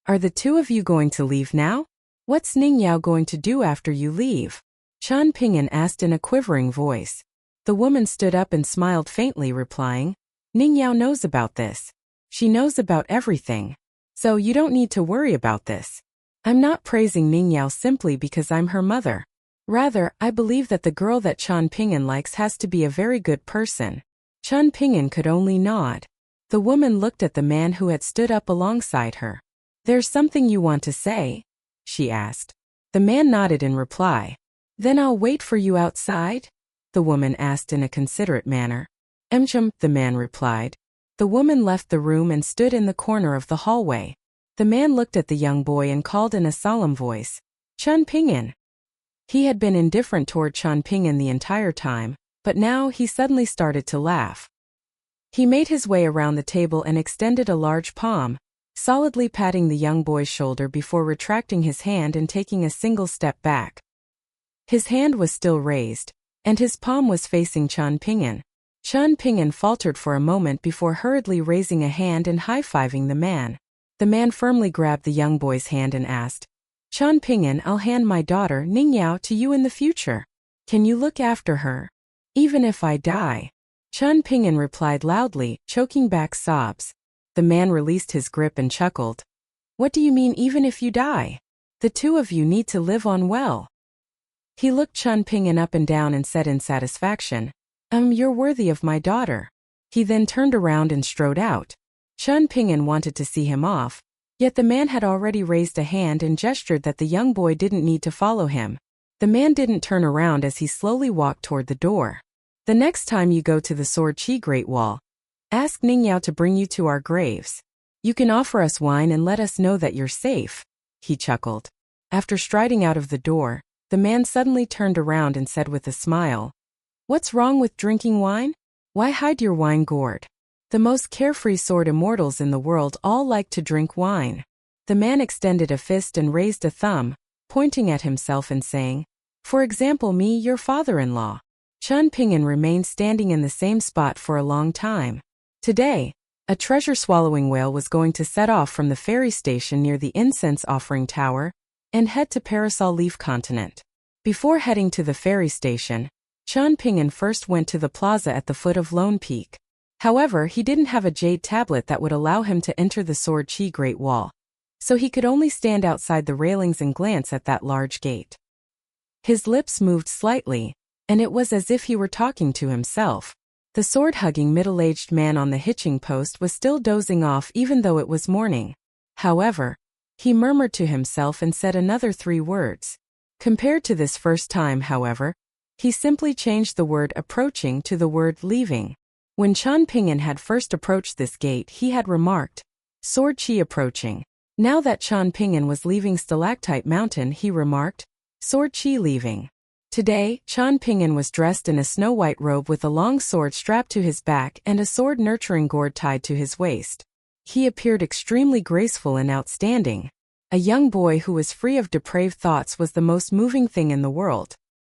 Are the two of you going to leave now? What's Ningyao going to do after you leave? Chun Pingin asked in a quivering voice. The woman stood up and smiled faintly, replying, Ningyao knows about this. She knows about everything. So you don't need to worry about this. I'm not praising Ningyao simply because I'm her mother. Rather, I believe that the girl that Chun Pingin likes has to be a very good person. Chun Pingin could only nod. The woman looked at the man who had stood up alongside her. There's something you want to say? She asked. The man nodded in reply. Then I'll wait for you outside? The woman asked in a considerate manner. The man replied. The woman left the room and stood in the corner of the hallway. The man looked at the young boy and called in a solemn voice, Chun Pingin. He had been indifferent toward Chun Pingin the entire time, but now he suddenly started to laugh. He made his way around the table and extended a large palm, solidly patting the young boy's shoulder before retracting his hand and taking a single step back. His hand was still raised, and his palm was facing Chun Pingin. Chun Pingin faltered for a moment before hurriedly raising a hand and high-fiving the man. The man firmly grabbed the young boy's hand and asked, Chun Pingin, I'll hand my daughter, Ningyao, to you in the future. Can you look after her? Even if I die? Chun Pingin replied loudly, choking back sobs. The man released his grip and chuckled. What do you mean even if you die? The two of you need to live on well. He looked Chun Pingin up and down and said in satisfaction, you're worthy of my daughter. He then turned around and strode out. Chun Ping'an wanted to see him off, yet the man had already raised a hand and gestured that the young boy didn't need to follow him. The man didn't turn around as he slowly walked toward the door. The next time you go to the Sword Qi Great Wall, ask Ningyao to bring you to our graves. You can offer us wine and let us know that you're safe, he chuckled. After striding out of the door, the man suddenly turned around and said with a smile, "What's wrong with drinking wine? Why hide your wine gourd? The most carefree sword immortals in the world all like to drink wine." The man extended a fist and raised a thumb, pointing at himself and saying, "For example, me, your father-in-law." Chun Ping'an remained standing in the same spot for a long time. Today, a treasure-swallowing whale was going to set off from the ferry station near the incense offering tower and head to Parasol Leaf Continent. Before heading to the ferry station, Chun Ping'an first went to the plaza at the foot of Lone Peak. However, he didn't have a jade tablet that would allow him to enter the Sword Qi Great Wall, so he could only stand outside the railings and glance at that large gate. His lips moved slightly, and it was as if he were talking to himself. The sword-hugging middle-aged man on the hitching post was still dozing off even though it was morning. However, he murmured to himself and said another 3 words. Compared to this first time, however, he simply changed the word approaching to the word leaving. When Chun Ping'an had first approached this gate, he had remarked, "Sword Qi approaching." Now that Chun Ping'an was leaving Stalactite Mountain, he remarked, "Sword Qi leaving." Today, Chun Ping'an was dressed in a snow-white robe with a long sword strapped to his back and a sword-nurturing gourd tied to his waist. He appeared extremely graceful and outstanding. A young boy who was free of depraved thoughts was the most moving thing in the world.